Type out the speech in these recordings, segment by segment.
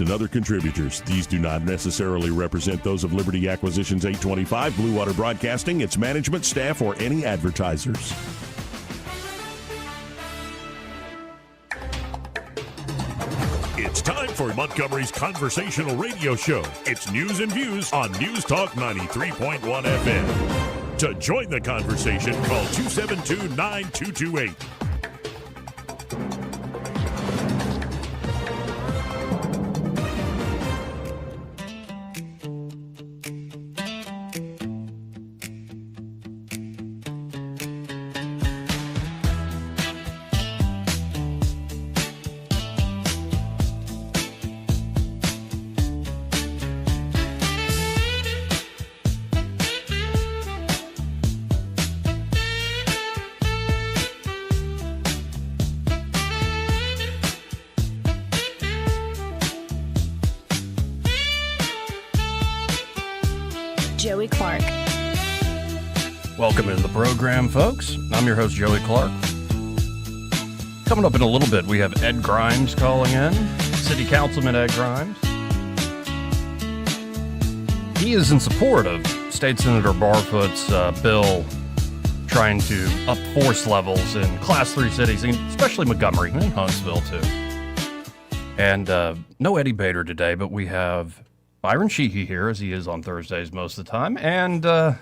and other contributors. These do not necessarily represent those of Liberty Acquisitions 825, Blue Water Broadcasting, its management, staff, or any advertisers. It's time for Montgomery's conversational radio show. It's news and views on News Talk 93.1 FM. To join the conversation, call 272-9228. Joey Clark. Welcome into the program, folks. I'm your host, Joey Clark. Coming up in a little bit, we have Ed Grimes calling in, City Councilman Ed Grimes. He is in support of State Senator Barfoot's bill trying to up force levels in Class 3 cities, especially Montgomery and Huntsville, too. And no Eddie Bader today, but we have Byron Sheehy here, as he is on Thursdays most of the time, and the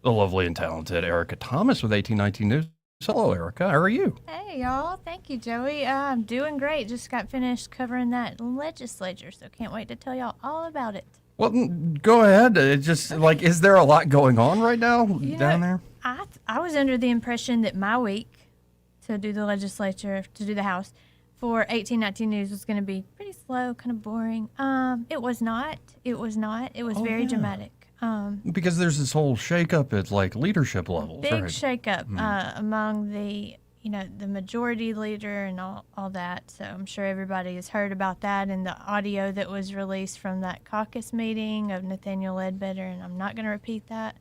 lovely and talented Erica Thomas with 1819 News. Hello, Erica. How are you? Hey, y'all. Thank you, Joey. I'm doing great. Just got finished covering that legislature, so can't wait to tell y'all all about it. Well, go ahead. It's just like, is there a lot going on right now down there? I was under the impression that my week to do the legislature, to do the House, for 1819 News was going to be pretty slow, kind of boring. It was not. It was very dramatic. Because there's this whole shakeup at like leadership levels. Big right? shakeup among the majority leader and all that. So I'm sure everybody has heard about that and the audio that was released from that caucus meeting of Nathaniel Ledbetter, and I'm not going to repeat that.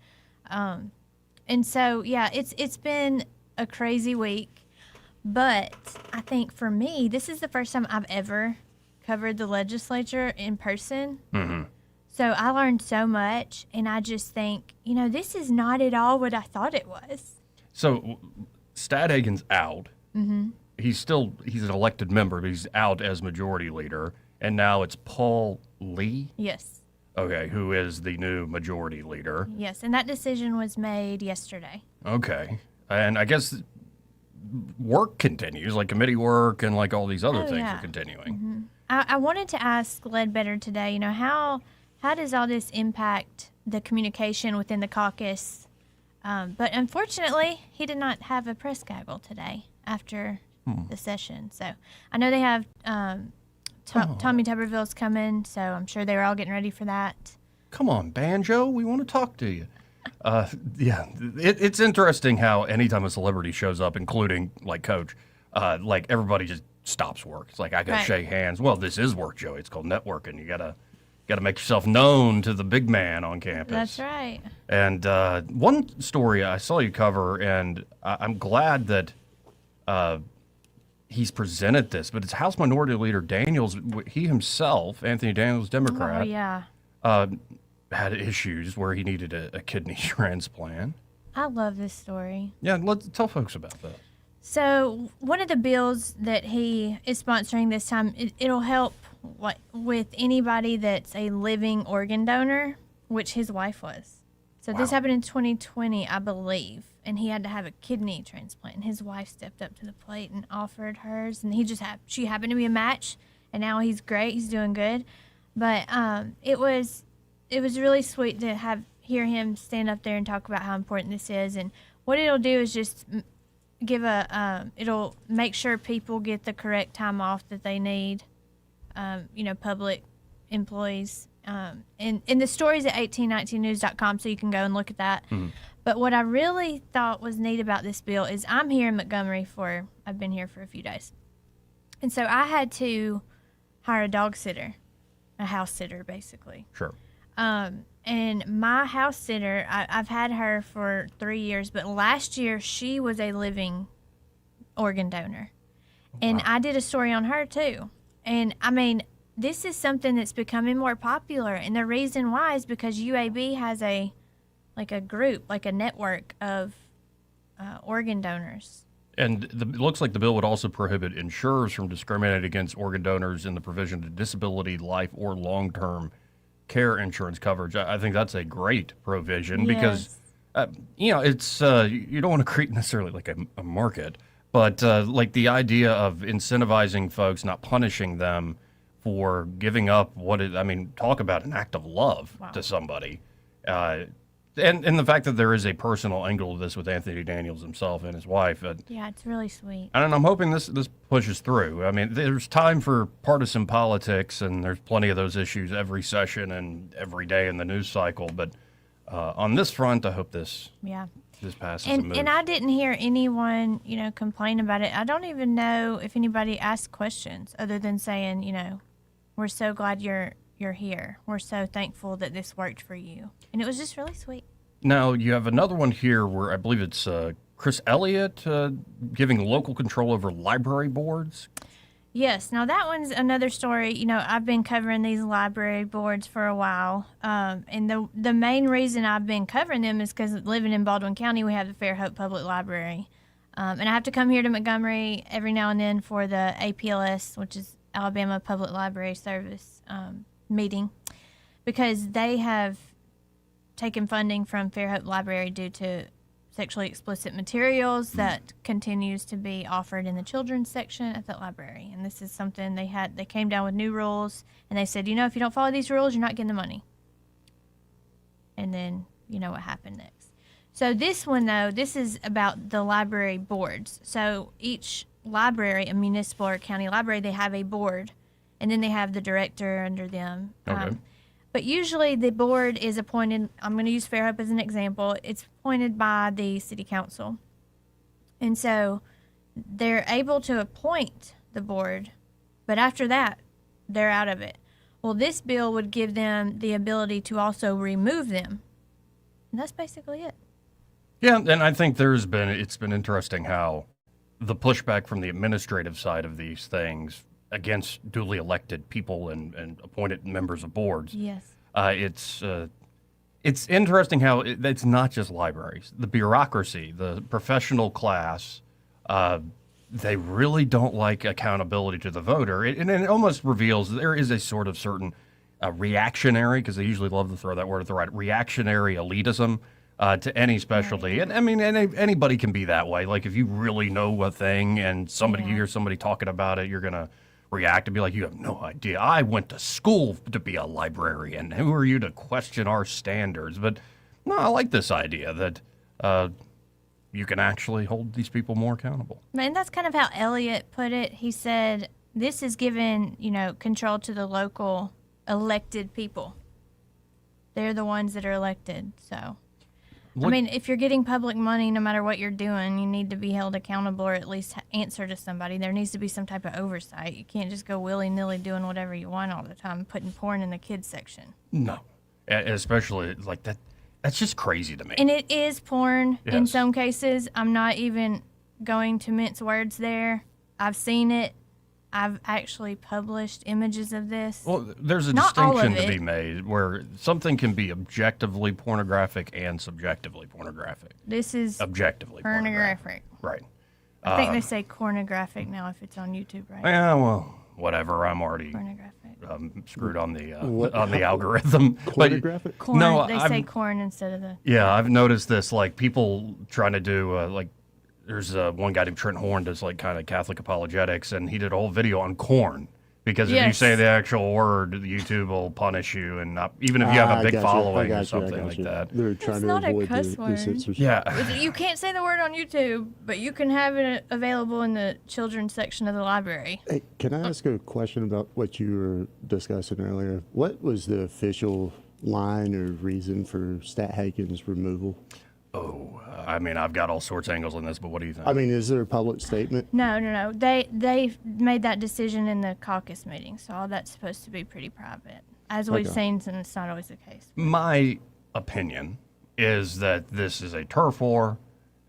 And so, yeah, it's been a crazy week. But I think for me, this is the first time I've ever covered the legislature in person. Mm-hmm. So I learned so much, and I just think, this is not at all what I thought it was. So Stadhagen's out. Mm-hmm. He's an elected member, but he's out as majority leader. And now it's Paul Lee? Yes. Okay, who is the new majority leader. Yes, and that decision was made yesterday. Okay. And I guess work continues, like committee work and like all these other things are continuing. Mm-hmm. I wanted to ask Ledbetter today, how does all this impact the communication within the caucus? But unfortunately, he did not have a press gaggle today after the session. So I know they have Tommy Tuberville's coming, so I'm sure they were all getting ready for that. Come on, Banjo, we want to talk to you. It's interesting how anytime a celebrity shows up, including like Coach, like everybody just stops work. It's like, I gotta shake hands. Well, this is work, Joey. It's called networking. You gotta make yourself known to the big man on campus. That's right. And one story I saw you cover, and I'm glad that he's presented this, but it's House Minority Leader Daniels. He himself, Anthony Daniels, Democrat. Oh, yeah. Had issues where he needed a kidney transplant. I love this story. Yeah, let's tell folks about that. So one of the bills that he is sponsoring this time, it'll help with anybody that's a living organ donor, which his wife was. So this happened in 2020, I believe, and he had to have a kidney transplant. And his wife stepped up to the plate and offered hers, and she happened to be a match, and now he's great. He's doing good. But it was really sweet to hear him stand up there and talk about how important this is. And what it'll do is just give it'll make sure people get the correct time off that they need, public employees. And the story's at 1819news.com, so you can go and look at that. Mm-hmm. But what I really thought was neat about this bill is I'm here in Montgomery I've been here for a few days. And so I had to hire a dog sitter, a house sitter, basically. Sure. And my house sitter, I've had her for 3 years, but last year she was a living organ donor. And I did a story on her too. And I mean, this is something that's becoming more popular, and the reason why is because UAB has a group, like a network of organ donors. And it looks like the bill would also prohibit insurers from discriminating against organ donors in the provision of disability, life, or long-term care insurance coverage. I think that's a great provision because, it's you don't want to create necessarily like a market, but like the idea of incentivizing folks, not punishing them for giving up talk about an act of love to somebody. And the fact that there is a personal angle to this with Anthony Daniels himself and his wife. It's really sweet. And I'm hoping this pushes through. I mean, there's time for partisan politics, and there's plenty of those issues every session and every day in the news cycle. But on this front, I hope this passes and moves. And I didn't hear anyone, complain about it. I don't even know if anybody asked questions other than saying, we're so glad you're here. We're so thankful that this worked for you. And it was just really sweet. Now, you have another one here where I believe it's Chris Elliott giving local control over library boards. Yes. Now, that one's another story. I've been covering these library boards for a while. And the main reason I've been covering them is because living in Baldwin County, we have the Fairhope Public Library. And I have to come here to Montgomery every now and then for the APLS, which is Alabama Public Library Service meeting, because they have taken funding from Fairhope Library due to sexually explicit materials that continues to be offered in the children's section at that library. And this is something they came down with new rules, and they said, if you don't follow these rules, you're not getting the money. And then you know what happened next. So this one, though, this is about the library boards. So each library, a municipal or county library, they have a board, and then they have the director under them. Okay. But usually the board is appointed, I'm going to use Fairhope as an example, it's appointed by the city council. And so they're able to appoint the board, but after that, they're out of it. Well, this bill would give them the ability to also remove them. And that's basically it. Yeah, and I think it's been interesting how the pushback from the administrative side of these things against duly elected people and appointed members of boards. Yes. It's interesting how it's not just libraries. The bureaucracy, the professional class, they really don't like accountability to the voter. And it almost reveals there is a sort of certain reactionary, because they usually love to throw that word at the right, reactionary elitism to any specialty. Right. And I mean, anybody can be that way. Like if you really know a thing and you hear somebody talking about it, you're going to react and be like, you have no idea. I went to school to be a librarian. Who are you to question our standards? But no, I like this idea that you can actually hold these people more accountable. And that's kind of how Elliott put it. He said, this is given, control to the local elected people. They're the ones that are elected. So, if you're getting public money, no matter what you're doing, you need to be held accountable or at least answer to somebody. There needs to be some type of oversight. You can't just go willy-nilly doing whatever you want all the time, putting porn in the kids section. No. Especially like that. That's just crazy to me. And it is porn in Yes. some cases. I'm not even going to mince words there. I've seen it. I've actually published images of this. Well, there's a Not all distinction of to it. be made where something can be objectively pornographic and subjectively pornographic. This is Objectively pornographic. Right. I think they say pornographic now if it's on YouTube, right? Yeah, well, whatever. I'm already Pornographic. screwed on the algorithm. Pornographic? Corn. No, they say corn instead of the. Yeah, I've noticed this. Like people trying to do there's one guy named Trent Horn does like kind of Catholic apologetics, and he did a whole video on corn because if you Yes. say the actual word, YouTube will punish you, and not even if you have a big following or something like that. They're trying to not a avoid cuss the word. censorship. Yeah. You can't say the word on YouTube, but you can have it available in the children's section of the library. Hey, can I ask a question about what you were discussing earlier? What was the official line or reason for Stat Hagen's removal? Oh, I've got all sorts of angles on this, but what do you think? I mean, is there a public statement? No. They made that decision in the caucus meeting, so all that's supposed to be pretty private, as we've Okay. seen, and it's not always the case. My opinion is that this is a turf war,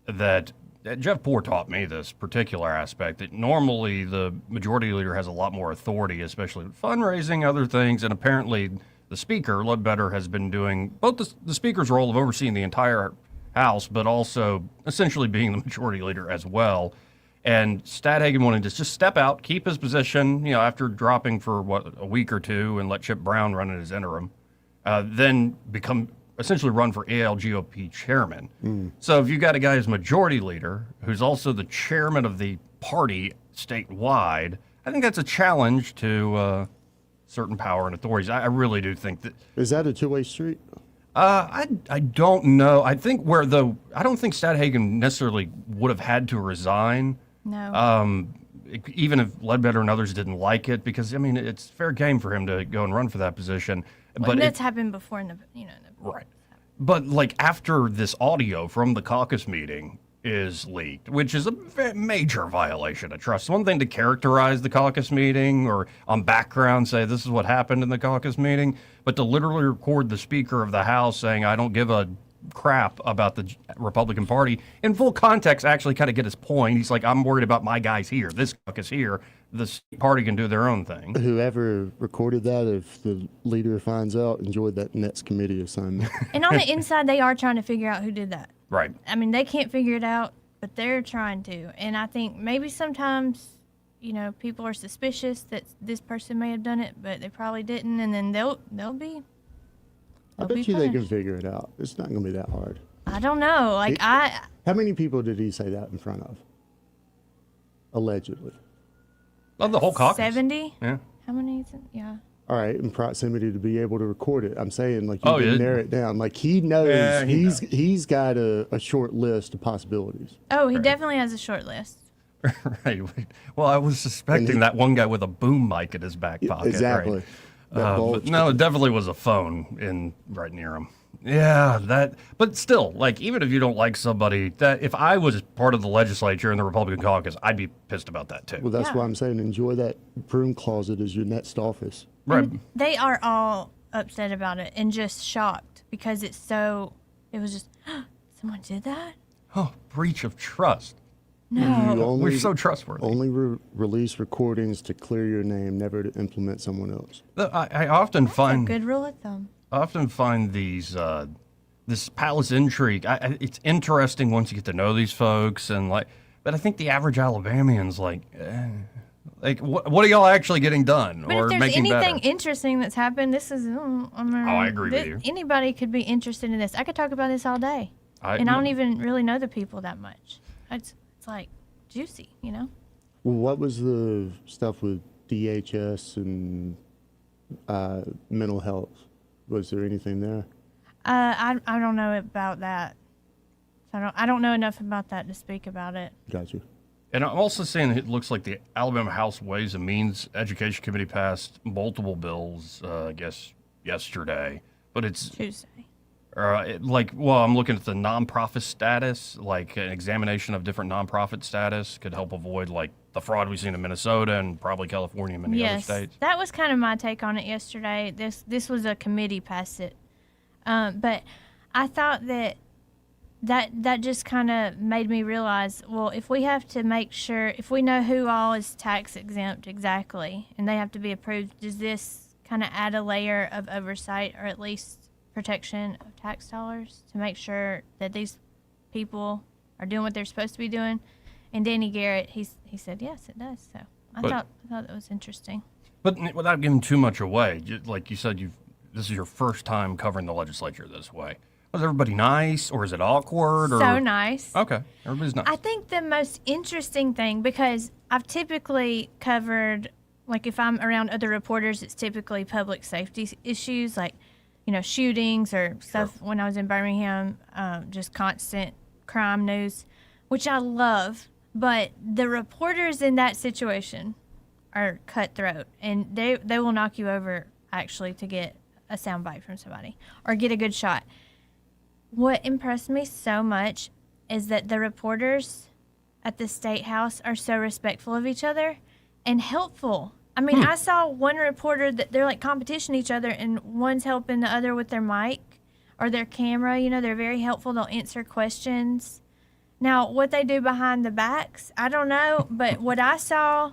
that Jeff Poore taught me this particular aspect, that normally the majority leader has a lot more authority, especially with fundraising, other things, and apparently the speaker, Ledbetter, has been doing both the speaker's role of overseeing the entire House, but also essentially being the majority leader as well. And Stadhagen wanted to just step out, keep his position, after dropping for, a week or two and let Chip Brown run in his interim, then essentially run for ALGOP chairman. So if you got a guy who's majority leader, who's also the chairman of the party statewide, I think that's a challenge to certain power and authorities. I really do think that. Is that a two-way street? I don't know. I think I don't think Stadhagen necessarily would have had to resign. No. Even if Ledbetter and others didn't like it, because it's fair game for him to go and run for that position. But that's happened before in the right. But like after this audio from the caucus meeting is leaked, which is a major violation of trust. One thing to characterize the caucus meeting or on background say this is what happened in the caucus meeting, but to literally record the Speaker of the House saying I don't give a crap about the Republican Party in full context, actually kind of get his point. He's like, I'm worried about my guys here. This caucus here. The party can do their own thing. Whoever recorded that, if the leader finds out, enjoyed that next committee assignment. And on the inside, they are trying to figure out who did that. Right. They can't figure it out, but they're trying to. And I think maybe sometimes, people are suspicious that this person may have done it, but they probably didn't, and then they'll be. I bet you they can figure it out. It's not going to be that hard. I don't know. How many people did he say that in front of? Allegedly. Of the whole caucus. 70? Yeah. How many is it? Yeah. All right, in proximity to be able to record it. I'm saying, you Oh, can yeah. narrow it down. He knows Yeah, he's got a short list of possibilities. Oh, he definitely has a short list. Right. Well, I was suspecting that one guy with a boom mic in his back pocket. Exactly. Right? That bulge. No, it definitely was a phone right near him. Yeah, but still, even if you don't like somebody, that if I was part of the legislature in the Republican caucus, I'd be pissed about that too. Well, that's why I'm saying enjoy that broom closet as your next office. Right. And they are all upset about it and just shocked because it was just, someone did that? Oh, breach of trust. No. We're so trustworthy. Only release recordings to clear your name, never to implement someone else. I often find Good rule of thumb. I often find these this palace intrigue. It's interesting once you get to know these folks, but I think the average Alabamian's what are y'all actually getting done But or if there's making anything better? interesting that's happened, this is. I agree with you. Anybody could be interested in this. I could talk about this all day, and I don't even really know the people that much. It's juicy, Well, what was the stuff with DHS and mental health? Was there anything there? I don't know about that. I don't know enough about that to speak about it. Got you. And I'm also saying it looks like the Alabama House Ways and Means Education Committee passed multiple bills, I guess, yesterday. But it's Tuesday. I'm looking at the nonprofit status, an examination of different nonprofit status could help avoid, the fraud we've seen in Minnesota and probably California and many other states. That was kind of my take on it yesterday. This was a committee passed it. But I thought that just kind of made me realize, well, if we have to make sure, if we know who all is tax exempt exactly, and they have to be approved, does this kind of add a layer of oversight or at least protection of tax dollars to make sure that these people are doing what they're supposed to be doing? And Danny Garrett, he said, yes, it does. So I thought that was interesting. But without giving too much away, like you said, this is your first time covering the legislature this way. Was everybody nice, or is it awkward? So nice. Okay, everybody's nice. I think the most interesting thing, because I've typically covered, if I'm around other reporters, it's typically public safety issues, shootings or stuff. Sure. When I was in Birmingham, just constant crime news, which I love. But the reporters in that situation are cutthroat, and they will knock you over, actually, to get a soundbite from somebody or get a good shot. What impressed me so much is that the reporters at the State House are so respectful of each other and helpful. I saw one reporter that they're competition each other, and one's helping the other with their mic or their camera. They're very helpful. They'll answer questions. Now, what they do behind the backs, I don't know. But what I saw,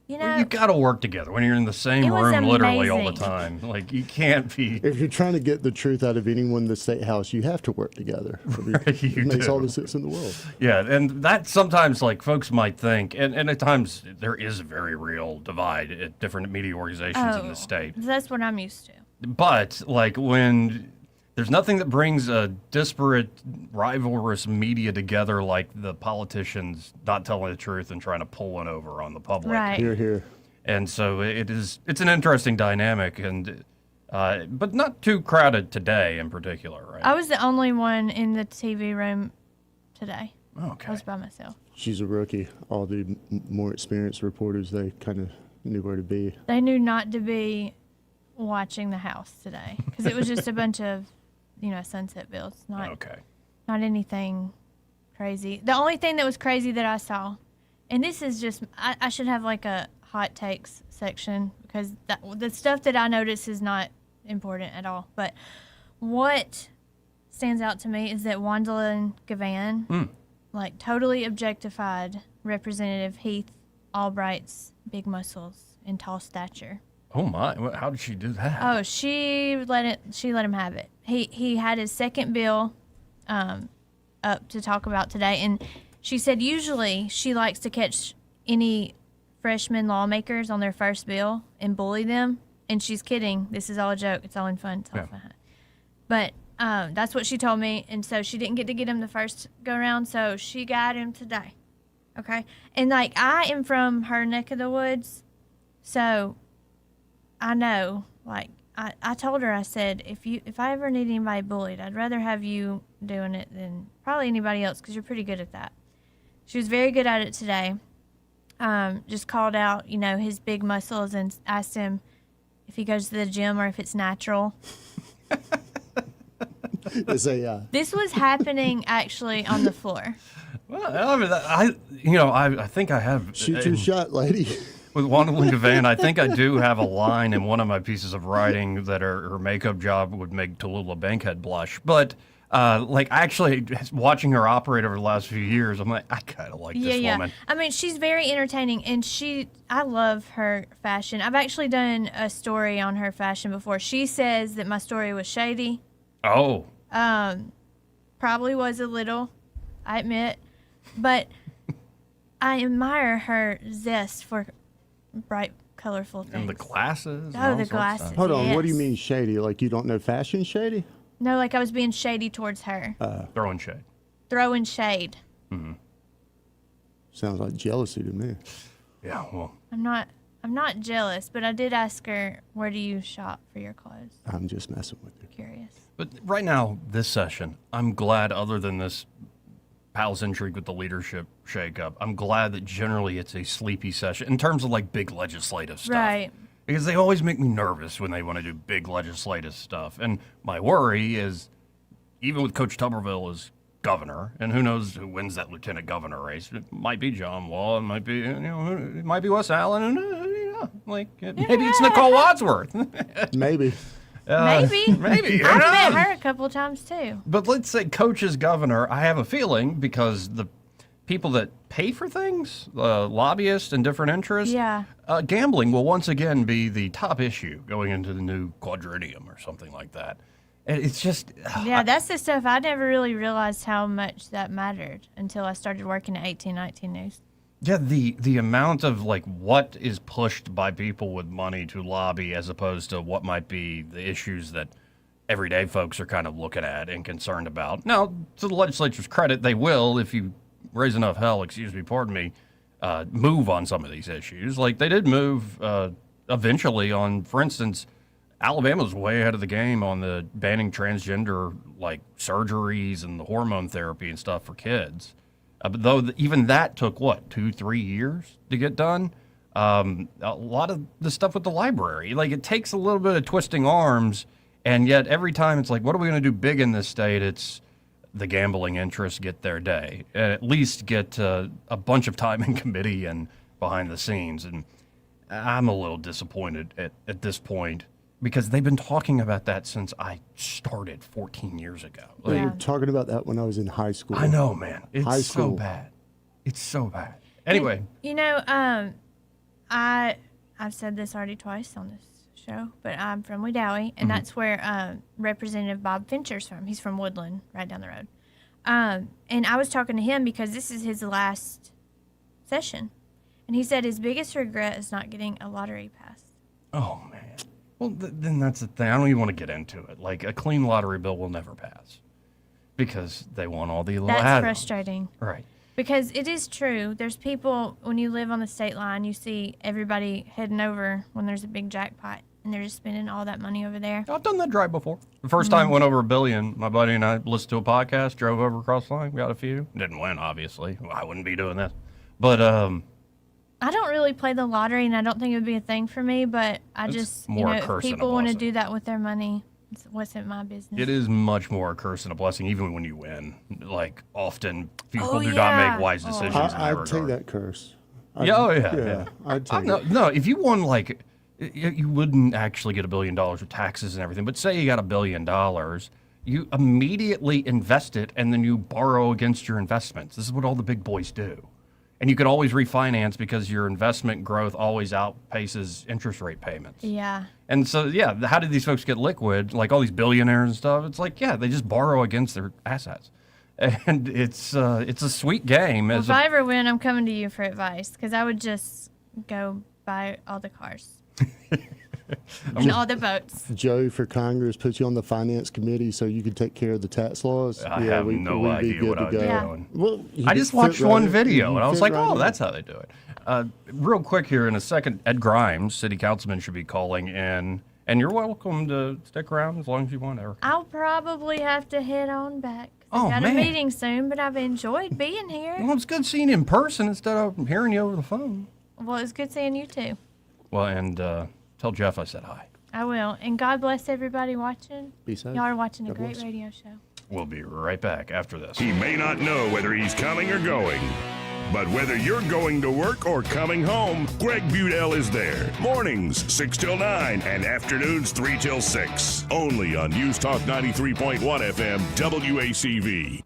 you know. Well, you got to work together when you're in the same It was room literally all the amazing. time. Like, you can't be. If you're trying to get the truth out of anyone in the state house, you have to work together. I mean, You it makes do. all the sense in the world. Yeah, and that sometimes, like, folks might think, and at times there is a very real divide at different media organizations in the state. That's what I'm used to. But, like, when there's nothing that brings a disparate, rivalrous media together like the politicians not telling the truth and trying to pull one over on the public. Right. Here, here. And so it's an interesting dynamic, and but not too crowded today in particular, right? I was the only one in the TV room today. Okay. I was by myself. She's a rookie. All the more experienced reporters, they kind of knew where to be. They knew not to be watching the house today because it was just a bunch of, sunset bills. Not anything crazy. The only thing that was crazy that I saw, and this is just, I should have like a hot takes section because the stuff that I notice is not important at all. But what stands out to me is that Wandalyn Gavan, like, totally objectified Representative Heath Albright's big muscles and tall stature. Oh my! How did she do that? Oh, she let him have it. He had his second bill up to talk about today, and she said usually she likes to catch any freshman lawmakers on their first bill and bully them. And she's kidding. This is all a joke. It's all in fun. It's all fun. But that's what she told me, and so she didn't get to get him the first go round, so she got him today. Okay, and like I am from her neck of the woods, so I know. Like I told her, I said, if I ever need anybody bullied, I'd rather have you doing it than probably anybody else because you're pretty good at that. She was very good at it today. Just called out, his big muscles and asked him if he goes to the gym or if it's natural. This was happening actually on the floor. Well, I think I have. Shoot your shot, lady. With Wandalyn Gavan, I think I do have a line in one of my pieces of writing that her makeup job would make Tallulah Bankhead blush. But, actually, watching her operate over the last few years, I'm like, I kind of like this woman. I mean, she's very entertaining, and I love her fashion. I've actually done a story on her fashion before. She says that my story was shady. Oh. Probably was a little, I admit. But I admire her zest for bright, colorful things. And the glasses. Oh, the glasses. Hold on. Yes. What do you mean shady? Like you don't know fashion shady? No, like I was being shady towards her. Throwing shade. Throwing shade. Mm-hmm. Sounds like jealousy to me. Yeah, well. I'm not jealous, but I did ask her, where do you shop for your clothes? I'm just messing with you. Curious. But right now, this session, I'm glad, other than this palace intrigue with the leadership shakeup, I'm glad that generally it's a sleepy session in terms of like big legislative stuff. Right. Because they always make me nervous when they want to do big legislative stuff. And my worry is, even with Coach Tuberville as governor, and who knows who wins that lieutenant governor race? It might be John Wall, it might be it might be Wes Allen, maybe it's Nicole Wadsworth. Maybe. Maybe. I've met her a couple of times too. But let's say Coach is governor. I have a feeling because the people that pay for things, lobbyists and different interests, gambling will once again be the top issue going into the new quadrennium or something like that. And it's just... that's the stuff I never really realized how much that mattered until I started working at 1819 News. Yeah, the amount of like what is pushed by people with money to lobby as opposed to what might be the issues that everyday folks are kind of looking at and concerned about. Now, to the legislature's credit, they will, if you raise enough hell, move on some of these issues. Like they did move eventually on, for instance, Alabama's way ahead of the game on the banning transgender like surgeries and the hormone therapy and stuff for kids. But though even that took, 2-3 years to get done? A lot of the stuff with the library, like it takes a little bit of twisting arms, and yet every time it's like, what are we going to do big in this state? It's the gambling interests get their day, and at least get a bunch of time in committee and behind the scenes. And I'm a little disappointed at this point because they've been talking about that since I started 14 years ago. They Yeah. were talking about that when I was in high school. I know, man. It's High so school. bad. It's so bad. Anyway, You know, I've said this already twice on this show, but I'm from Wedowee, and that's where Representative Bob Fincher's from. He's from Woodland, right down the road. And I was talking to him because this is his last session, and he said his biggest regret is not getting a lottery pass. oh, man. Well, then that's the thing. I don't even want to get into it. Like, a clean lottery bill will never pass because they want all the little That's add-ons. frustrating. Right. Because it is true. There's people, when you live on the state line, you see everybody heading over when there's a big jackpot, and they're just spending all that money over there. I've done that drive before. The first time it went over $1 billion, my buddy and I listened to a podcast, drove over across the line, got a few. Didn't win, obviously. Well, I wouldn't be doing this. But I don't really play the lottery, and I don't think it would be a thing for me, but I It's just, more a if curse than a people want to blessing. do that with their money, it wasn't my business. it is much more a curse than a blessing, even when you win. Like, often people Oh, do not yeah. make wise Oh. decisions in that I'd regard. take that curse. Yeah, oh, yeah. I'd take No, it. no, if you won, like, you wouldn't actually get $1 billion with taxes and everything, but say you got $1 billion, you immediately invest it and then you borrow against your investments. This is what all the big boys do. And you could always refinance because your investment growth always outpaces interest rate payments. Yeah. And so, yeah, how did these folks get liquid? Like all these billionaires and stuff. It's like, yeah, they just borrow against their assets. And it's a sweet game. Well, As if I ever win, I'm coming to you for advice, because I would just go buy all the cars and all the boats. Joe for Congress put you on the finance committee so you could take care of the tax laws. I have no we'd be idea good what to I'd be go. Yeah. doing. Well, you I could just fit watched right one in. video You and I was fit like, right oh, in. that's how they do it. Real quick here in a second, Ed Grimes, city councilman, should be calling in. And you're welcome to stick around as long as you want, Eric. I'll probably have to head on back. Oh, I got man. a meeting soon, but I've enjoyed being here. Well, it's good seeing you in person instead of hearing you over the phone. Well, it's good seeing you too. Well, and tell Jeff I said hi. I will. And God bless everybody watching. Be safe. Y'all are watching a God great bless. radio show. We'll be right back after this. He may not know whether he's coming or going, but whether you're going to work or coming home, Greg Budell is there. Mornings 6 till 9 and afternoons 3 till 6. Only on News Talk 93.1 FM WACV.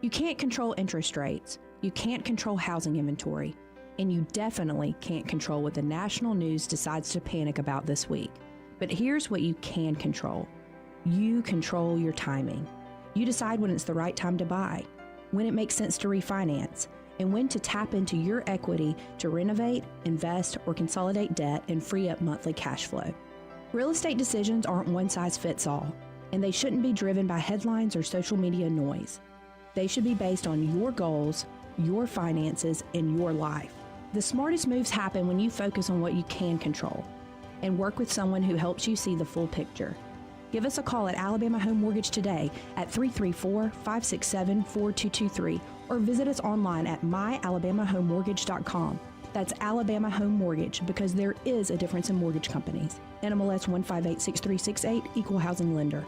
You can't control interest rates. You can't control housing inventory. And you definitely can't control what the national news decides to panic about this week. But here's what you can control. You control your timing. You decide when it's the right time to buy, when it makes sense to refinance, and when to tap into your equity to renovate, invest, or consolidate debt and free up monthly cash flow. Real estate decisions aren't one size fits all, and they shouldn't be driven by headlines or social media noise. They should be based on your goals, your finances, and your life. The smartest moves happen when you focus on what you can control and work with someone who helps you see the full picture. Give us a call at Alabama Home Mortgage today at 334-567-4223 or visit us online at myalabamahomemortgage.com. That's Alabama Home Mortgage, because there is a difference in mortgage companies. NMLS 1586368, Equal Housing Lender.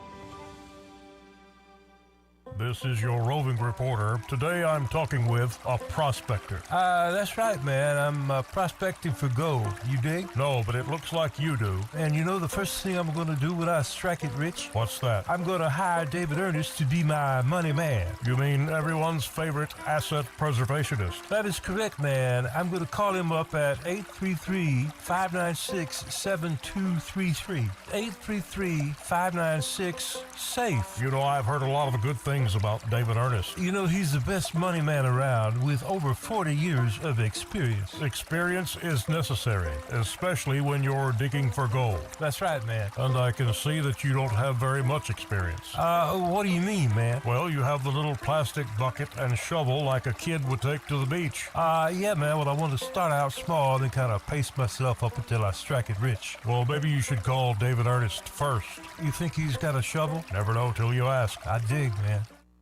This is your roving reporter. Today I'm talking with a prospector. That's right, man. I'm prospecting for gold. You dig? No, but it looks like you do. And you know the first thing I'm going to do when I strike it rich? What's that? I'm going to hire David Ernest to be my money man. You mean everyone's favorite asset preservationist? That is correct, man. I'm going to call him up at 833-596-7233. 833-596-SAFE. You know, I've heard a lot of good things about David Ernest. You know, he's the best money man around with over 40 years of experience. Experience is necessary, especially when you're digging for gold. That's right, man. And I can see that you don't have very much experience. What do you mean, man? Well, you have the little plastic bucket and shovel like a kid would take to the beach. Yeah, man, well, I want to start out small and kind of pace myself up until I strike it rich. Well, maybe you should call David Ernest first. You think he's got a shovel? Never know till you ask. I dig, man.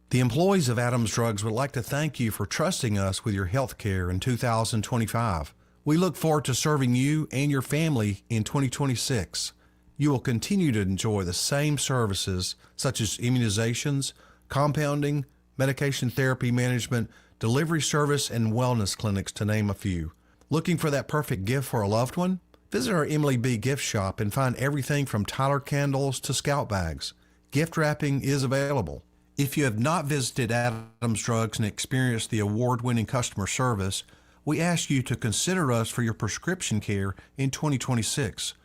The employees of Adams Drugs would like to thank you for trusting us with your health care in 2025. We look forward to serving you and your family in 2026. You will continue to enjoy the same services such as immunizations, compounding, medication therapy management, delivery service, and wellness clinics, to name a few. Looking for that perfect gift for a loved one? Visit our Emily B. gift shop and find everything from Tyler candles to Scout bags. Gift wrapping is available. If you have not visited Adams Drugs and experienced the award-winning customer service, we ask you to consider us for your prescription care in 2026.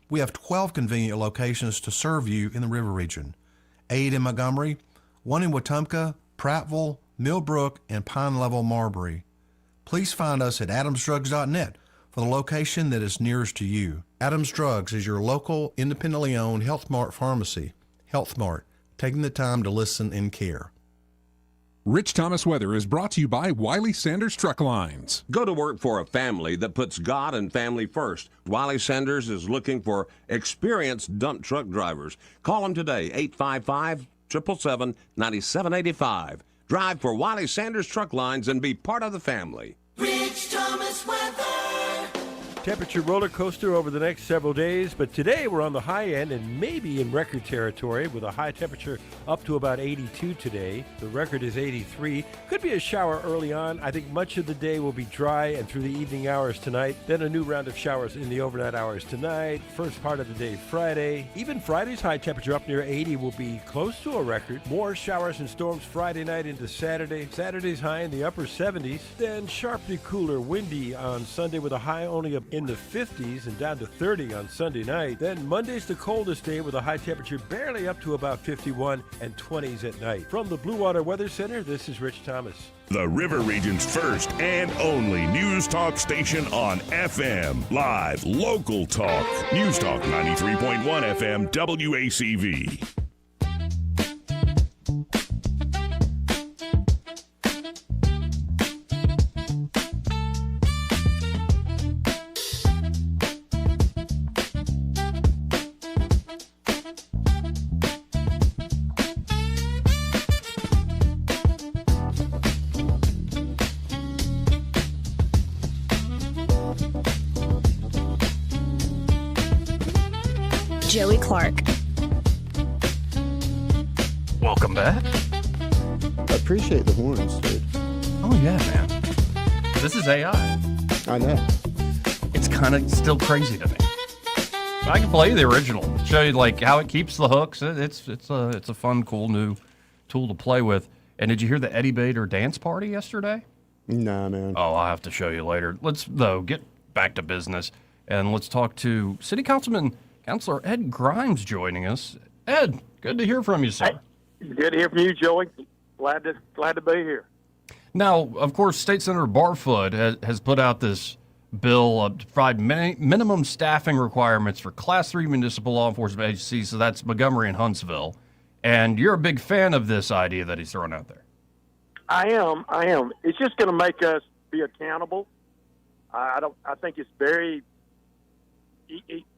We have 12 convenient locations to serve you in the River Region. 8 in Montgomery, 1 in Wetumpka, Prattville, Millbrook, and Pine Level, Marbury. Please find us at adamsdrugs.net for the location that is nearest to you. Adams Drugs is your local, independently owned Health Mart pharmacy. Health Mart, taking the time to listen and care. Rich Thomas Weather is brought to you by Wiley Sanders Truck Lines. Go to work for a family that puts God and family first. Wiley Sanders is looking for experienced dump truck drivers. Call them today, 855-777-9785. Drive for Wiley Sanders Truck Lines and be part of the family. Rich Thomas Weather. Temperature roller coaster over the next several days, but today we're on the high end and maybe in record territory with a high temperature up to about 82 today. The record is 83. Could be a shower early on. I think much of the day will be dry and through the evening hours tonight. Then a new round of showers in the overnight hours tonight. First part of the day Friday. Even Friday's high temperature up near 80 will be close to a record. More showers and storms Friday night into Saturday. Saturday's high in the upper 70s. Then sharply cooler, windy on Sunday with a high only in the 50s and down to 30 on Sunday night. Then Monday's the coldest day with a high temperature barely up to about 51 and 20s at night. From the Blue Water Weather Center, this is Rich Thomas. The River Region's first and only news talk station on FM. Live, local talk. News Talk 93.1 FM WACV. Joey Clark. Welcome back. I appreciate the horns, dude. Oh, yeah, man. This is AI. I know. It's kind of still crazy to me. I can play the original, show you like how it keeps the hooks. It's a fun, cool new tool to play with. And did you hear the Eddie Bader dance party yesterday? Nah, man. Oh, I'll have to show you later. Let's, though, get back to business, and let's talk to City Councilor Ed Grimes joining us. Ed, good to hear from you, sir. Hey, good to hear from you, Joey. Glad to be here. Now, of course, State Senator Barfoot has put out this bill to provide minimum staffing requirements for Class 3 municipal law enforcement agencies, so that's Montgomery and Huntsville. And you're a big fan of this idea that he's throwing out there. I am. It's just going to make us be accountable. I think it's very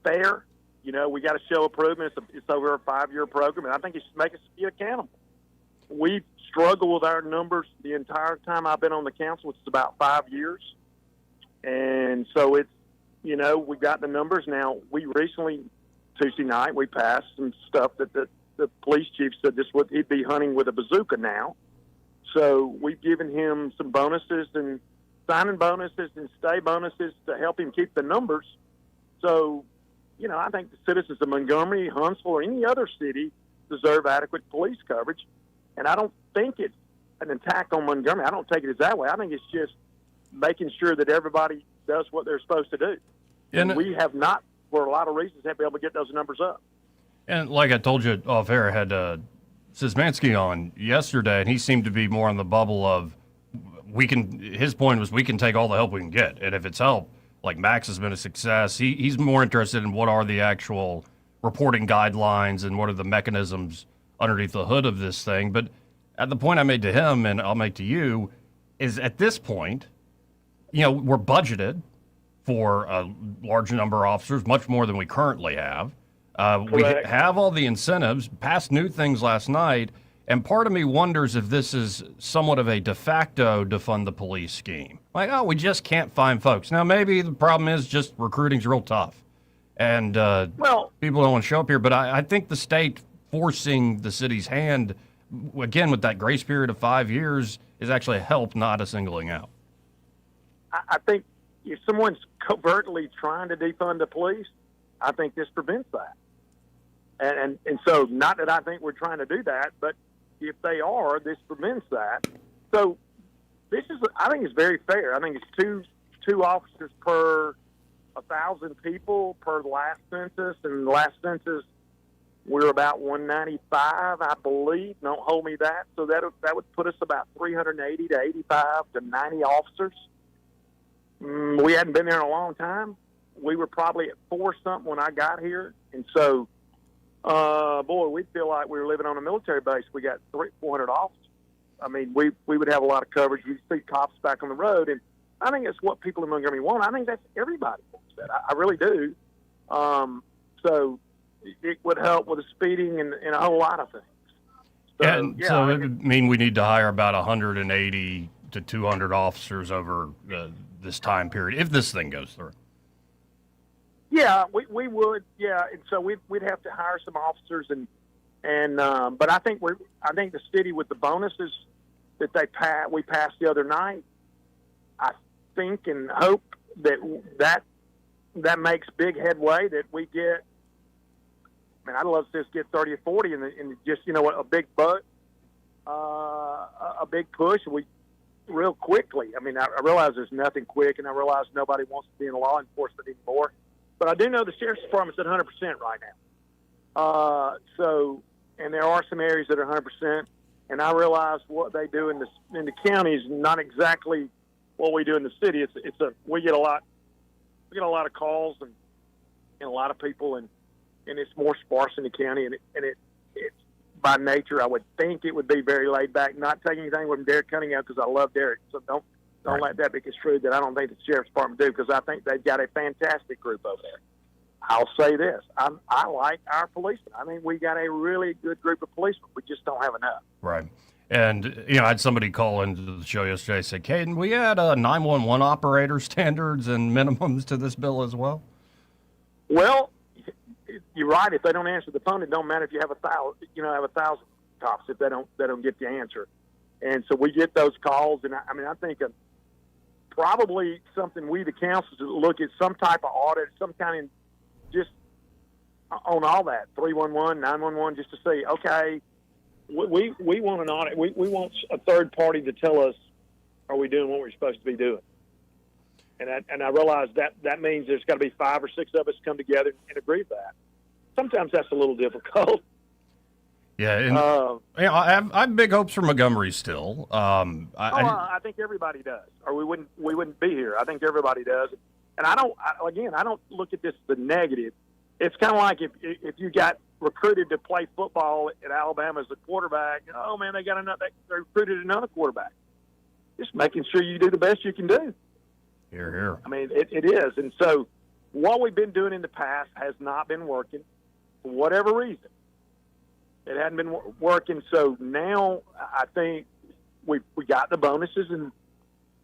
fair. You know, we got to show improvement. It's over a 5-year program, and I think it should make us be accountable. We've struggled with our numbers the entire time I've been on the council, which is about 5 years. And so it's, you know, we got the numbers now. We recently, Tuesday night, we passed some stuff that the police chief said he'd be hunting with a bazooka now. So we've given him some bonuses and signing bonuses and stay bonuses to help him keep the numbers. So, you know, I think the citizens of Montgomery, Huntsville, or any other city deserve adequate police coverage. And I don't think it's an attack on Montgomery. I don't take it as that way. I think it's just making sure that everybody does what they're supposed to do. And we have not, for a lot of reasons, have been able to get those numbers up. And like I told you off air, I had Szymanski on yesterday, and he seemed to be more on the bubble of his point was we can take all the help we can get. And if it's help, like Max has been a success, he's more interested in what are the actual reporting guidelines and what are the mechanisms underneath the hood of this thing. But at the point I made to him, and I'll make to you, is at this point, you know, we're budgeted for a large number of officers, much more than we currently have. We have all the incentives, passed new things last night, and part of me wonders if this is somewhat of a de facto defund the police scheme. Like, oh, we just can't find folks. Now, maybe the problem is just recruiting's real tough, and people don't want to show up here. But I think the state forcing the city's hand, again, with that grace period of 5 years, is actually a help, not a singling out. I think, if someone's covertly trying to defund the police, I think this prevents that. And so, not that I think we're trying to do that, but if they are, this prevents that. So this is, I think it's very fair. I think it's two officers per 1,000 people per the last census, and the last census we're about 195, I believe. Don't hold me that. So that would put us about 380 to 85 to 90 officers. We hadn't been there in a long time. We were probably at 4-something when I got here, and so, boy, we feel like we were living on a military base. We got 400 officers. I mean, we would have a lot of coverage. You see cops back on the road, and I think that's what people in Montgomery want. I think that's everybody wants that. I really do. So it would help with the speeding and a whole lot of things. So, so it would mean we need to hire about 180 to 200 officers over this time period if this thing goes through. Yeah, we would. Yeah, and so we'd have to hire some officers, but I think the city with the bonuses that we passed the other night, I think and hope that makes big headway, that we get. I mean, I'd love to just get 30 or 40 and just, a big a big push. We real quickly. I mean, I realize there's nothing quick, and I realize nobody wants to be in law enforcement anymore. But I do know the sheriff's department's at 100% right now. And there are some areas that are 100%. And I realize what they do in the county is not exactly what we do in the city. We get a lot of calls and a lot of people, and it's more sparse in the county. And it's by nature, I would think it would be very laid back. Not taking anything from Derek Cunningham, because I love Derek. So don't let that be construed that I don't think the sheriff's department do, because I think they've got a fantastic group over there. I'll say this. I like our policemen. I mean, we got a really good group of policemen. We just don't have enough. Right. And, I had somebody call into the show yesterday and say, Caden, we add 911 operator standards and minimums to this bill as well? Well, you're right. If they don't answer the phone, it don't matter if you have 1,000 cops if they don't get the answer. And so we get those calls, and I think probably something we, the council, to look at some type of audit, some kind of just on all that, 311, 911, just to say, okay, we want an audit. We want a third party to tell us, are we doing what we're supposed to be doing? And I realize that means there's got to be 5 or 6 of us come together and agree with that. Sometimes that's a little difficult. Yeah, and I have big hopes for Montgomery still. I think everybody does, or we wouldn't be here. I think everybody does, and I don't look at this as a negative. It's kind of like if you got recruited to play football at Alabama as a quarterback. Oh man, they recruited another quarterback. Just making sure you do the best you can do. Hear, hear. I mean, it is, and so what we've been doing in the past has not been working for whatever reason. It hadn't been working, so now I think we got the bonuses,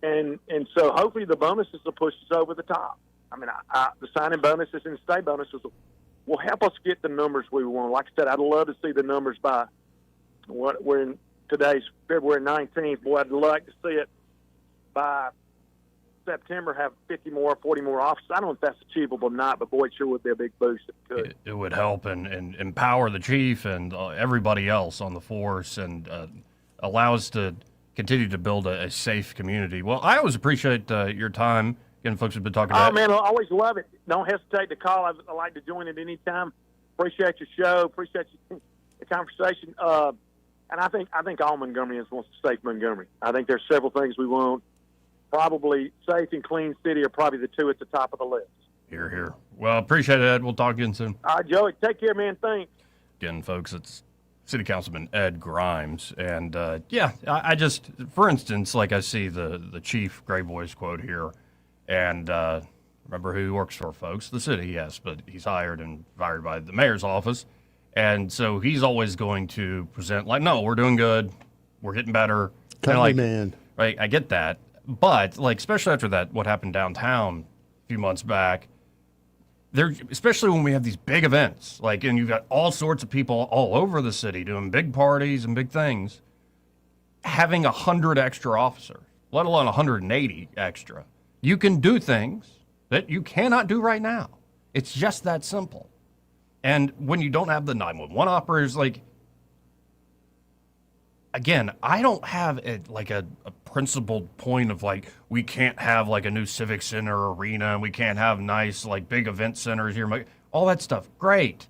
and so hopefully the bonuses will push us over the top. I mean, the signing bonuses and state bonuses will help us get the numbers we want. Like I said, I'd love to see the numbers by today's February 19th. Boy, I'd like to see it by September, have 50 more, 40 more officers. I don't know if that's achievable or not, but boy, it sure would be a big boost if it could. It would help and empower the chief and everybody else on the force, and allow us to continue to build a safe community. Well, I always appreciate your time. Again, folks have been talking about. Oh man, I always love it. Don't hesitate to call. I like to join at any time. Appreciate your show. Appreciate the conversation. And I think all Montgomeryans want a safe Montgomery. I think there's several things we want. Probably safe and clean city are probably the two at the top of the list. Hear, hear. Well, appreciate it, Ed. We'll talk again soon. All right, Joey. Take care, man. Thanks. Again, folks, it's City Councilman Ed Grimes. And, I just, for instance, like I see the Chief Gray Boys quote here. And remember who he works for, folks? The city, yes. But he's hired and fired by the mayor's office. And so he's always going to present like, no, we're doing good. We're getting better. Company man. Right, I get that. But, especially after what happened downtown a few months back, especially when we have these big events, and you've got all sorts of people all over the city doing big parties and big things, having 100 extra officers, let alone 180 extra, You can do things that you cannot do right now. It's just that simple. And when you don't have the 911 operators, like, again, I don't have a principled point of like, we can't have like a new civic center arena, and we can't have nice like big event centers here. All that stuff, great.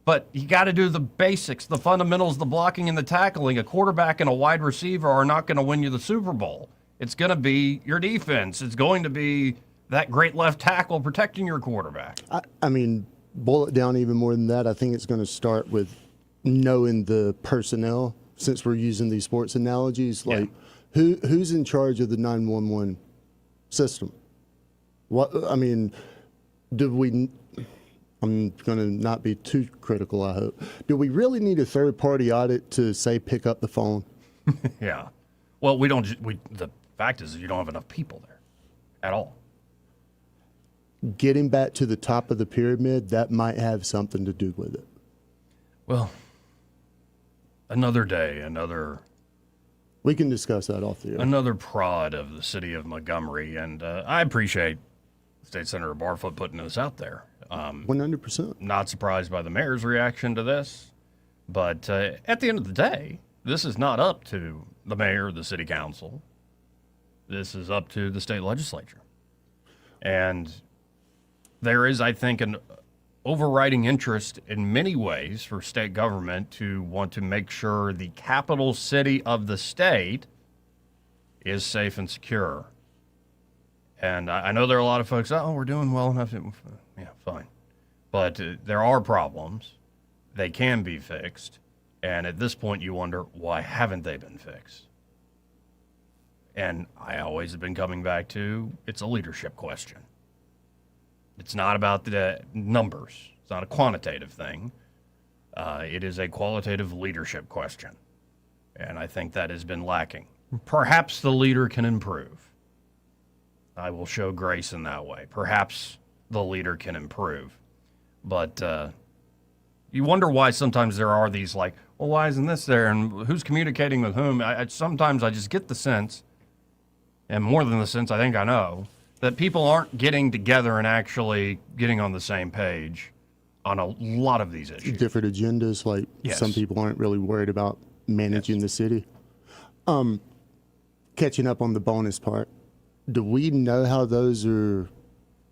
But you got to do the basics, the fundamentals, the blocking and the tackling. A quarterback and a wide receiver are not going to win you the Super Bowl. It's going to be your defense. It's going to be that great left tackle protecting your quarterback. I mean, boil it down even more than that. I think it's going to start with knowing the personnel, since we're using these sports analogies. Like, who's in charge of the 911 system? What, I mean, I'm going to not be too critical, I hope. Do we really need a third-party audit to, say, pick up the phone? Yeah. Well, the fact is you don't have enough people there at all. Getting back to the top of the pyramid, that might have something to do with it. Well, another day, we can discuss that off the air. Another prod of the city of Montgomery, and I appreciate State Senator Barfoot putting this out there. 100%. Not surprised by the mayor's reaction to this, but at the end of the day, this is not up to the mayor or the city council. This is up to the state legislature. And there is, I think, an overriding interest in many ways for state government to want to make sure the capital city of the state is safe and secure. And I know there are a lot of folks, we're doing well enough. Yeah, fine. But there are problems. They can be fixed. And at this point, you wonder, why haven't they been fixed? And I always have been coming back to, it's a leadership question. It's not about the numbers. It's not a quantitative thing. It is a qualitative leadership question. And I think that has been lacking. Perhaps the leader can improve. I will show grace in that way. Perhaps the leader can improve. But you wonder why sometimes there are these like, well, why isn't this there? And who's communicating with whom? Sometimes I just get the sense, and more than the sense I think I know, that people aren't getting together and actually getting on the same page on a lot of these issues. Different agendas, like some people aren't really worried about managing the city. Catching up on the bonus part, do we know how those are,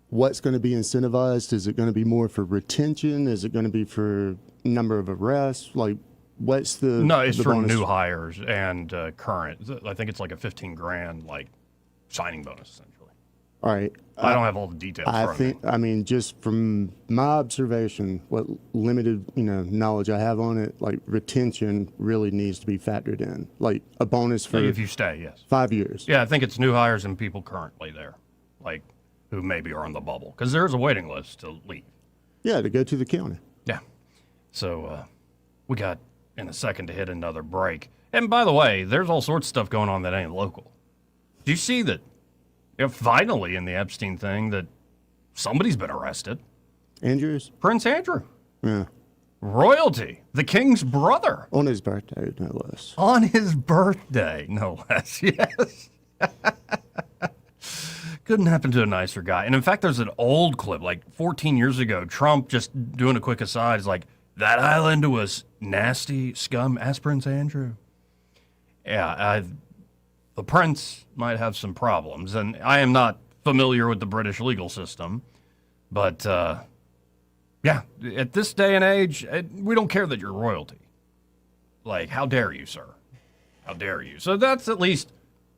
what's going to be incentivized? Is it going to be more for retention? Is it going to be for number of arrests? Like, what's the No, it's the for bonus? new hires and current. I think it's like a $15,000 like signing bonus, essentially. All right. I don't have all the details. I mean, just from my observation, what limited, knowledge I have on it, like retention really needs to be factored in. Like a bonus for if you stay, yes. 5 years. Yeah, I think it's new hires and people currently there, like who maybe are on the bubble, because there's a waiting list to leave. Yeah, to go to the county. Yeah. So we got in a second to hit another break. And by the way, there's all sorts of stuff going on that ain't local. Do you see that? Finally, in the Epstein thing, that somebody's been arrested. Andrews? Prince Andrew. Yeah. Royalty. The king's brother. On his birthday, no less. On his birthday, no less. Yes. Couldn't happen to a nicer guy. And in fact, there's an old clip, like 14 years ago, Trump, just doing a quick aside, is like, that island was nasty scum, ask Prince Andrew. Yeah, the prince might have some problems, and I am not familiar with the British legal system, but yeah, at this day and age, we don't care that you're royalty. Like, how dare you, sir? How dare you? So that's at least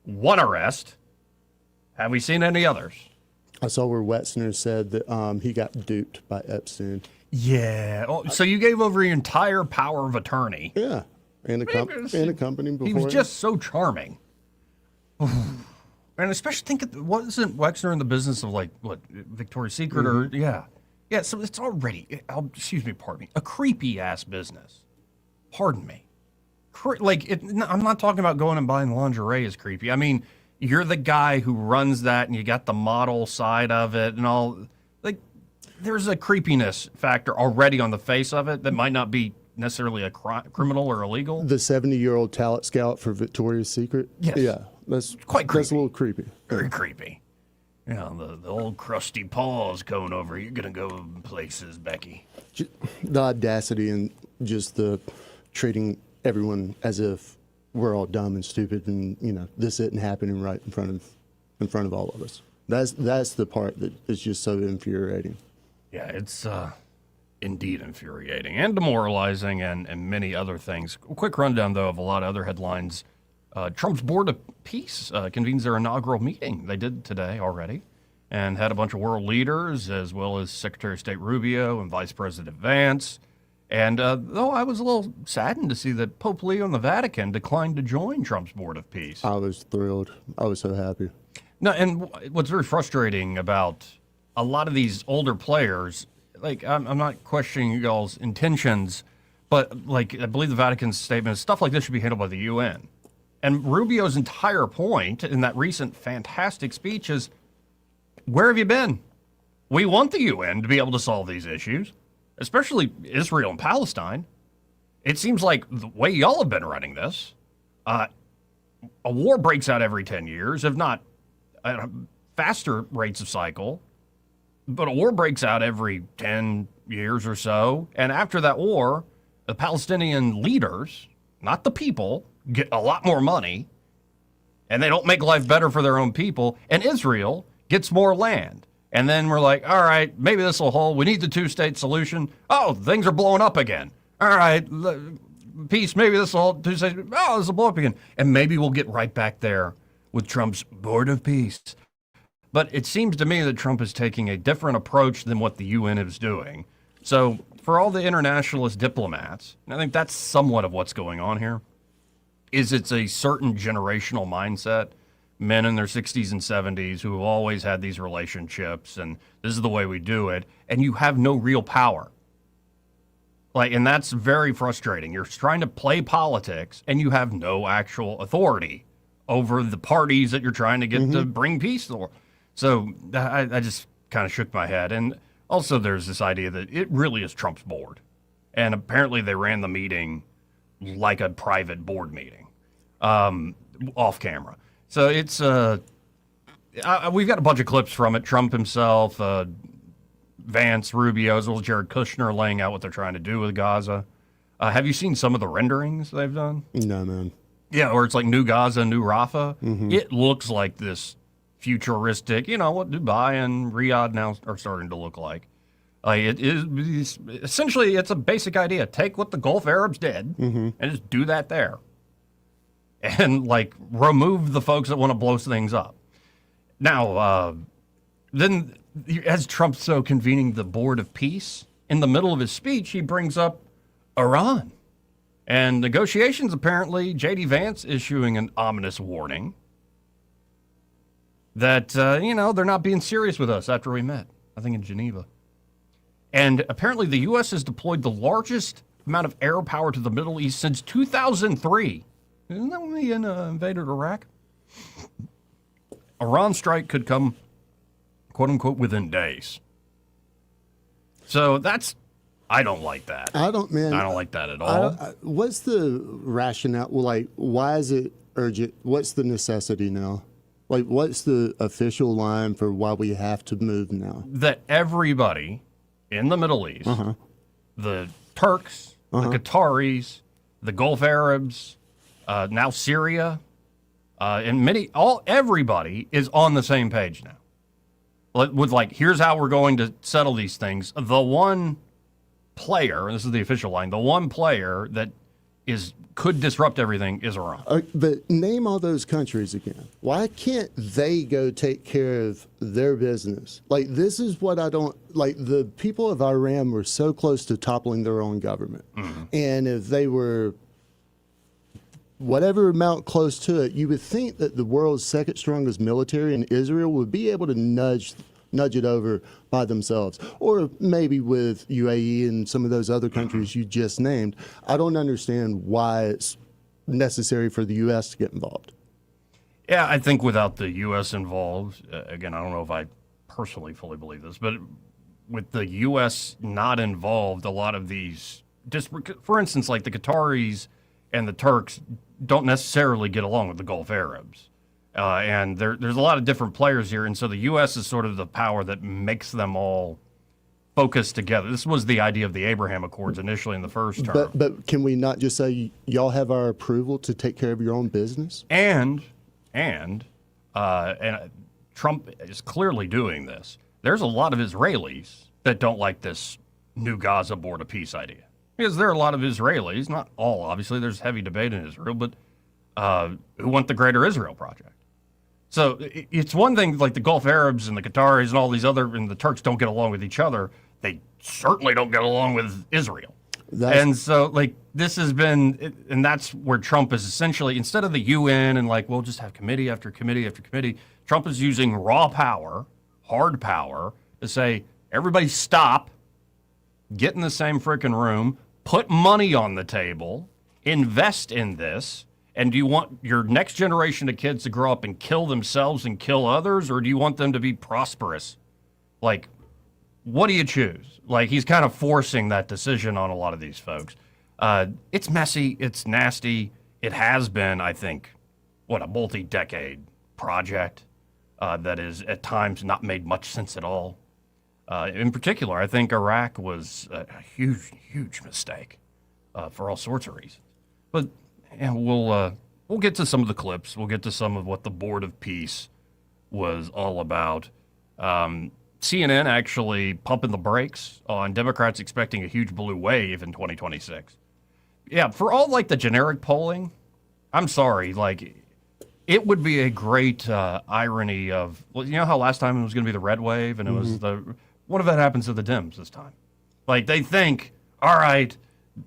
one arrest. Have we seen any others? I saw where Wetzner said that he got duped by Epstein. Yeah. Oh, so you gave over your entire power of attorney. Yeah, and a company before. He was just so charming. And especially wasn't Wexner in the business of like Victoria's Secret or yeah. So it's already pardon me, a creepy ass business. Pardon me, I'm not talking about going and buying lingerie is creepy. I mean, you're the guy who runs that, and you got the model side of it and all. Like, there's a creepiness factor already on the face of it that might not be necessarily a criminal or illegal. The 70-year-old talent scout for Victoria's Secret. Yes. Yeah. That's quite creepy. That's a little creepy. Very creepy. Yeah, the old crusty paws going over. You're going to go places, Becky. The audacity and just the treating everyone as if we're all dumb and stupid, and this isn't happening right in front of all of us. That's the part that is just so infuriating. Yeah, it's indeed infuriating and demoralizing, and many other things. A quick rundown, though, of a lot of other headlines. Trump's Board of Peace convenes their inaugural meeting. They did today already, and had a bunch of world leaders, as well as Secretary of State Rubio and Vice President Vance. And though I was a little saddened to see that Pope Leo and the Vatican declined to join Trump's Board of Peace. I was thrilled. I was so happy. No, and what's very frustrating about a lot of these older players, like I'm not questioning y'all's intentions, but like I believe the Vatican's statement is stuff like this should be handled by the UN. And Rubio's entire point in that recent fantastic speech is, where have you been? We want the UN to be able to solve these issues, especially Israel and Palestine. It seems like the way y'all have been running this, a war breaks out every 10 years, if not at faster rates of cycle, but a war breaks out every 10 years or so. And after that war, the Palestinian leaders, not the people, get a lot more money, and they don't make life better for their own people, and Israel gets more land. And then we're like, all right, maybe this will hold. We need the two-state solution. Oh, things are blowing up again. All right, peace, maybe this will hold. Two-state. Oh, this will blow up again. And maybe we'll get right back there with Trump's Board of Peace. But it seems to me that Trump is taking a different approach than what the UN is doing. So for all the internationalist diplomats, and I think that's somewhat of what's going on here, is it's a certain generational mindset, men in their 60s and 70s who have always had these relationships, and this is the way we do it, and you have no real power. And that's very frustrating. You're trying to play politics, and you have no actual authority over the parties that you're trying to get to bring peace to the world. So I just kind of shook my head. And also there's this idea that it really is Trump's board. And apparently they ran the meeting like a private board meeting, off camera. So it's we've got a bunch of clips from it. Trump himself, Vance, Rubio, as well as Jared Kushner laying out what they're trying to do with Gaza. Have you seen some of the renderings they've done? No, man. Yeah, or it's like New Gaza, New Rafah. It looks like this futuristic, what Dubai and Riyadh now are starting to look like. It is essentially, it's a basic idea. Take what the Gulf Arabs did and just do that there. And remove the folks that want to blow things up. Now, then as Trump's convening the Board of Peace, in the middle of his speech, he brings up Iran. And negotiations, apparently, J.D. Vance issuing an ominous warning that, they're not being serious with us after we met, I think in Geneva. And apparently the U.S. has deployed the largest amount of air power to the Middle East since 2003. Isn't that when we invaded Iraq? Iran strike could come, quote unquote, within days. So I don't like that. I don't like that at all. What's the rationale? Well, why is it urgent? What's the necessity now? What's the official line for why we have to move now? That everybody in the Middle East, the Turks, the Qataris, the Gulf Arabs, now Syria, and everybody is on the same page now. With here's how we're going to settle these things. The one player, and this is the official line, the one player that could disrupt everything is Iran. But name all those countries again. Why can't they go take care of their business? This is what I don't like. The people of Iran were so close to toppling their own government. And if they were whatever amount close to it, you would think that the world's second strongest military in Israel would be able to nudge it over by themselves, or maybe with UAE and some of those other countries you just named. I don't understand why it's necessary for the U.S. to get involved. Yeah, I think without the U.S. involved, again, I don't know if I personally fully believe this, but with the U.S. not involved, a lot of these, for instance, like the Qataris and the Turks don't necessarily get along with the Gulf Arabs. And there's a lot of different players here. And so the U.S. is sort of the power that makes them all focus together. This was the idea of the Abraham Accords initially in the first term. But can we not just say y'all have our approval to take care of your own business? And Trump is clearly doing this. There's a lot of Israelis that don't like this new Gaza board of peace idea. Because there are a lot of Israelis, not all, obviously, there's heavy debate in Israel, but who want the Greater Israel Project. So it's one thing, like the Gulf Arabs and the Qataris and all these and the Turks don't get along with each other. They certainly don't get along with Israel. And so, like, this has been, and that's where Trump is essentially, instead of the UN and like, we'll just have committee after committee after committee, Trump is using raw power, hard power, to say, everybody stop, get in the same freaking room, put money on the table, invest in this. And do you want your next generation of kids to grow up and kill themselves and kill others, or do you want them to be prosperous? Like, what do you choose? Like, he's kind of forcing that decision on a lot of these folks. It's messy. It's nasty. It has been, I think, a multi-decade project that is at times not made much sense at all. In particular, I think Iraq was a huge, huge mistake for all sorts of reasons. But and we'll get to some of the clips. We'll get to some of what the Board of Peace was all about. CNN actually pumping the brakes on Democrats expecting a huge blue wave in 2026. Yeah, for all like the generic polling, I'm sorry, like it would be a great irony of, well, you know how last time it was going to be the red wave and it was what if that happens to the Dems this time? Like they think, all right,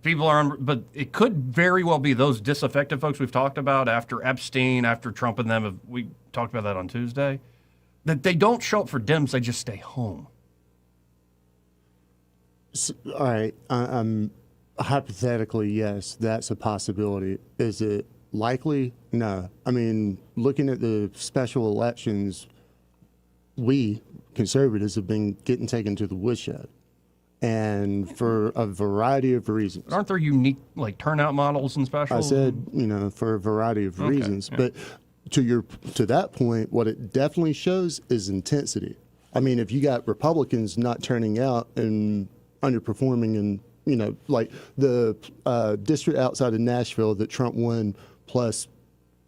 people are, but it could very well be those disaffected folks we've talked about after Epstein, after Trump and them. We talked about that on Tuesday. That they don't show up for Dems, they just stay home. So, all right, hypothetically, yes, that's a possibility. Is it likely? No. I mean, looking at the special elections, we conservatives have been getting taken to the woodshed. And for a variety of reasons. Aren't there unique like turnout models and specials? I said, for a variety of reasons. Yeah. But to that point, what it definitely shows is intensity. I mean, if you got Republicans not turning out and underperforming and, like the district outside of Nashville that Trump won plus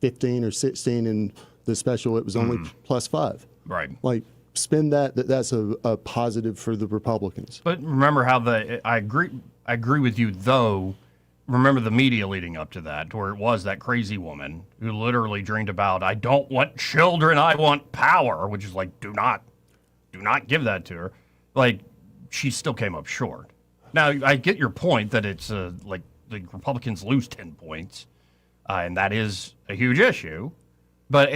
15 or 16 in the special, it was only plus 5. Right. Like, spend that's a positive for the Republicans. But remember how I agree with you, though. Remember the media leading up to that, where it was that crazy woman who literally dreamed about, I don't want children, I want power, which is like, do not give that to her. Like, she still came up short. Now, I get your point that it's like the Republicans lose 10 points, and that is a huge issue. But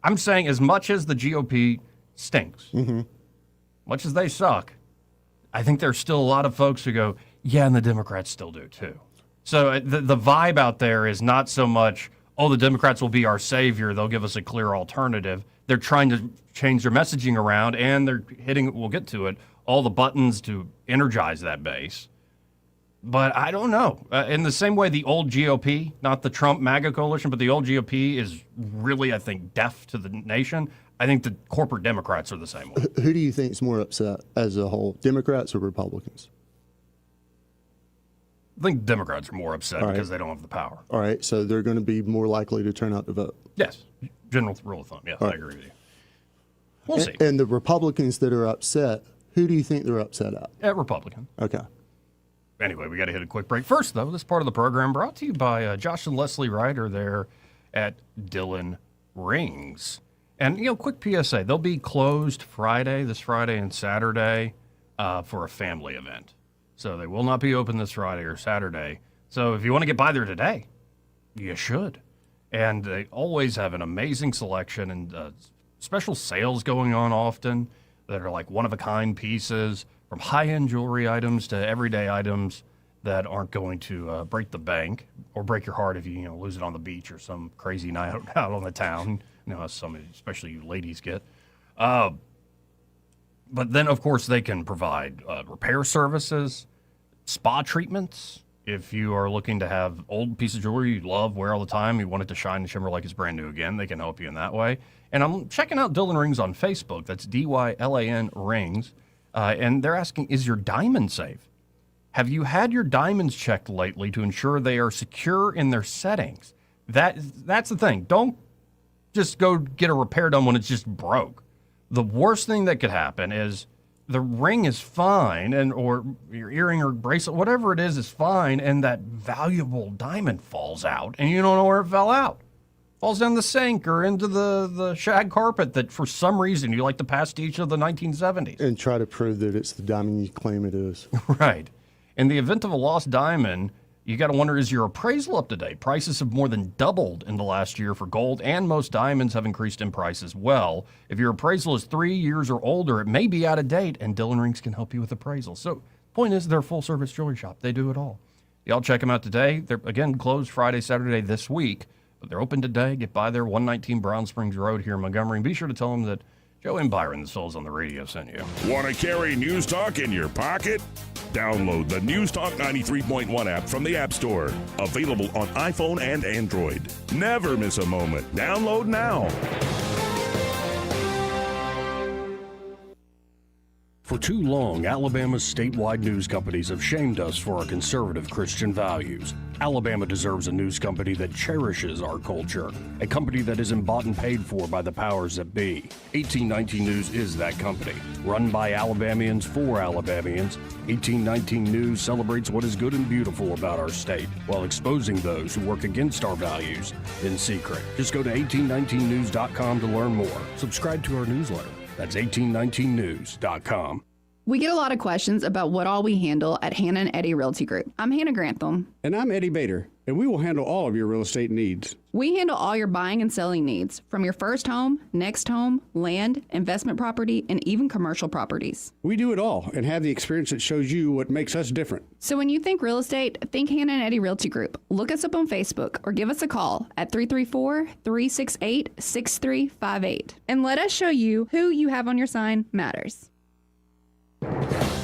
I'm saying as much as the GOP stinks, much as they suck, I think there's still a lot of folks who go, yeah, and the Democrats still do too. So the vibe out there is not so much, oh, the Democrats will be our savior, they'll give us a clear alternative. They're trying to change their messaging around, and they're hitting, we'll get to it, all the buttons to energize that base. But I don't know. In the same way, the old GOP, not the Trump MAGA coalition, but the old GOP is really, I think, deaf to the nation. I think the corporate Democrats are the same way. Who do you think is more upset as a whole, Democrats or Republicans? I think Democrats are more upset because they don't have the power. All right, so they're going to be more likely to turn out to vote. Yes, general rule of thumb. Yes, I agree with you. We'll see. And the Republicans that are upset, who do you think they're upset at? Republican. Okay. Anyway, we got to hit a quick break. First, though, this part of the program brought to you by Josh and Leslie Ryder there at Dillon Rings. And, quick PSA, they'll be closed this Friday and Saturday for a family event. So they will not be open this Friday or Saturday. So if you want to get by there today, you should. And they always have an amazing selection and special sales going on often that are like one-of-a-kind pieces, from high-end jewelry items to everyday items that aren't going to break the bank or break your heart if you lose it on the beach or some crazy night out on the town. Some, especially you ladies, get. But then, of course, they can provide repair services, spa treatments, If you are looking to have old piece of jewelry you love, wear all the time, you want it to shine and shimmer like it's brand new again, they can help you in that way. And I'm checking out Dylan Rings on Facebook. That's DYLAN Rings. And they're asking, is your diamond safe? Have you had your diamonds checked lately to ensure they are secure in their settings? That's the thing. Don't just go get a repair done when it's just broke. The worst thing that could happen is the ring is fine, or your earring or bracelet, whatever it is fine, and that valuable diamond falls out, and you don't know where it fell out. Falls down the sink or into the shag carpet that for some reason you like the pastiche of the 1970s. And try to prove that it's the diamond you claim it is. Right. In the event of a lost diamond, you got to wonder, is your appraisal up to date? Prices have more than doubled in the last year for gold, and most diamonds have increased in price as well. If your appraisal is 3 years or older, it may be out of date, and Dylan Rings can help you with appraisal. So, point is, they're a full-service jewelry shop. They do it all. Y'all check them out today. They're, again, closed Friday, Saturday this week, but they're open today. Get by there, 119 Brown Springs Road here in Montgomery. And be sure to tell them that Joe and Byron, the Souls on the Radio, sent you. Want to carry News Talk in your pocket? Download the News Talk 93.1 app from the App Store. Available on iPhone and Android. Never miss a moment. Download now. For too long, Alabama's statewide news companies have shamed us for our conservative Christian values. Alabama deserves a news company that cherishes our culture, a company that isn't bought and paid for by the powers that be. 1819 News is that company. Run by Alabamians for Alabamians, 1819 News celebrates what is good and beautiful about our state, while exposing those who work against our values in secret. Just go to 1819news.com to learn more. Subscribe to our newsletter. That's 1819news.com. We get a lot of questions about what all we handle at Hannah and Eddie Realty Group. I'm Hannah Grantham. And I'm Eddie Bader, and we will handle all of your real estate needs. We handle all your buying and selling needs, from your first home, next home, land, investment property, and even commercial properties. We do it all and have the experience that shows you what makes us different. So when you think real estate, think Hannah and Eddie Realty Group. Look us up on Facebook or give us a call at 334-368-6358. And let us show you who you have on your sign matters.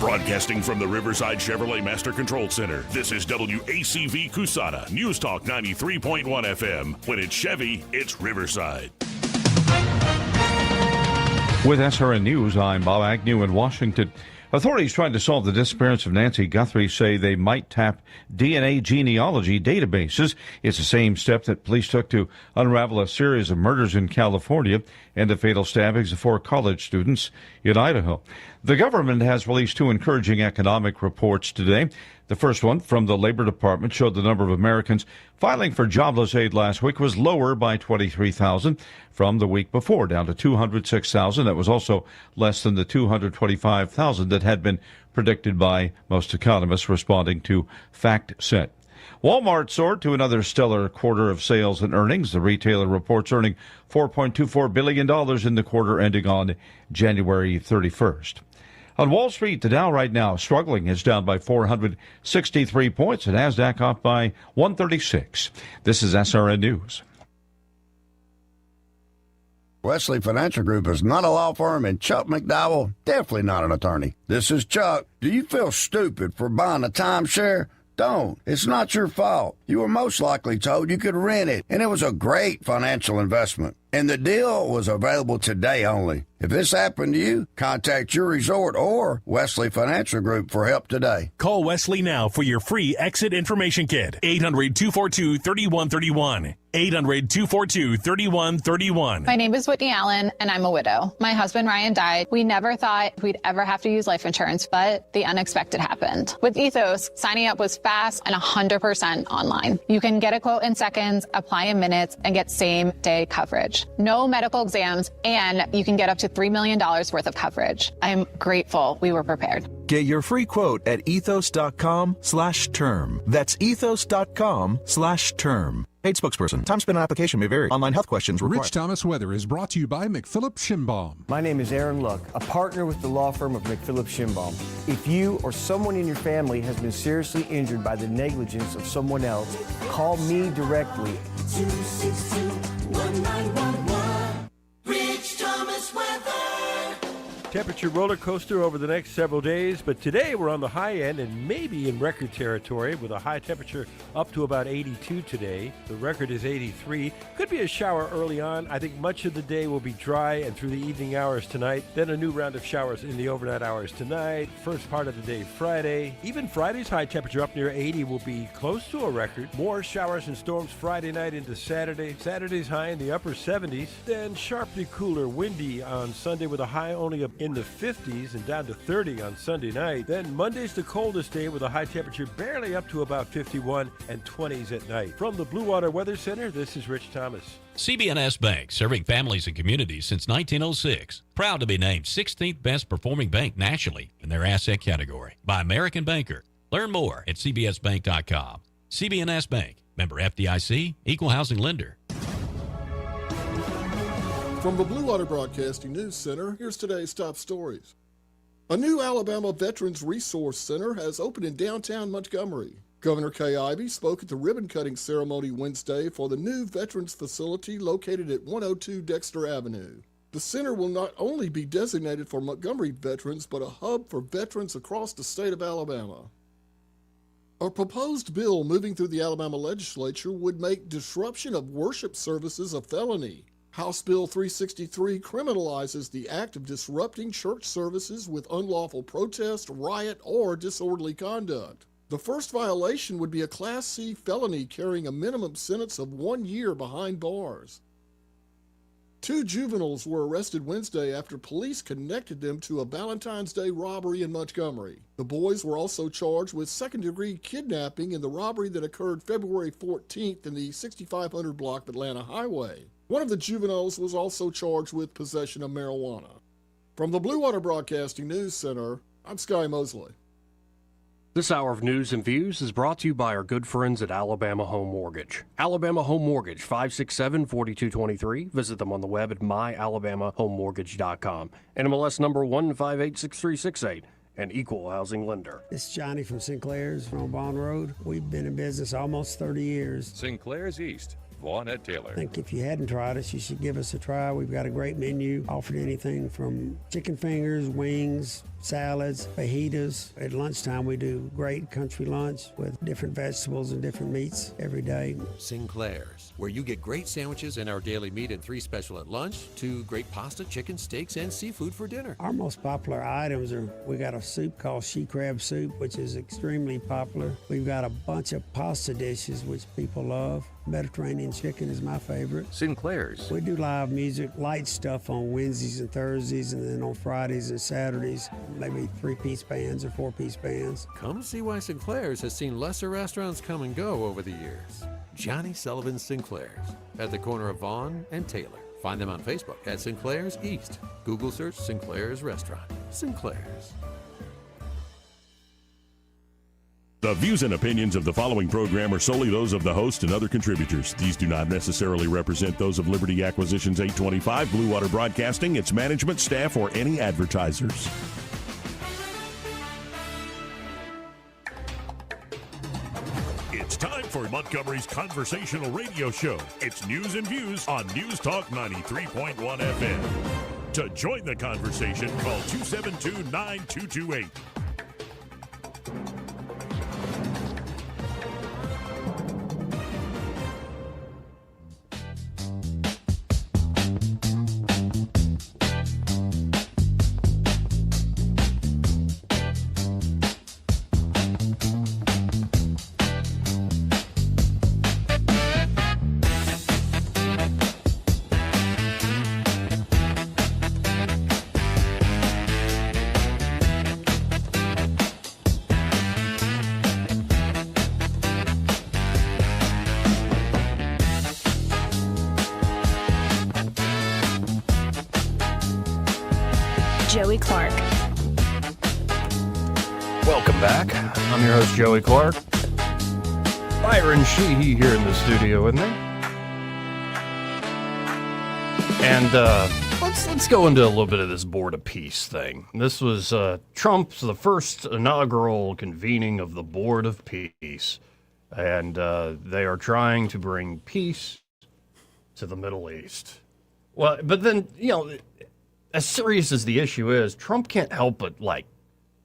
Broadcasting from the Riverside Chevrolet Master Control Center, this is WACV Cusana, News Talk 93.1 FM. When it's Chevy, it's Riverside. With SRN News, I'm Bob Agnew in Washington. Authorities trying to solve the disappearance of Nancy Guthrie say they might tap DNA genealogy databases. It's the same step that police took to unravel a series of murders in California and the fatal stabbings of 4 college students in Idaho. The government has released 2 encouraging economic reports today. The first one from the Labor Department showed the number of Americans filing for jobless aid last week was lower by 23,000 from the week before, down to 206,000. That was also less than the 225,000 that had been predicted by most economists responding to FactSet. Walmart soared to another stellar quarter of sales and earnings. The retailer reports earning $4.24 billion in the quarter ending on January 31st. On Wall Street, the Dow right now struggling is down by 463 points, and NASDAQ up by 136. This is SRN News. Wesley Financial Group is not a law firm, and Chuck McDowell, definitely not an attorney. This is Chuck. Do you feel stupid for buying a timeshare? Don't. It's not your fault. You were most likely told you could rent it, and it was a great financial investment. And the deal was available today only. If this happened to you, contact your resort or Wesley Financial Group for help today. Call Wesley now for your free exit information kit. 800-242-3131. 800-242-3131. My name is Whitney Allen, and I'm a widow. My husband, Ryan, died. We never thought we'd ever have to use life insurance, but the unexpected happened. With Ethos, signing up was fast and 100% online. You can get a quote in seconds, apply in minutes, and get same-day coverage. No medical exams, and you can get up to $3 million worth of coverage. I'm grateful we were prepared. Get your free quote at ethos.com/term. That's ethos.com/term. Paid spokesperson. Time spent on application may vary. Online health questions required. Rich Thomas Weather is brought to you by McPhillips Shinbaum. My name is Aaron Luck, a partner with the law firm of McPhillips Shinbaum. If you or someone in your family has been seriously injured by the negligence of someone else, call me directly. 262-1911. Rich Thomas Weather. Temperature roller coaster over the next several days, but today we're on the high end and maybe in record territory with a high temperature up to about 82 today. The record is 83. Could be a shower early on. I think much of the day will be dry and through the evening hours tonight. Then a new round of showers in the overnight hours tonight. First part of the day Friday. Even Friday's high temperature up near 80 will be close to a record. More showers and storms Friday night into Saturday. Saturday's high in the upper 70s. Then sharply cooler, windy on Sunday with a high only up in the 50s and down to 30 on Sunday night. Then Monday's the coldest day with a high temperature barely up to about 51 and 20s at night. From the Blue Water Weather Center, this is Rich Thomas. CB&S Bank, serving families and communities since 1906. Proud to be named 16th best performing bank nationally in their asset category by American Banker. Learn more at cbsbank.com. CB&S Bank, member FDIC, equal housing lender. From the Blue Water Broadcasting News Center, here's today's top stories. A new Alabama Veterans Resource Center has opened in downtown Montgomery. Governor Kay Ivey spoke at the ribbon-cutting ceremony Wednesday for the new Veterans Facility located at 102 Dexter Avenue. The center will not only be designated for Montgomery veterans, but a hub for veterans across the state of Alabama. A proposed bill moving through the Alabama legislature would make disruption of worship services a felony. House Bill 363 criminalizes the act of disrupting church services with unlawful protest, riot, or disorderly conduct. The first violation would be a Class C felony carrying a minimum sentence of 1 year behind bars. 2 juveniles were arrested Wednesday after police connected them to a Valentine's Day robbery in Montgomery. The boys were also charged with second-degree kidnapping in the robbery that occurred February 14th in the 6500 block of Atlanta Highway. One of the juveniles was also charged with possession of marijuana. From the Blue Water Broadcasting News Center, I'm Sky Mosley. This hour of news and views is brought to you by our good friends at Alabama Home Mortgage. Alabama Home Mortgage, 567-4223. Visit them on the web at myalabamahomemortgage.com. NMLS number 1586368. An equal housing lender. It's Johnny from Sinclair's on Bond Road. We've been in business almost 30 years. Sinclair's East. Vaughn at Taylor. I think if you hadn't tried us, you should give us a try. We've got a great menu, offered anything from chicken fingers, wings, salads, fajitas. At lunchtime, we do great country lunch with different vegetables and different meats every day. Sinclair's, where you get great sandwiches and our daily meat and 3 special at lunch, to great pasta, chicken, steaks, and seafood for dinner. Our most popular items are, we got a soup called she crab soup, which is extremely popular. We've got a bunch of pasta dishes, which people love. Mediterranean chicken is my favorite. Sinclair's. We do live music, light stuff on Wednesdays and Thursdays, and then on Fridays and Saturdays, maybe 3-piece bands or 4-piece bands. Come see why Sinclair's has seen lesser restaurants come and go over the years. Johnny Sullivan Sinclair's, at the corner of Vaughn and Taylor. Find them on Facebook at Sinclair's East. Google search Sinclair's Restaurant. Sinclair's. The views and opinions of the following program are solely those of the host and other contributors. These do not necessarily represent those of Liberty Acquisitions 825, Blue Water Broadcasting, its management, staff, or any advertisers. It's time for Montgomery's conversational radio show. It's news and views on News Talk 93.1 FM. To join the conversation, call 272-9228. Joey Clark. Welcome back. I'm your host, Joey Clark. Byron Sheehy here in the studio with me. And let's go into a little bit of this Board of Peace thing. This was Trump's the first inaugural convening of the Board of Peace. And they are trying to bring peace to the Middle East. Well, but then, as serious as the issue is, Trump can't help but,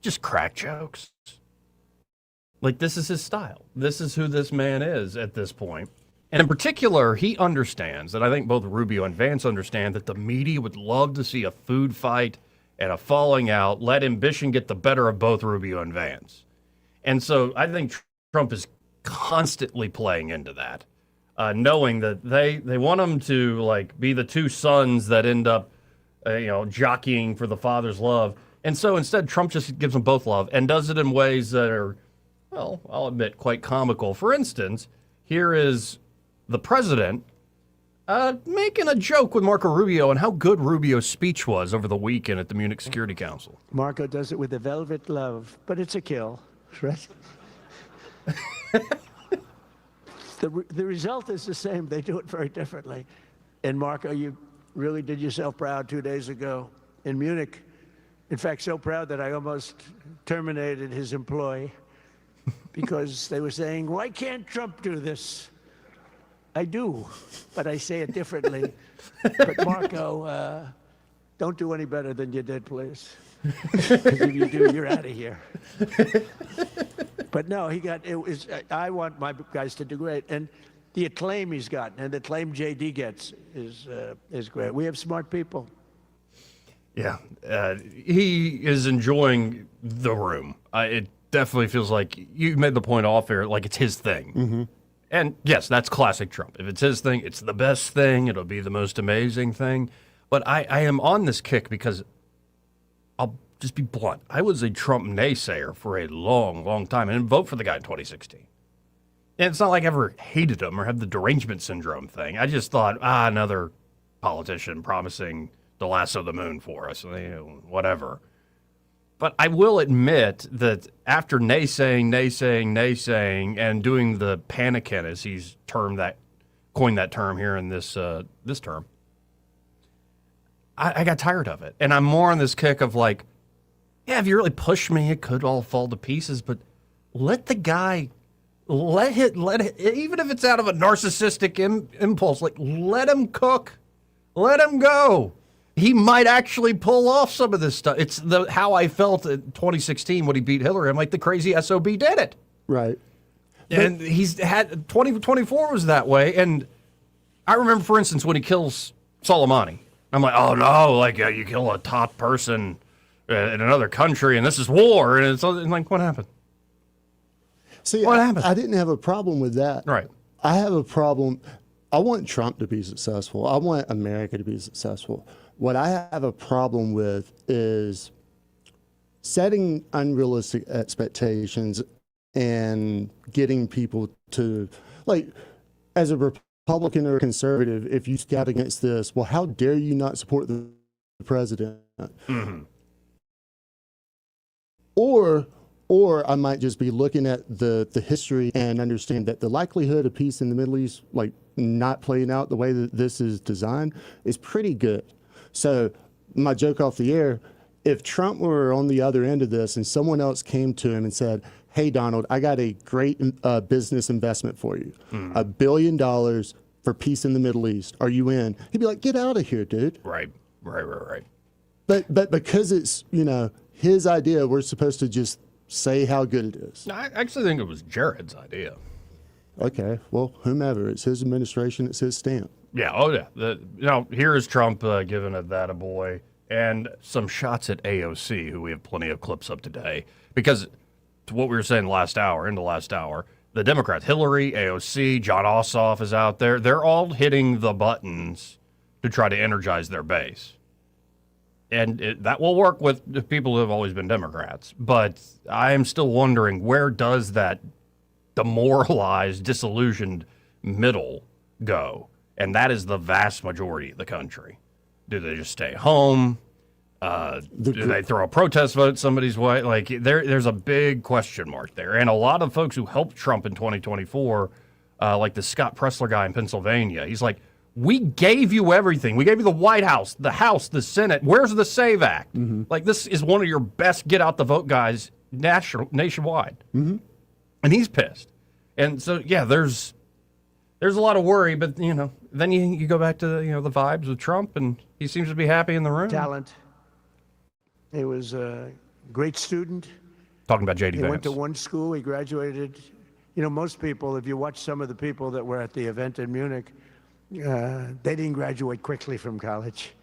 just crack jokes. This is his style. This is who this man is at this point. And in particular, he understands, and I think both Rubio and Vance understand, that the media would love to see a food fight and a falling out, let ambition get the better of both Rubio and Vance. And so I think Trump is constantly playing into that, knowing that they want him to be the two sons that end up, jockeying for the father's love. And so instead, Trump just gives them both love and does it in ways that are, well, I'll admit, quite comical. For instance, here is the president making a joke with Marco Rubio and how good Rubio's speech was over the weekend at the Munich Security Council. Marco does it with a velvet glove, but it's a kill, right? The result is the same. They do it very differently. And Marco, you really did yourself proud 2 days ago in Munich. In fact, so proud that I almost terminated his employ because they were saying, why can't Trump do this? I do, but I say it differently. But Marco, don't do any better than you did, please. Because if you do, you're out of here. But no, I want my guys to do great. And the acclaim he's gotten and the acclaim JD gets is great. We have smart people. Yeah, he is enjoying the room. It definitely feels like you made the point off air, like it's his thing. Mm-hmm. And yes, that's classic Trump. If it's his thing, it's the best thing. It'll be the most amazing thing. But I am on this kick because I'll just be blunt. I was a Trump naysayer for a long, long time and didn't vote for the guy in 2016. And it's not like I ever hated him or had the derangement syndrome thing. I just thought, another politician promising to lasso the moon for us, whatever. But I will admit that after naysaying, and doing the panicking, as he's coined that term here in this term, I got tired of it. And I'm more on this kick of if you really push me, it could all fall to pieces. But let the guy, let it, even if it's out of a narcissistic impulse, let him cook, let him go. He might actually pull off some of this stuff. It's how I felt in 2016 when he beat Hillary. I'm like, the crazy SOB did it. Right. And he's had 2024 was that way. And I remember, for instance, when he kills Soleimani, I'm like, oh no, you kill a top person in another country and this is war. And it's like, what happened? See, what happened? I didn't have a problem with that. Right. I have a problem. I want Trump to be successful. I want America to be successful. What I have a problem with is setting unrealistic expectations and getting people to, as a Republican or conservative, if you scout against this, well, how dare you not support the president? Mm-hmm. Or I might just be looking at the history and understand that the likelihood of peace in the Middle East, not playing out the way that this is designed, is pretty good. So my joke off the air, if Trump were on the other end of this and someone else came to him and said, hey, Donald, I got a great business investment for you, $1 billion for peace in the Middle East. Are you in? He'd be like, get out of here, dude. Right. But because it's, his idea, we're supposed to just say how good it is. I actually think it was Jared's idea. Okay, well, whomever. It's his administration. It's his stamp. Yeah, oh yeah. Here is Trump giving a that a boy and some shots at AOC, who we have plenty of clips of today. Because to what we were saying last hour, the Democrats, Hillary, AOC, John Ossoff is out there. They're all hitting the buttons to try to energize their base. And that will work with people who have always been Democrats. But I am still wondering, where does that demoralized, disillusioned middle go? And that is the vast majority of the country. Do they just stay home? Do they throw a protest vote somebody's way? There's a big question mark there. And a lot of folks who helped Trump in 2024, like the Scott Pressler guy in Pennsylvania, he's like, we gave you everything. We gave you the White House, the Senate. Where's the SAVE Act? Mm-hmm. This is one of your best get-out-the-vote guys nationwide. Mm-hmm. And he's pissed. And so, yeah, there's there's a lot of worry, but then you go back to the vibes with Trump, and he seems to be happy in the room. Talent. He was a great student. Talking about J.D. He Vance. went to one school. He graduated. Most people, if you watch some of the people that were at the event in Munich, they didn't graduate quickly from college.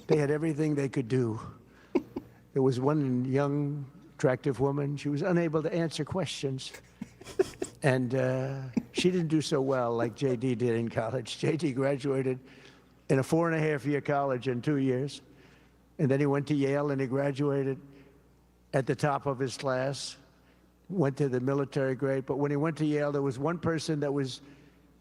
They had everything they could do. There was one young, attractive woman. She was unable to answer questions. And she didn't do so well like J.D. did in college. J.D. graduated in a 4.5-year college in 2 years. And then he went to Yale and he graduated at the top of his class, went to the military grade. But when he went to Yale, there was one person that was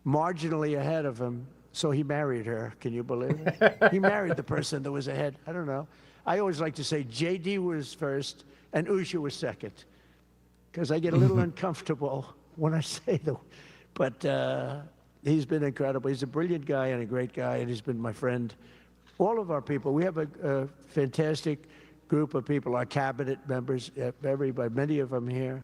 marginally ahead of him, so he married her. Can you believe it? He married the person that was ahead. I don't know. I always like to say J.D. was first and Usha was second, because I get a little uncomfortable when I say that. But he's been incredible. He's a brilliant guy and a great guy, and he's been my friend. All of our people, we have a fantastic group of people, our cabinet members, everybody, many of them here.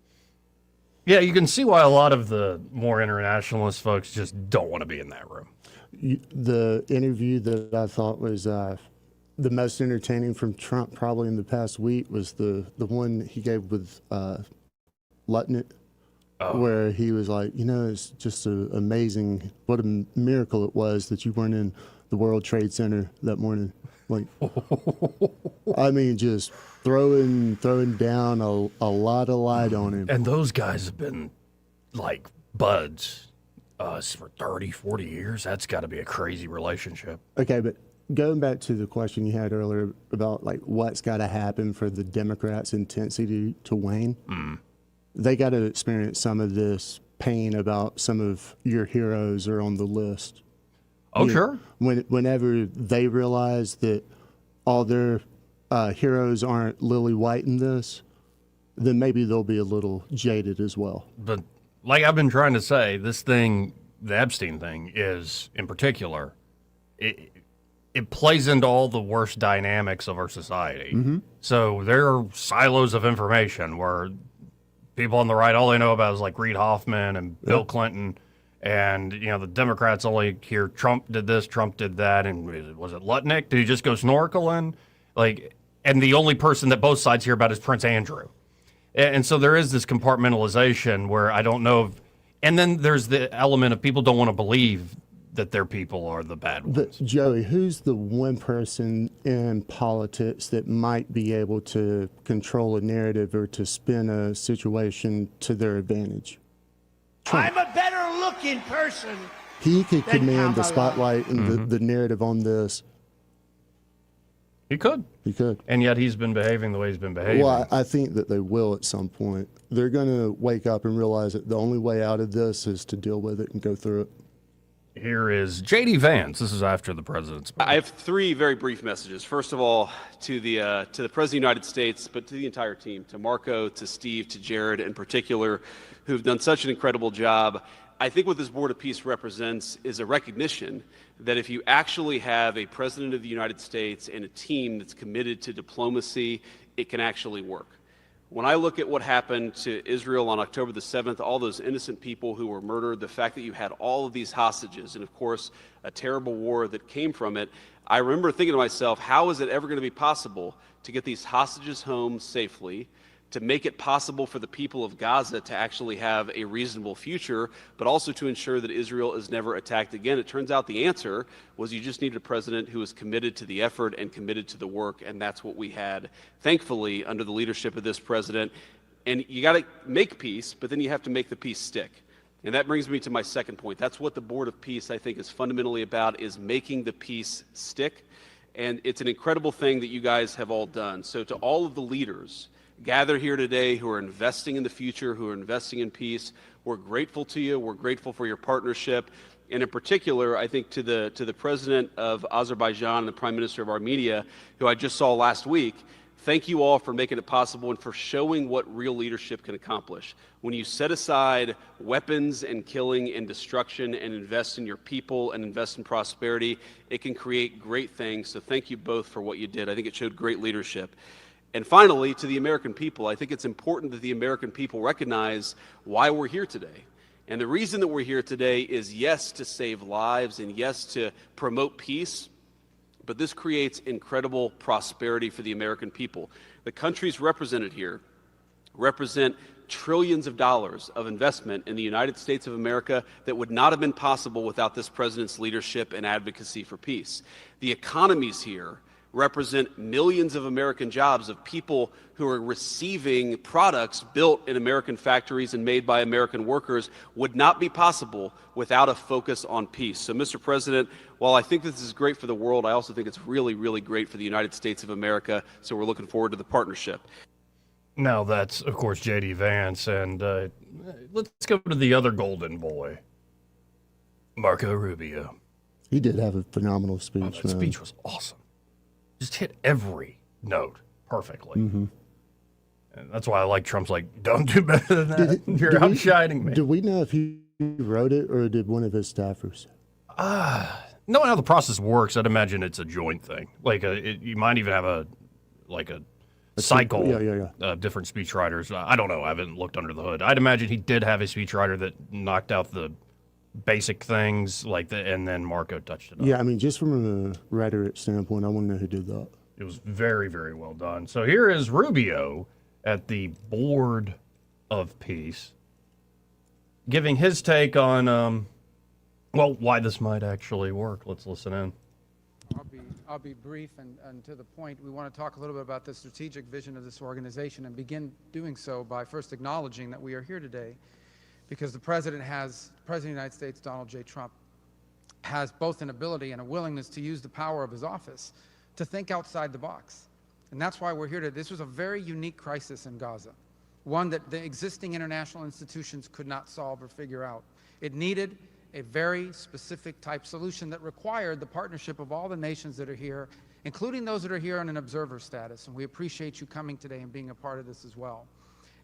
Yeah, you can see why a lot of the more internationalist folks just don't want to be in that room. The interview that I thought was the most entertaining from Trump probably in the past week was the one he gave with Lutnick, where he was like, it's just amazing, what a miracle it was that you weren't in the World Trade Center that morning. Like, I mean, just throwing down a lot of light on him. And those guys have been like buds for 30, 40 years. That's got to be a crazy relationship. Okay, but going back to the question you had earlier about like what's got to happen for the Democrats' intensity to wane, they got to experience some of this pain about some of your heroes are on the list. Oh, sure. Whenever they realize that all their heroes aren't lily white in this, then maybe they'll be a little jaded as well. But like I've been trying to say, this thing, the Epstein thing, is in particular, it plays into all the worst dynamics of our society. Mm-hmm. So there are silos of information where people on the right, all they know about is like Reid Hoffman and Bill Clinton. And, the Democrats only hear Trump did this, Trump did that, and was it Lutnick? Did he just go snorkeling? And the only person that both sides hear about is Prince Andrew. And so there is this compartmentalization where I don't know and then there's the element of people don't want to believe that their people are the bad ones. But Joey, who's the one person in politics that might be able to control a narrative or to spin a situation to their advantage? Trump. I'm a better looking person. He could command the spotlight and the narrative on this. He could. And yet he's been behaving the way he's been behaving. Well, I think that they will at some point. They're going to wake up and realize that the only way out of this is to deal with it and go through it. Here is J.D. Vance. This is after the president's speech. I have three very brief messages. First of all, to the President of the United States, but to the entire team, to Marco, to Steve, to Jared in particular, who've done such an incredible job. I think what this Board of Peace represents is a recognition that if you actually have a President of the United States and a team that's committed to diplomacy, it can actually work. When I look at what happened to Israel on October the 7th, all those innocent people who were murdered, the fact that you had all of these hostages, and of course, a terrible war that came from it, I remember thinking to myself, how is it ever going to be possible to get these hostages home safely, to make it possible for the people of Gaza to actually have a reasonable future, but also to ensure that Israel is never attacked again? It turns out the answer was you just needed a president who was committed to the effort and committed to the work, and that's what we had, thankfully, under the leadership of this president. And you got to make peace, but then you have to make the peace stick. And that brings me to my second point. That's what the Board of Peace, I think, is fundamentally about, is making the peace stick. And it's an incredible thing that you guys have all done. So to all of the leaders gather here today who are investing in the future, who are investing in peace, we're grateful to you. We're grateful for your partnership. And in particular, I think to the President of Azerbaijan and the Prime Minister of Armenia, who I just saw last week, thank you all for making it possible and for showing what real leadership can accomplish. When you set aside weapons and killing and destruction and invest in your people and invest in prosperity, it can create great things. So thank you both for what you did. I think it showed great leadership. And finally, to the American people, I think it's important that the American people recognize why we're here today. And the reason that we're here today is, yes, to save lives and yes, to promote peace, but this creates incredible prosperity for the American people. The countries represented here represent trillions of dollars of investment in the United States of America that would not have been possible without this president's leadership and advocacy for peace. The economies here represent millions of American jobs of people who are receiving products built in American factories and made by American workers would not be possible without a focus on peace. So, Mr. President, while I think this is great for the world, I also think it's really, really great for the United States of America. So we're looking forward to the partnership. Now that's, of course, J.D. Vance, and let's go to the other golden boy, Marco Rubio. He did have a phenomenal speech. That speech was awesome. Just hit every note perfectly. Mm-hmm. And that's why I like Trump's like, don't do better than that. You're outshining me. Do we know if he wrote it or did one of his staffers? Knowing how the process works, I'd imagine it's a joint thing. Like, you might even have a cycle, different speechwriters. I don't know. I haven't looked under the hood. I'd imagine he did have a speechwriter that knocked out the basic things, and then Marco touched it up. Yeah, I mean, just from a rhetoric standpoint, I want to know who did that. It was very, very well done. So here is Rubio at the Board of Peace, giving his take on, why this might actually work. Let's listen in. I'll be brief and to the point. We want to talk a little bit about the strategic vision of this organization and begin doing so by first acknowledging that we are here today because the President of the United States, Donald J. Trump, has both an ability and a willingness to use the power of his office to think outside the box. And that's why we're here today. This was a very unique crisis in Gaza, one that the existing international institutions could not solve or figure out. It needed a very specific type solution that required the partnership of all the nations that are here, including those that are here on an observer status. And we appreciate you coming today and being a part of this as well.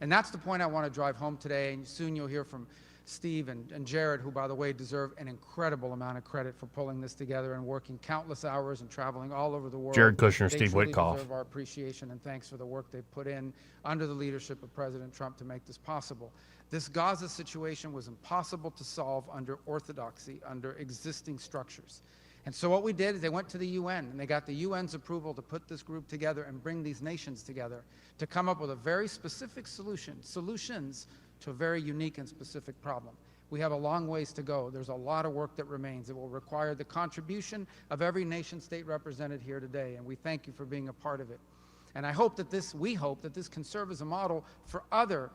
And that's the point I want to drive home today. And soon you'll hear from Steve and Jared, who, by the way, deserve an incredible amount of credit for pulling this together and working countless hours and traveling all over the world. Jared Kushner, they Steve truly Witkoff. deserve our appreciation and thanks for the work they've put in under the leadership of President Trump to make this possible. This Gaza situation was impossible to solve under orthodoxy, under existing structures. And so what we did is they went to the UN, and they got the UN's approval to put this group together and bring these nations together to come up with a very specific solutions to a very unique and specific problem. We have a long ways to go. There's a lot of work that remains. It will require the contribution of every nation state represented here today, and we thank you for being a part of it. And we hope that this can serve as a model for other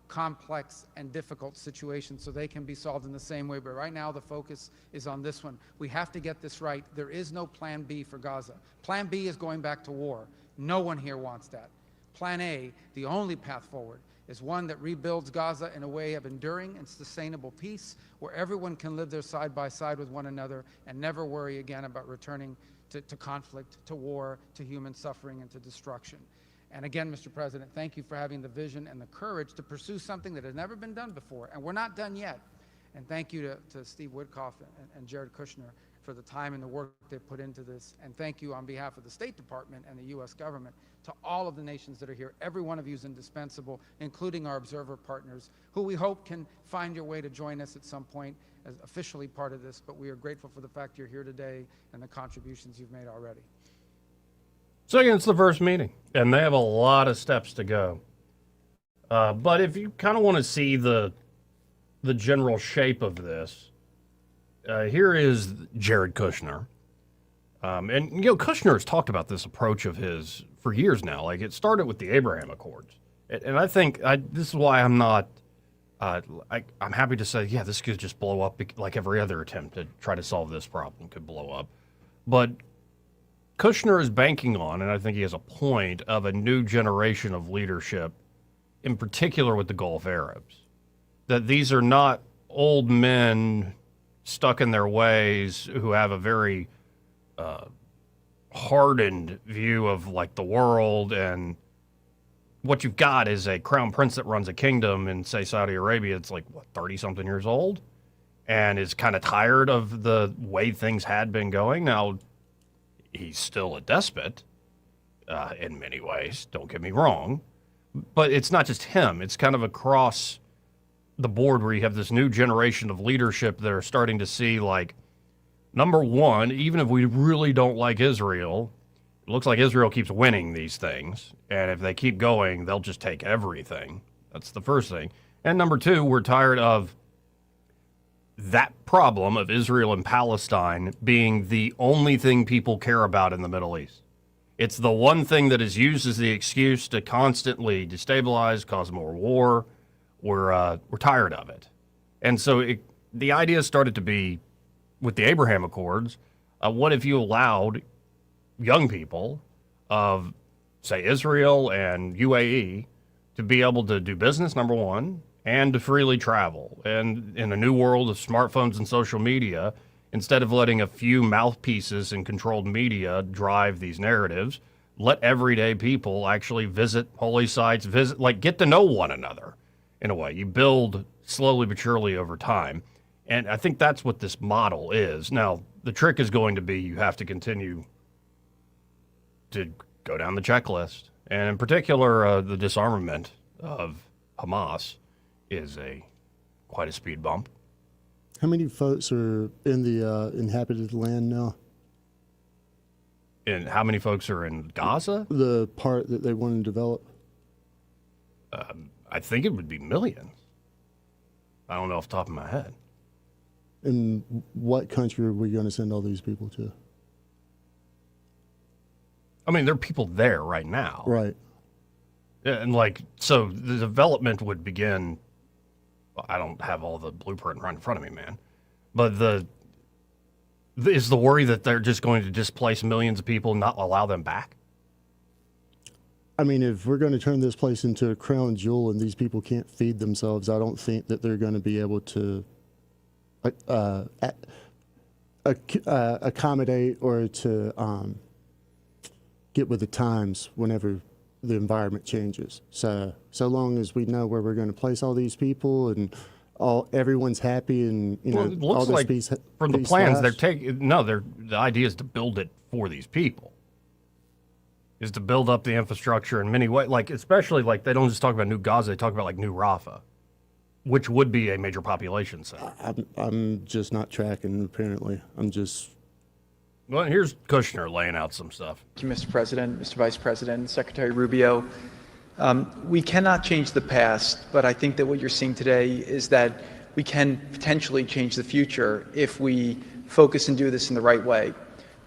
complex and difficult situations so they can be solved in the same way. But right now the focus is on this one. We have to get this right. There is no plan B for Gaza. Plan B is going back to war. No one here wants that. Plan A, the only path forward, is one that rebuilds Gaza in a way of enduring and sustainable peace where everyone can live there side by side with one another and never worry again about returning to conflict, to war, to human suffering, and to destruction. And again, Mr. President, thank you for having the vision and the courage to pursue something that has never been done before, and we're not done yet. And thank you to Steve Witkoff and Jared Kushner for the time and the work they've put into this. And thank you on behalf of the State Department and the U.S. government to all of the nations that are here. Every one of you is indispensable, including our observer partners, who we hope can find your way to join us at some point as officially part of this. But we are grateful for the fact you're here today and the contributions you've made already. So again, it's the first meeting, and they have a lot of steps to go. But if you kind of want to see the general shape of this, here is Jared Kushner. And, Kushner has talked about this approach of his for years now. Like, it started with the Abraham Accords. And I think this is why I'm not, I'm happy to say, yeah, this could just blow up like every other attempt to try to solve this problem could blow up. But Kushner is banking on, and I think he has a point, of a new generation of leadership, in particular with the Gulf Arabs. That these are not old men stuck in their ways who have a very hardened view of like the world, and what you've got is a crown prince that runs a kingdom in, say, Saudi Arabia. It's like, 30-something years old, and is kind of tired of the way things had been going. Now, he's still a despot in many ways, don't get me wrong, but it's not just him. It's kind of across the board where you have this new generation of leadership that are starting to see, like, number one, even if we really don't like Israel, it looks like Israel keeps winning these things. And if they keep going, they'll just take everything. That's the first thing. And number two, we're tired of that problem of Israel and Palestine being the only thing people care about in the Middle East. It's the one thing that is used as the excuse to constantly destabilize, cause more war. We're tired of it. And so the idea started to be, with the Abraham Accords, what if you allowed young people of, say, Israel and UAE to be able to do business, number one, and to freely travel. And in a new world of smartphones and social media, instead of letting a few mouthpieces and controlled media drive these narratives, let everyday people actually visit holy sites, get to know one another in a way. You build slowly but surely over time. And I think that's what this model is. Now, the trick is going to be you have to continue to go down the checklist. And in particular, the disarmament of Hamas is quite a speed bump. How many folks are in the inhabited land now? And how many folks are in Gaza? The part that they want to develop? I think it would be millions. I don't know off the top of my head. And what country are we going to send all these people to? I mean, there are people there right now. Right. And so the development would begin. I don't have all the blueprint right in front of me, man. But is the worry that they're just going to displace millions of people and not allow them back? I mean, if we're going to turn this place into a crown jewel and these people can't feed themselves, I don't think that they're going to be able to accommodate or to get with the times whenever the environment changes. So long as we know where we're going to place all these people and everyone's happy and it looks all this like peace, from the plans they're taking. No, the idea is to build it for these people. Is to build up the infrastructure in many ways, especially they don't just talk about New Gaza, they talk about New Rafah, which would be a major population center. I'm just not tracking. Apparently, Well, here's Kushner laying out some stuff. Thank you, Mr. President, Mr. Vice President, Secretary Rubio. We cannot change the past, but I think that what you're seeing today is that we can potentially change the future if we focus and do this in the right way.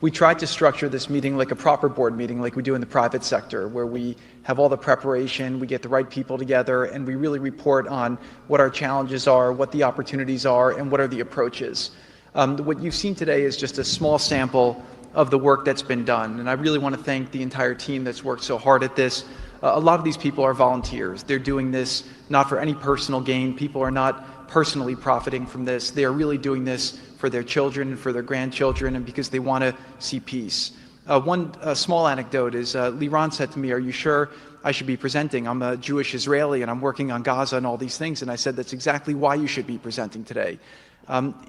We tried to structure this meeting like a proper board meeting, like we do in the private sector, where we have all the preparation, we get the right people together, and we really report on what our challenges are, what the opportunities are, and what are the approaches. What you've seen today is just a small sample of the work that's been done, and I really want to thank the entire team that's worked so hard at this. A lot of these people are volunteers. They're doing this not for any personal gain. People are not personally profiting from this. They are really doing this for their children and for their grandchildren and because they want to see peace. One small anecdote is Liran said to me, "Are you sure I should be presenting? I'm a Jewish Israeli and I'm working on Gaza and all these things." And I said, "That's exactly why you should be presenting today."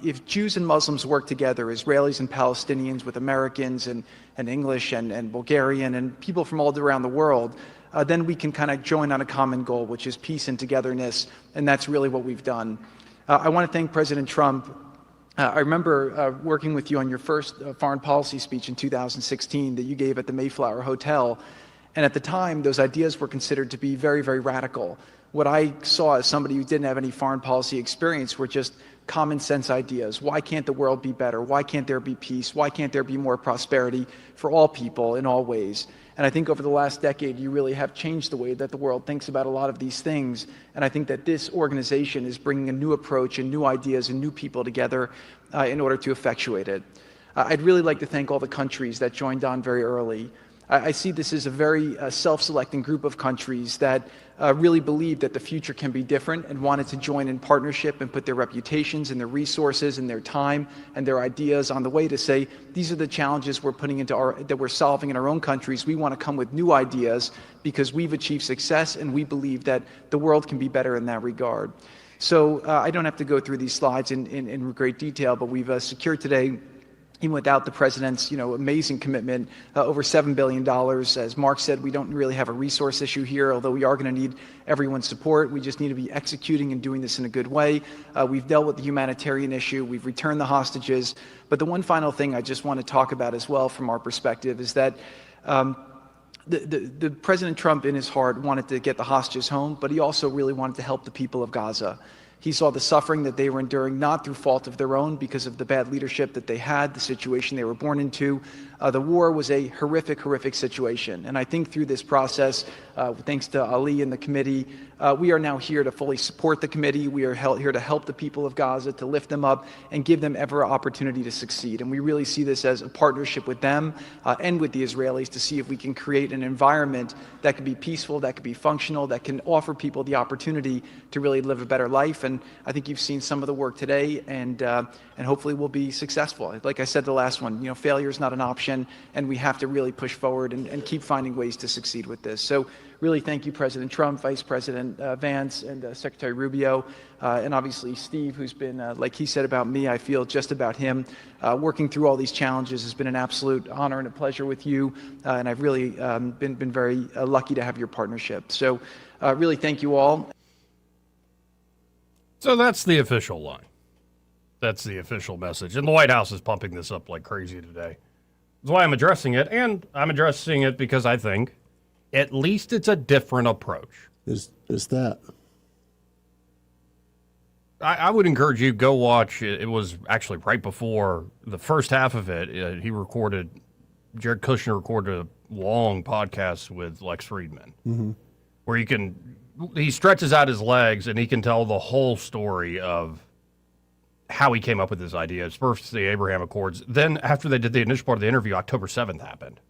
If Jews and Muslims work together, Israelis and Palestinians with Americans and English and Bulgarian and people from all around the world, then we can kind of join on a common goal, which is peace and togetherness, and that's really what we've done. I want to thank President Trump. I remember working with you on your first foreign policy speech in 2016 that you gave at the Mayflower Hotel, and at the time, those ideas were considered to be very, very radical. What I saw as somebody who didn't have any foreign policy experience were just common sense ideas. Why can't the world be better? Why can't there be peace? Why can't there be more prosperity for all people in all ways? And I think over the last decade, you really have changed the way that the world thinks about a lot of these things. And I think that this organization is bringing a new approach and new ideas and new people together in order to effectuate it. I'd really like to thank all the countries that joined on very early. I see this as a very self-selecting group of countries that really believe that the future can be different and wanted to join in partnership and put their reputations and their resources and their time and their ideas on the way to say, these are the challenges we're putting that we're solving in our own countries. We want to come with new ideas because we've achieved success and we believe that the world can be better in that regard. So I don't have to go through these slides in great detail, but we've secured today even without the president's, amazing commitment, over $7 billion. As Mark said, we don't really have a resource issue here, although we are going to need everyone's support. We just need to be executing and doing this in a good way. We've dealt with the humanitarian issue. We've returned the hostages. But the one final thing I just want to talk about as well from our perspective is that the President Trump in his heart wanted to get the hostages home, but he also really wanted to help the people of Gaza. He saw the suffering that they were enduring, not through fault of their own, because of the bad leadership that they had, the situation they were born into. The war was a horrific, horrific situation. And I think through this process, thanks to Ali and the committee, we are now here to fully support the committee. We are here to help the people of Gaza, to lift them up and give them every opportunity to succeed. And we really see this as a partnership with them and with the Israelis to see if we can create an environment that can be peaceful, that can be functional, that can offer people the opportunity to really live a better life. And I think you've seen some of the work today, and hopefully we'll be successful. Like I said, the last one, failure is not an option, and we have to really push forward and keep finding ways to succeed with this. So really thank you, President Trump, Vice President Vance, and Secretary Rubio, and obviously Steve, who's been, like he said about me, I feel just about him. Working through all these challenges has been an absolute honor and a pleasure with you, and I've really been very lucky to have your partnership. So really thank you all. So that's the official line. That's the official message. And the White House is pumping this up like crazy today. That's why I'm addressing it, and I'm addressing it because I think at least it's a different approach. Is that? I would encourage you to go watch. It was actually right before the first half of it. Jared Kushner recorded a long podcast with Lex Friedman, where he stretches out his legs and he can tell the whole story of how he came up with this idea. It's first the Abraham Accords. Then after they did the initial part of the interview, October 7th happened.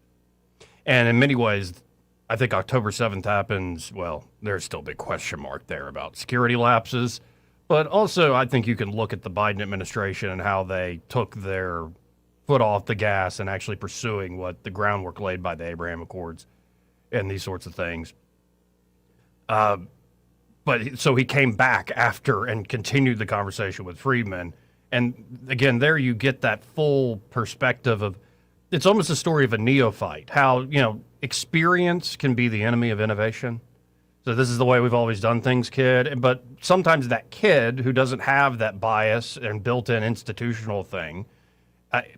And in many ways, I think October 7th happens, well, there's still a big question mark there about security lapses. But also, I think you can look at the Biden administration and how they took their foot off the gas and actually pursuing what the groundwork laid by the Abraham Accords and these sorts of things. But so he came back after and continued the conversation with Friedman. And again, there you get that full perspective of, it's almost a story of a neophyte, how, experience can be the enemy of innovation. So this is the way we've always done things, kid. But sometimes that kid who doesn't have that bias and built-in institutional thing,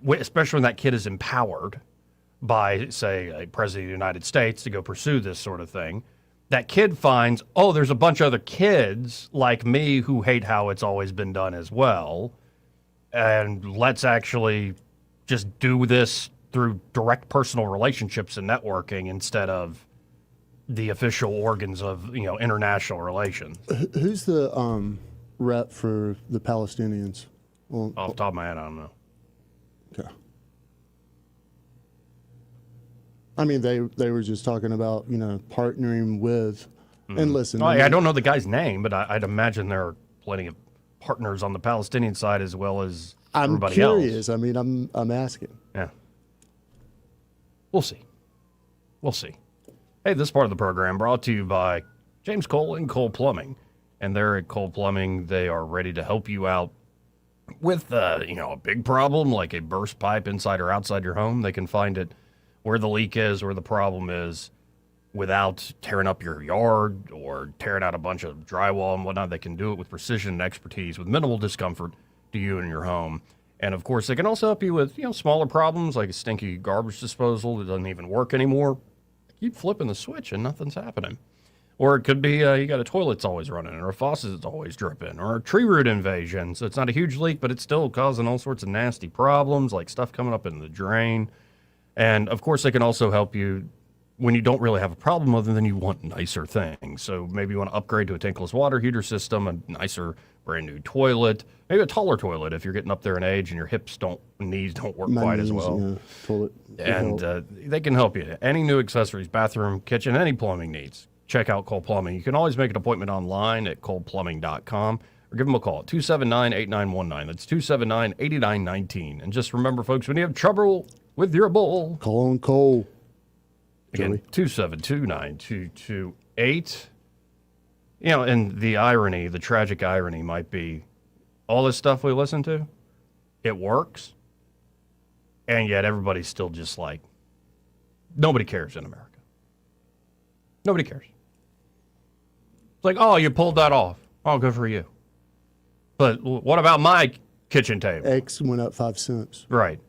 especially when that kid is empowered by, say, a president of the United States to go pursue this sort of thing, that kid finds, oh, there's a bunch of other kids like me who hate how it's always been done as well, and let's actually just do this through direct personal relationships and networking instead of the official organs of international relations. Who's the rep for the Palestinians? Well, off the top of my head, I don't know. Okay. I mean, they were just talking about, partnering with, and listen. I don't know the guy's name, but I'd imagine there are plenty of partners on the Palestinian side as well as everybody else. I'm curious. I mean, I'm asking. Yeah. We'll see. Hey, this part of the program brought to you by James Cole and Cole Plumbing. And they're at Cole Plumbing. They are ready to help you out with, a big problem like a burst pipe inside or outside your home. They can find it where the leak is, where the problem is, without tearing up your yard or tearing out a bunch of drywall and whatnot. They can do it with precision and expertise with minimal discomfort to you and your home. And, of course, they can also help you with, smaller problems like a stinky garbage disposal that doesn't even work anymore. Keep flipping the switch and nothing's happening. Or it could be you got a toilet that's always running, or a faucet that's always dripping, or a tree root invasion. So it's not a huge leak, but it's still causing all sorts of nasty problems, like stuff coming up in the drain. And, of course, they can also help you when you don't really have a problem other than you want nicer things. So maybe you want to upgrade to a tankless water heater system, a nicer brand new toilet, maybe a taller toilet if you're getting up there in age and your knees don't work quite as well. Toilet. And they can help you. Any new accessories, bathroom, kitchen, any plumbing needs. Check out Cole Plumbing. You can always make an appointment online at coleplumbing.com or give them a call at 279-8919. That's 279-8919. And just remember, folks, when you have trouble with your bowl, call on Cole. Again, 272-9228. And the tragic irony might be all this stuff we listen to, it works. And yet everybody's still just like, nobody cares in America. Nobody cares. It's like, oh, you pulled that off. Oh, good for you. But what about my kitchen table? Eggs went up 5 cents. Right.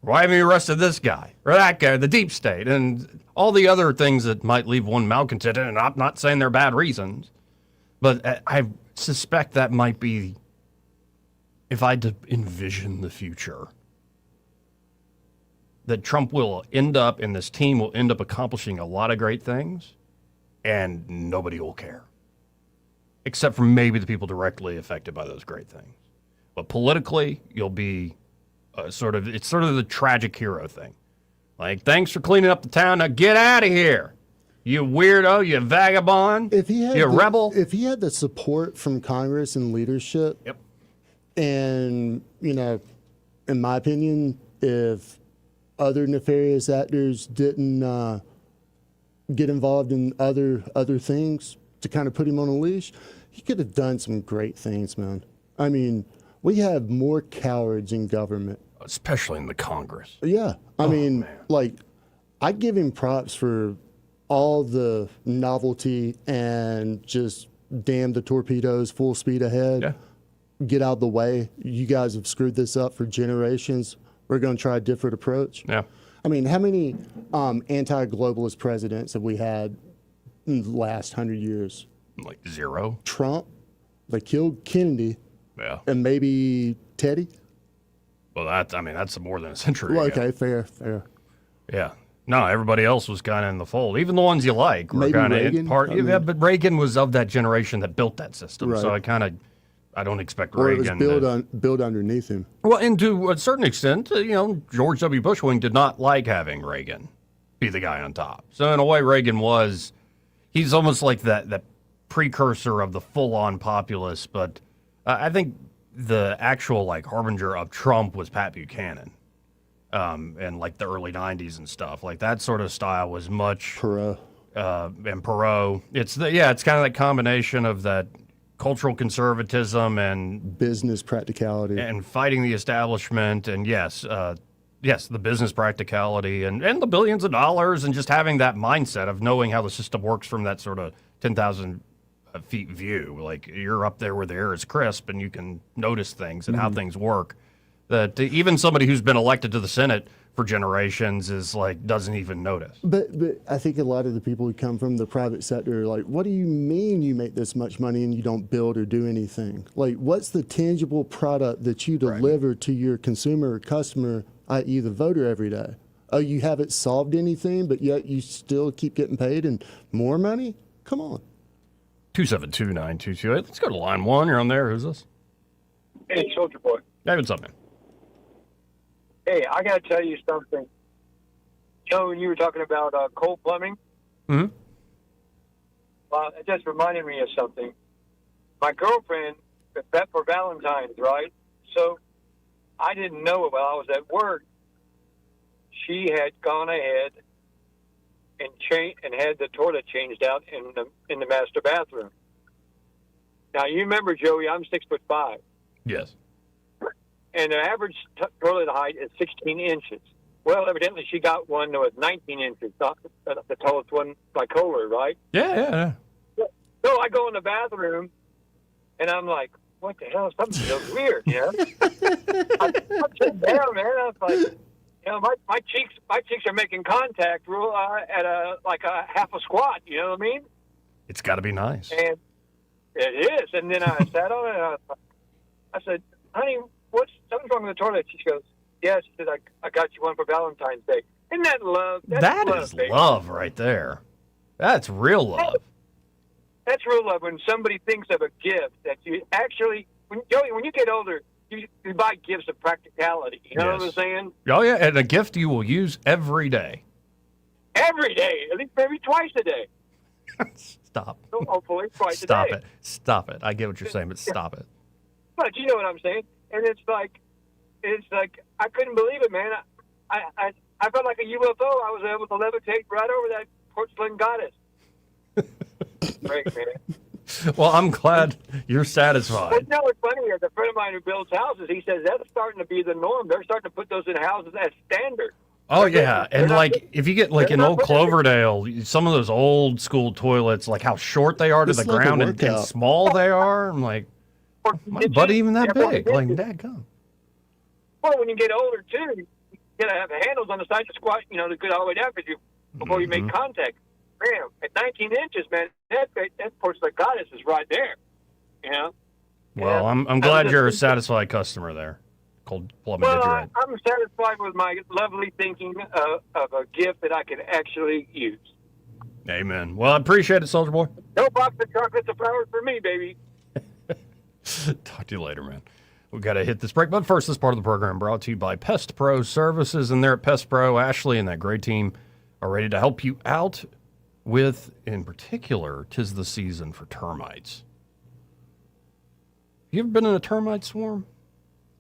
Why haven't you arrested this guy or that guy, the deep state, and all the other things that might leave one malcontented? And I'm not saying they're bad reasons, but I suspect that might be, if I had to envision the future, that Trump will end up, and this team will end up accomplishing a lot of great things, and nobody will care. Except for maybe the people directly affected by those great things. But politically, you'll be it's sort of the tragic hero thing. Like, thanks for cleaning up the town, now get out of here. You weirdo, you vagabond, you rebel. If he had the support from Congress and leadership, yep. And, in my opinion, if other nefarious actors didn't get involved in other things to kind of put him on a leash, he could have done some great things, man. I mean, we have more cowards in government. Especially in the Congress. Yeah. I mean, I give him props for all the novelty and just damn the torpedoes, full speed ahead. Yeah. Get out of the way. You guys have screwed this up for generations. We're going to try a different approach. Yeah. I mean, how many anti-globalist presidents have we had in the last 100 years? Like 0. Trump. They killed Kennedy. Yeah. And maybe Teddy. Well, that's more than a century Well, ago. okay, fair. Yeah. No, everybody else was kind of in the fold. Even the ones you like were Maybe kind of Reagan? part. I mean- Yeah, but Reagan was of that generation that built that system. Right. So I don't expect Or Reagan. it was built underneath him. Well, and to a certain extent, George W. Bush wing did not like having Reagan be the guy on top. So in a way, he's almost like that precursor of the full-on populist. But I think the actual harbinger of Trump was Pat Buchanan, in the early '90s and stuff. Like that sort of style was much Perot. And Perot. It's kind of that combination of that cultural conservatism and business practicality and fighting the establishment, and yes, the business practicality and the billions of dollars, and just having that mindset of knowing how the system works from that sort of 10,000 feet view. Like you're up there where the air is crisp and you can notice things and how things work. That even somebody who's been elected to the Senate for generations is doesn't even notice. But I think a lot of the people who come from the private sector are like, what do you mean you make this much money and you don't build or do anything? Like, what's the tangible product that you deliver to your consumer or customer, i.e. the voter, every day? Oh, you haven't solved anything, but yet you still keep getting paid and more money? Come on. 272-9228. Let's go to line one. You're on there. Who's this? Hey, Soldier Boy. Hey, what's up, man? Hey, I got to tell you something. Joe, when you were talking about cold plumbing, Mm-hmm. it just reminded me of something. My girlfriend, for Valentine's, right? So I didn't know it while I was at work. She had gone ahead and had the toilet changed out in the master bathroom. Now, you remember, Joey, I'm 6'5". Yes. And the average toilet height is 16 inches. Well, evidently she got one that was 19 inches, not the tallest one by Kohler, right? Yeah. So I go in the bathroom, and I'm like, what the hell? Something feels weird, I sit down, man. I was like, my cheeks are making contact at a half a squat. You know what I mean? It's got to be nice. And it is. And then I sat on it, and I said, honey, something's wrong with the toilet? She goes, yeah. She said, I got you one for Valentine's Day. Isn't that love? That love, is baby. love right there. That's real love. That's real love when somebody thinks of a gift that you actually, when you get older, you buy gifts of practicality. You know what I'm saying? Oh, yeah, and a gift you will use every day. Every day, at least maybe twice a day. Stop. So hopefully twice Stop a day. it. Stop it. I get what you're saying, but stop it. But you know what I'm saying? And it's like I couldn't believe it, man. I felt like a UFO. I was able to levitate right over that porcelain goddess. Great, man. Well, I'm glad you're satisfied. But no, it's funny. As a friend of mine who builds houses, he says that's starting to be the norm. They're starting to put those in houses as standard. Oh, yeah. And, like, if you get, like, in old Cloverdale, some of those old school toilets, like how short they are to the ground and small they are, I'm like, my butt even that big? Like, dadgum. Well, when you get older, too, you got to have handles on the side to squat, to get all the way down before you make contact. Man, at 19 inches, man, that porcelain goddess is right there. Well, I'm glad you're a satisfied customer there. Cold plumbing. Well, I'm satisfied with my lovely thinking of a gift that I can actually use. Amen. Well, I appreciate it, Soldier Boy. No box of chocolates or flowers for me, baby. Talk to you later, man. We've got to hit this break. But first, this part of the program brought to you by Pest Pro Services. And there at Pest Pro, Ashley and that great team are ready to help you out with, in particular, 'tis the season for termites. You ever been in a termite swarm?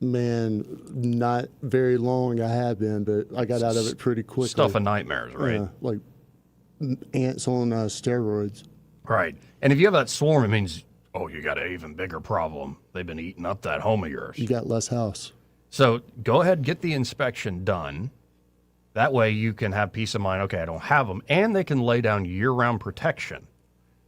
Man, not very long. I have been, but I got out of it pretty quickly. Stuff of nightmares, right? Yeah, like ants on steroids. Right. And if you have that swarm, it means, you got an even bigger problem. They've been eating up that home of yours. You got less house. So go ahead and get the inspection done. That way you can have peace of mind, okay, I don't have them. And they can lay down year-round protection.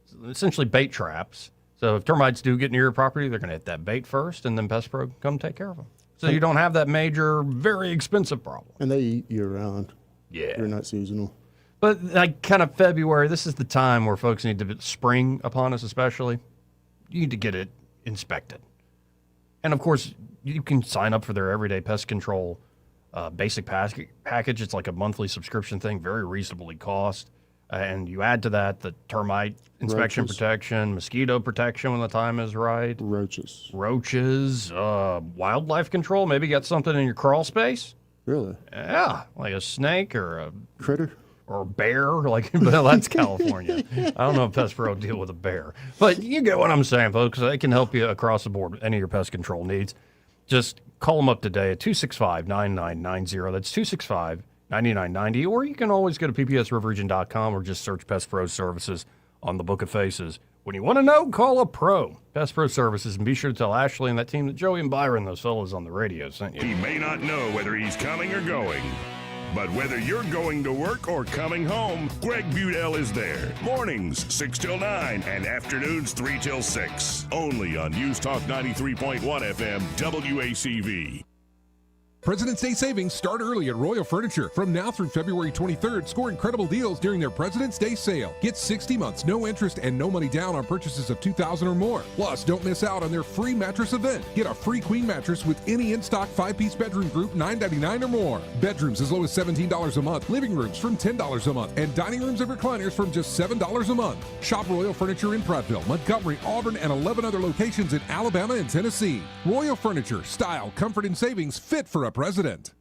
So essentially bait traps. So if termites do get near your property, they're going to hit that bait first, and then Pest Pro can come take care of them. So you don't have that major, very expensive problem. And they eat year-round. Yeah. They're not seasonal. But like kind of February, this is the time where folks need to, spring upon us especially, you need to get it inspected. And of course, you can sign up for their everyday pest control basic package. It's like a monthly subscription thing, very reasonably cost. And you add to that the termite inspection protection, mosquito protection when the time is right. Roaches, wildlife control. Maybe you got something in your crawl space. Really? Yeah, like a snake or a critter. Or a bear, well, that's California. I don't know if Pest Pro deal with a bear. But you get what I'm saying, folks. They can help you across the board with any of your pest control needs. Just call them up today at 265-9990. That's 265-9990. Or you can always go to ppsriverregion.com or just search Pest Pro Services on the Book of Faces. When you want to know, call a pro. Pest Pro Services. And be sure to tell Ashley and that team that Joey and Byron, those fellas on the radio, sent you. He may not know whether he's coming or going. But whether you're going to work or coming home, Greg Budell is there. Mornings, 6 till 9, and afternoons, 3 till 6. Only on News Talk 93.1 FM, WACV. President's Day savings start early at Royal Furniture. From now through February 23rd, score incredible deals during their President's Day sale. Get 60 months, no interest, and no money down on purchases of $2,000 or more. Plus, don't miss out on their free mattress event. Get a free queen mattress with any in-stock 5-piece bedroom group, $9.99 or more. Bedrooms as low as $17 a month, living rooms from $10 a month, and dining rooms and recliners from just $7 a month. Shop Royal Furniture in Prattville, Montgomery, Auburn, and 11 other locations in Alabama and Tennessee. Royal Furniture, style, comfort, and savings fit for a president.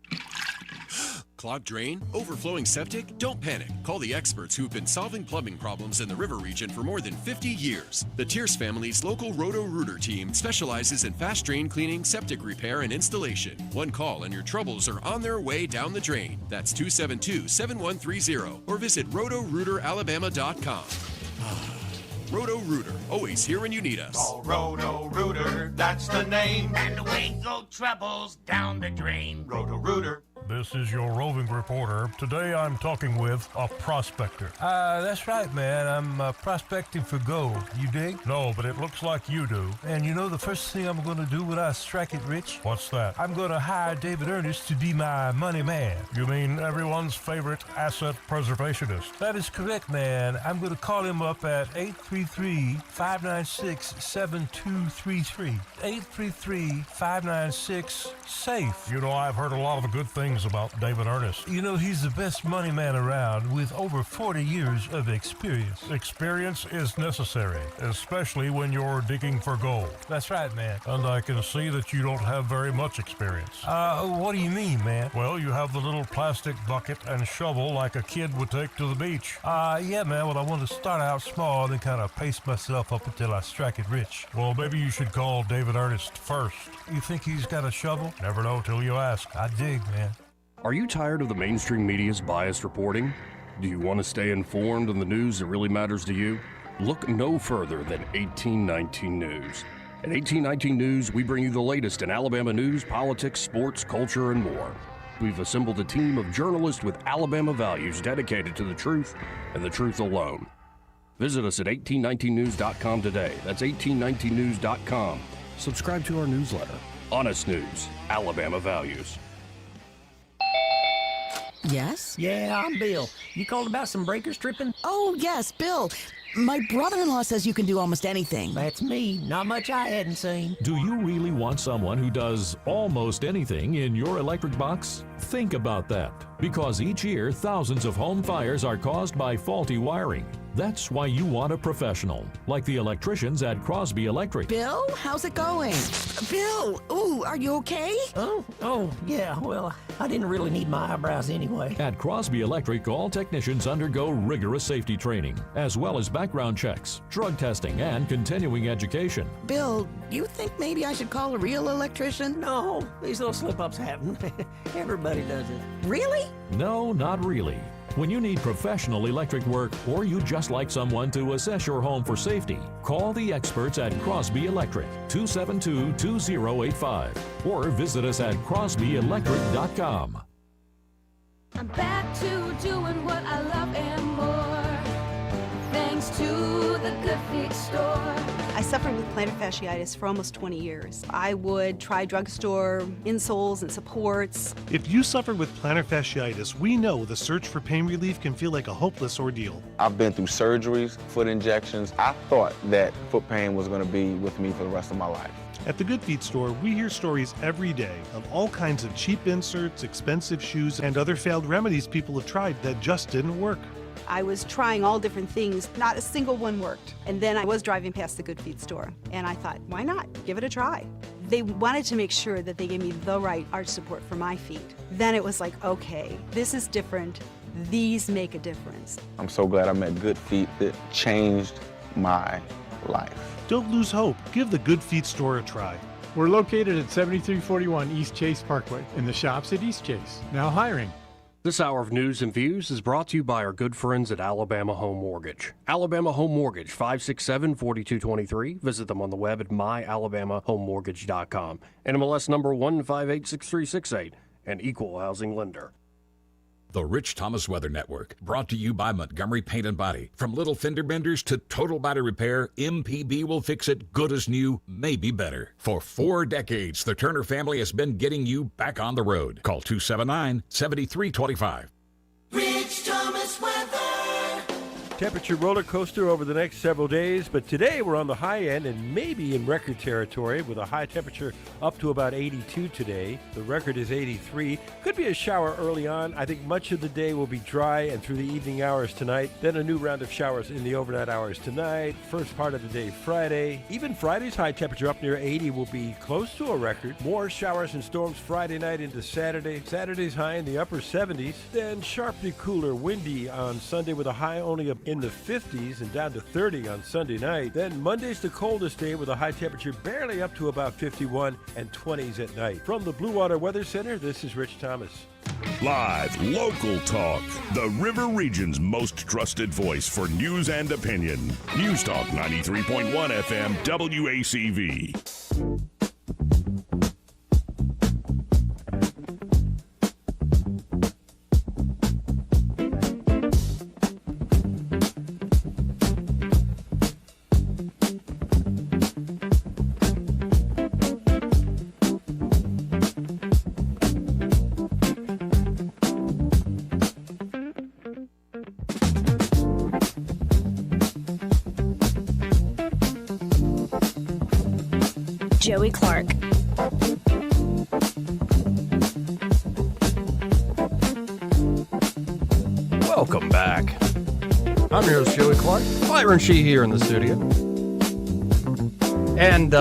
Clogged drain? Overflowing septic? Don't panic. Call the experts who've been solving plumbing problems in the river region for more than 50 years. The Tierce family's local Roto-Rooter team specializes in fast drain cleaning, septic repair, and installation. One call and your troubles are on their way down the drain. That's 272-7130 or visit rotorooteralabama.com. Roto-Rooter, always here when you need us. Oh, Roto-Rooter, that's the name. And away go troubles down the drain. Roto-Rooter. This is your roving reporter. Today I'm talking with a prospector. That's right, man. I'm prospecting for gold. You dig? No, but it looks like you do. And you know the first thing I'm going to do when I strike it rich? What's that? I'm going to hire David Ernest to be my money man. You mean everyone's favorite asset preservationist? That is correct, man. I'm going to call him up at 833-596-7233. 833-596-SAFE. You know, I've heard a lot of good things about David Ernest. You know, he's the best money man around with over 40 years of experience. Experience is necessary, especially when you're digging for gold. That's right, man. And I can see that you don't have very much experience. What do you mean, man? Well, you have the little plastic bucket and shovel like a kid would take to the beach. Yeah, man. Well, I want to start out small and then kind of pace myself up until I strike it rich. Well, maybe you should call David Ernest first. You think he's got a shovel? Never know till you ask. I dig, man. Are you tired of the mainstream media's biased reporting? Do you want to stay informed on the news that really matters to you? Look no further than 1819 News. At 1819 News, we bring you the latest in Alabama news, politics, sports, culture, and more. We've assembled a team of journalists with Alabama values dedicated to the truth and the truth alone. Visit us at 1819news.com today. That's 1819news.com. Subscribe to our newsletter. Honest News, Alabama Values. Yes? Yeah, I'm Bill. You called about some breakers tripping? Oh, yes, Bill. My brother-in-law says you can do almost anything. That's me. Not much I hadn't seen. Do you really want someone who does almost anything in your electric box? Think about that, because each year thousands of home fires are caused by faulty wiring. That's why you want a professional, like the electricians at Crosby Electric. Bill, how's it going? Bill, ooh, are you okay? Oh, yeah, well, I didn't really need my eyebrows anyway. At Crosby Electric, all technicians undergo rigorous safety training, as well as background checks, drug testing, and continuing education. Bill, you think maybe I should call a real electrician? No, these little slip-ups happen. Everybody does it. Really? No, not really. When you need professional electric work, or you just like someone to assess your home for safety, call the experts at Crosby Electric, 272-2085, or visit us at crosbyelectric.com. I'm back to doing what I love and more, thanks to the Good Feet store. I suffered with plantar fasciitis for almost 20 years. I would try drugstore insoles and supports. If you suffer with plantar fasciitis, we know the search for pain relief can feel like a hopeless ordeal. I've been through surgeries, foot injections. I thought that foot pain was going to be with me for the rest of my life. At the Good Feet store, we hear stories every day of all kinds of cheap inserts, expensive shoes, and other failed remedies people have tried that just didn't work. I was trying all different things. Not a single one worked. And then I was driving past the Good Feet store, and I thought, why not? Give it a try. They wanted to make sure that they gave me the right arch support for my feet. Then it was like, okay, this is different. These make a difference. I'm so glad I met Good Feet. That changed my life. Don't lose hope. Give the Good Feet store a try. We're located at 7341 East Chase Parkway in the shops at East Chase. Now hiring. This hour of News and Views is brought to you by our good friends at Alabama Home Mortgage. Alabama Home Mortgage, 567-4223. Visit them on the web at myalabamahomemortgage.com. NMLS number 1586368, an equal housing lender. The Rich Thomas Weather Network, brought to you by Montgomery Paint and Body. From little fender benders to total body repair, MPB will fix it good as new, maybe better. For 4 decades, the Turner family has been getting you back on the road. Call 279-7325. Rich Thomas Weather. Temperature roller coaster over the next several days, but today we're on the high end and maybe in record territory with a high temperature up to about 82 today. The record is 83. Could be a shower early on. I think much of the day will be dry and through the evening hours tonight. Then a new round of showers in the overnight hours tonight. First part of the day Friday. Even Friday's high temperature up near 80 will be close to a record. More showers and storms Friday night into Saturday. Saturday's high in the upper 70s. Then sharply cooler, windy on Sunday with a high only up in the 50s and down to 30 on Sunday night. Then Monday's the coldest day with a high temperature barely up to about 51 and 20s at night. From the Blue Water Weather Center, this is Rich Thomas. Live local talk. The River Region's most trusted voice for news and opinion. News Talk 93.1 FM WACV. Joey Clark. Welcome back. I'm your host, Joey Clark. Byron Shee here in the studio. And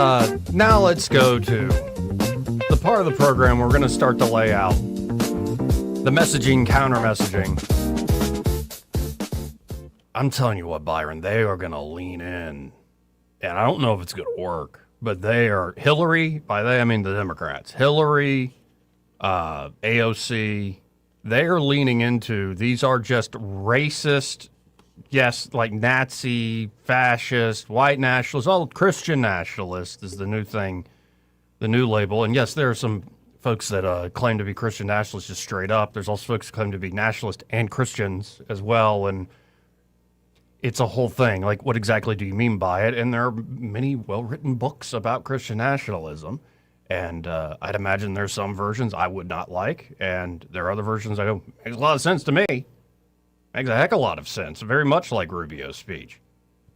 now let's go to the part of the program where we're going to start to lay out the messaging, counter-messaging. I'm telling you what, Byron, they are going to lean in. And I don't know if it's going to work, but they are, Hillary, by they I mean the Democrats, Hillary, AOC, they are leaning into, these are just racist yes, like Nazi, fascist, white nationalist, all Christian nationalist is the new thing, the new label. And yes, there are some folks that claim to be Christian nationalists just straight up. There's also folks who claim to be nationalists and Christians as well. And it's a whole thing. Like, what exactly do you mean by it? And there are many well-written books about Christian nationalism. And I'd imagine there's some versions I would not like. And there are other versions I go, makes a lot of sense to me. Makes a heck of a lot of sense. Very much like Rubio's speech.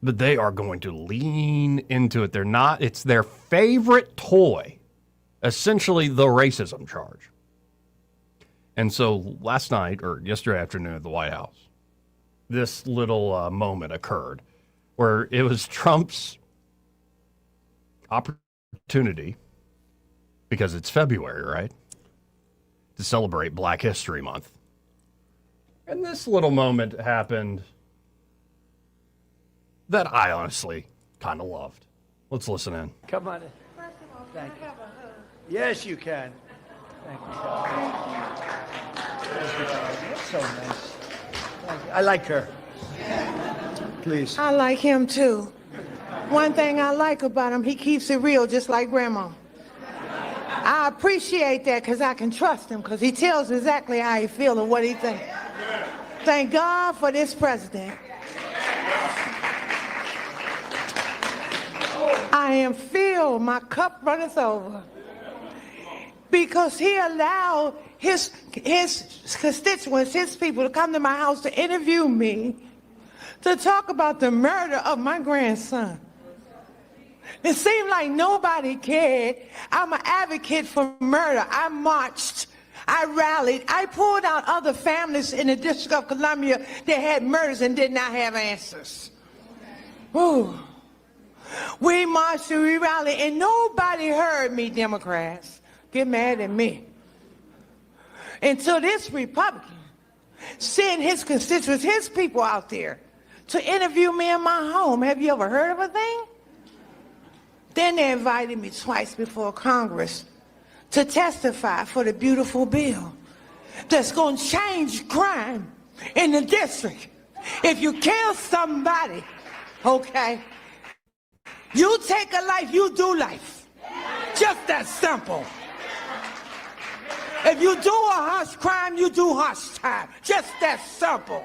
But they are going to lean into it. They're not, it's their favorite toy. Essentially the racism charge. And so last night, or yesterday afternoon at the White House, this little moment occurred where it was Trump's opportunity, because it's February, right, to celebrate Black History Month. And this little moment happened that I honestly kind of loved. Let's listen in. Come on in. Thank you. Yes, you can. Thank you. Thank you. That's so nice. Thank you. I like her. Please. I like him too. One thing I like about him, he keeps it real just like Grandma. I appreciate that because I can trust him because he tells exactly how he feels and what he thinks. Thank God for this president. I am filled, my cup runneth over. Because he allowed his constituents, his people to come to my house to interview me, to talk about the murder of my grandson. It seemed like nobody cared. I'm an advocate for murder. I marched. I rallied. I pulled out other families in the District of Columbia that had murders and did not have answers. Ooh. We marched and we rallied, and nobody heard me, Democrats. Get mad at me. Until this Republican sent his constituents, his people out there to interview me in my home. Have you ever heard of a thing? Then they invited me twice before Congress to testify for the beautiful bill that's going to change crime in the district. If you kill somebody, okay, you take a life, you do life. Just that simple. If you do a harsh crime, you do harsh time. Just that simple.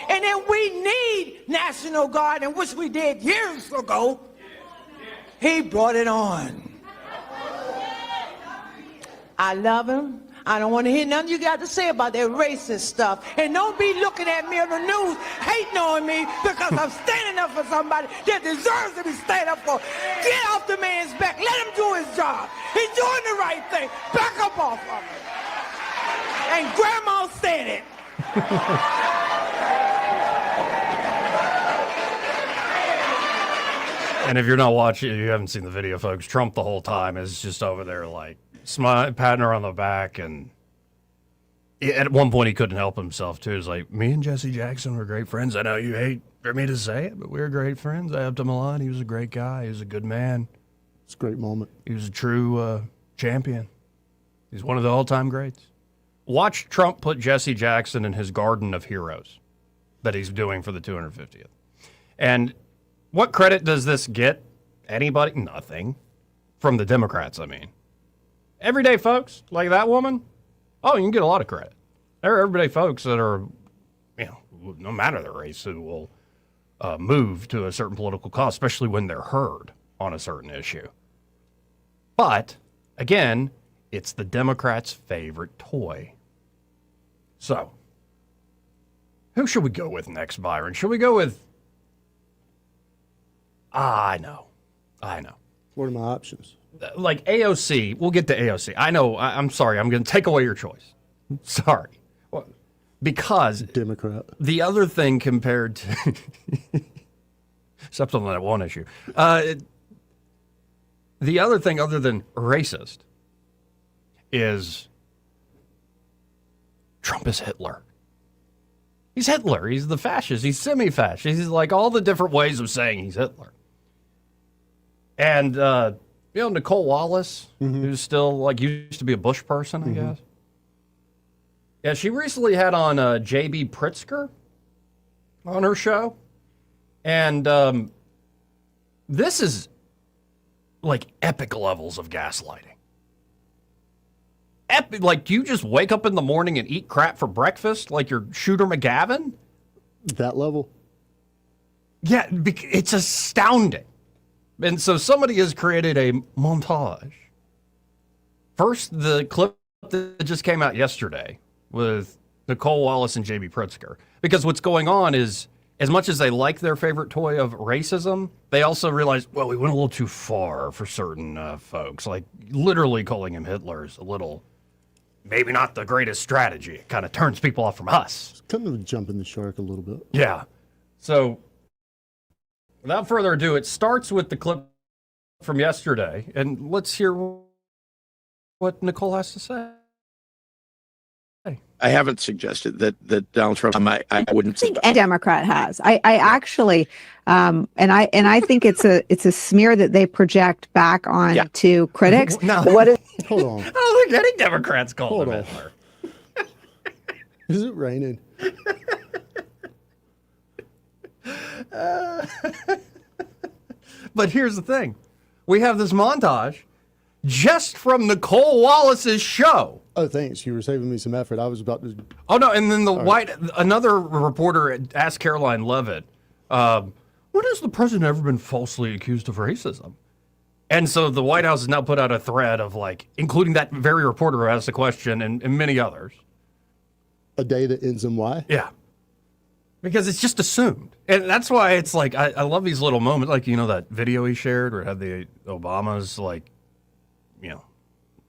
And then we need National Guard, and which we did years ago. He brought it on. I love him. I don't want to hear nothing you got to say about that racist stuff. And don't be looking at me on the news, hating on me because I'm standing up for somebody that deserves to be standing up for. Get off the man's back. Let him do his job. He's doing the right thing. Back up off of him. And Grandma said it. And if you're not watching, you haven't seen the video, folks, Trump the whole time is just over there like patting her on the back. And at one point he couldn't help himself too. He's like, me and Jesse Jackson were great friends. I know you hate for me to say it, but we were great friends. I helped him a lot. He was a great guy. He was a good man. It's a great moment. He was a true champion. He's one of the all-time greats. Watch Trump put Jesse Jackson in his garden of heroes that he's doing for the 250th. And what credit does this get anybody? Nothing. From the Democrats, I mean. Everyday folks like that woman, oh, you can get a lot of credit. There are everyday folks that are, you know, no matter their race, who will move to a certain political cause, especially when they're heard on a certain issue. But, again, it's the Democrats' favorite toy. So, who should we go with next, Byron? Should we go with... I know. What are my options? Like AOC. We'll get to AOC. I know. I'm sorry. I'm going to take away your choice. Sorry. Because... Democrat. The other thing compared to... except on that one issue. The other thing other than racist is Trump is Hitler. He's Hitler. He's the fascist. He's semi-fascist. He's like all the different ways of saying he's Hitler. And, you know, Nicole Wallace, who's still, like, used to be a Bush person, I guess. Yeah, she recently had on J.B. Pritzker on her show. And this is like epic levels of gaslighting. Epic, like, do you just wake up in the morning and eat crap for breakfast like you're Shooter McGavin? That level? Yeah, it's astounding. And so somebody has created a montage. First, the clip that just came out yesterday with Nicole Wallace and J.B. Pritzker. Because what's going on is, as much as they like their favorite toy of racism, they also realize, well, we went a little too far for certain folks. Like, literally calling him Hitler is a little, maybe not the greatest strategy. It kind of turns people off from us. It's kind of jumping the shark a little bit. Yeah. So, without further ado, it starts with the clip from yesterday. And let's hear what Nicole has to say. I haven't suggested that Donald Trump. I wouldn't think a Democrat has. I actually, and I think it's a smear that they project back on to critics. No. What is? Hold on. I don't think any Democrats call him Hitler. Is it raining? But here's the thing. We have this montage just from Nicole Wallace's show. Oh, thanks. You were saving me some effort. I was about to. Oh, no. And then another reporter asked Caroline Levitt, when has the president ever been falsely accused of racism? And so the White House has now put out a thread of, like, including that very reporter who asked the question and many others. A day that ends in Y? Yeah. Because it's just assumed. And that's why it's like, I love these little moments. Like, you know, that video he shared where it had the Obamas, like, you know,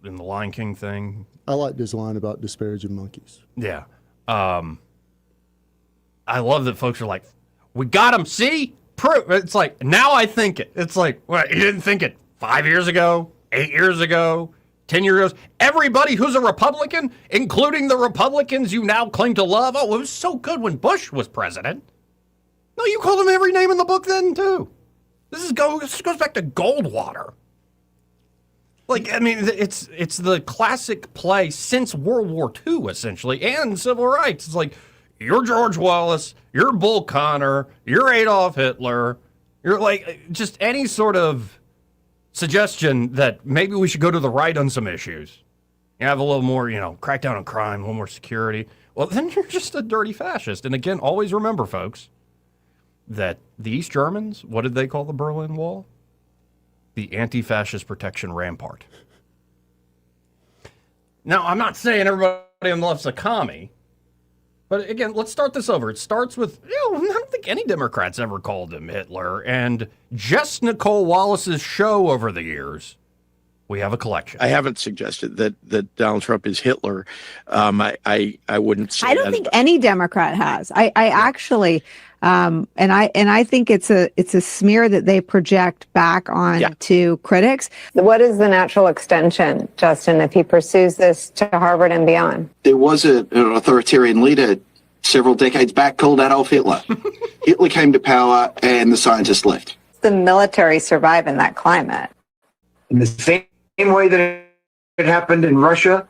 in the Lion King thing. I like this line about disparaging monkeys. Yeah. I love that folks are like, we got him, see? Proof. It's like, now I think it. It's like, well, you didn't think it 5 years ago, 8 years ago, 10 years ago. Everybody who's a Republican, including the Republicans you now claim to love. Oh, it was so good when Bush was president. No, you called him every name in the book then, too. This goes back to Goldwater. Like, I mean, it's the classic play since World War II, essentially, and civil rights. It's like, you're George Wallace, you're Bull Connor, you're Adolf Hitler, you're like, just any sort of suggestion that maybe we should go to the right on some issues. You have a little more, you know, crack down on crime, a little more security. Well, then you're just a dirty fascist. And again, always remember, folks, that the East Germans, what did they call the Berlin Wall? The anti-fascist protection rampart. Now, I'm not saying everybody on the left's a commie, but again, let's start this over. It starts with, I don't think any Democrats ever called him Hitler, and just Nicole Wallace's show over the years, we have a collection. I haven't suggested that Donald Trump is Hitler. I wouldn't say I don't think any Democrat has. I actually, and I think it's a smear that they project back on to critics. What is the natural extension, Justin, if he pursues this to Harvard and beyond? There was an authoritarian leader several decades back called Adolf Hitler. Hitler came to power and the scientists left. The military survive in that climate. In the same way that it happened in Russia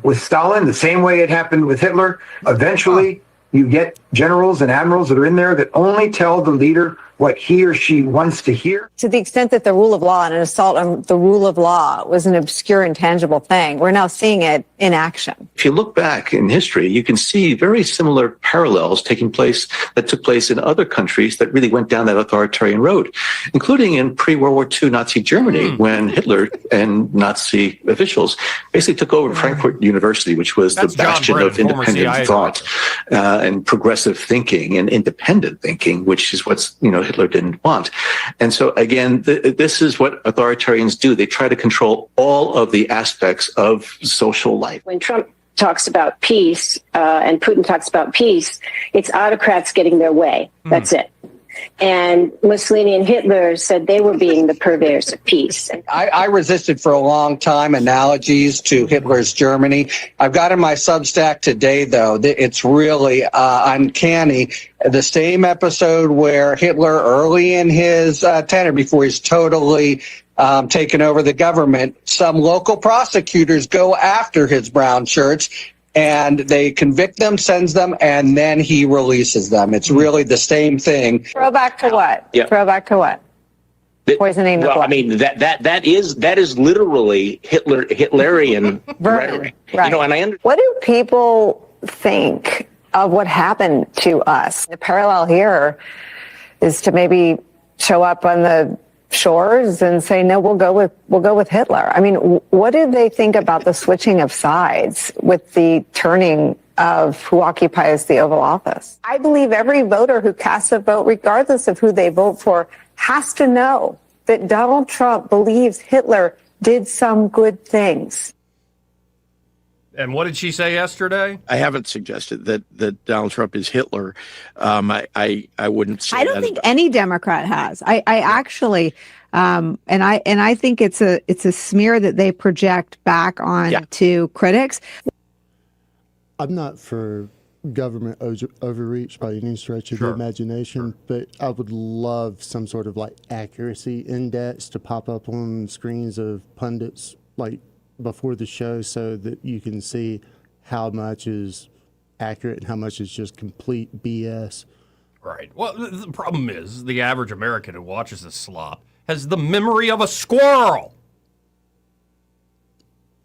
with Stalin, the same way it happened with Hitler, eventually you get generals and admirals that are in there that only tell the leader what he or she wants to hear. To the extent that the rule of law and an assault on the rule of law was an obscure, intangible thing, we're now seeing it in action. If you look back in history, you can see very similar parallels that took place in other countries that really went down that authoritarian road, including in pre-World War II Nazi Germany, when Hitler and Nazi officials basically took over Frankfurt University, which was the bastion of independent thought and progressive thinking and independent thinking, which is what's, Hitler didn't want. And so again, this is what authoritarians do. They try to control all of the aspects of social life. When Trump talks about peace and Putin talks about peace, it's autocrats getting their way. That's it. And Mussolini and Hitler said they were being the purveyors of peace. I resisted for a long time analogies to Hitler's Germany. I've got in my Substack today, though, it's really uncanny. The same episode where Hitler, early in his tenure, before he's totally taken over the government, some local prosecutors go after his brown shirts and they convict them, sends them, and then he releases them. It's really the same thing. Throwback to what? Yeah. Throwback to what? Poisoning the Well, blood. I mean that is literally Hitlerian rhetoric. Right. You know, and I understand. What do people think of what happened to us? The parallel here is to maybe show up on the shores and say, no, we'll go with Hitler. I mean, what do they think about the switching of sides with the turning of who occupies the Oval Office? I believe every voter who casts a vote, regardless of who they vote for, has to know that Donald Trump believes Hitler did some good things. And what did she say yesterday? I haven't suggested that Donald Trump is Hitler. I wouldn't say I don't think any Democrat has. I actually, and I think it's a smear that they project back on to critics. I'm not for government overreach by any stretch of the imagination, but I would love some sort of like accuracy index to pop up on screens of pundits like before the show so that you can see how much is accurate and how much is just complete BS. Right. Well, the problem is the average American who watches this slop has the memory of a squirrel.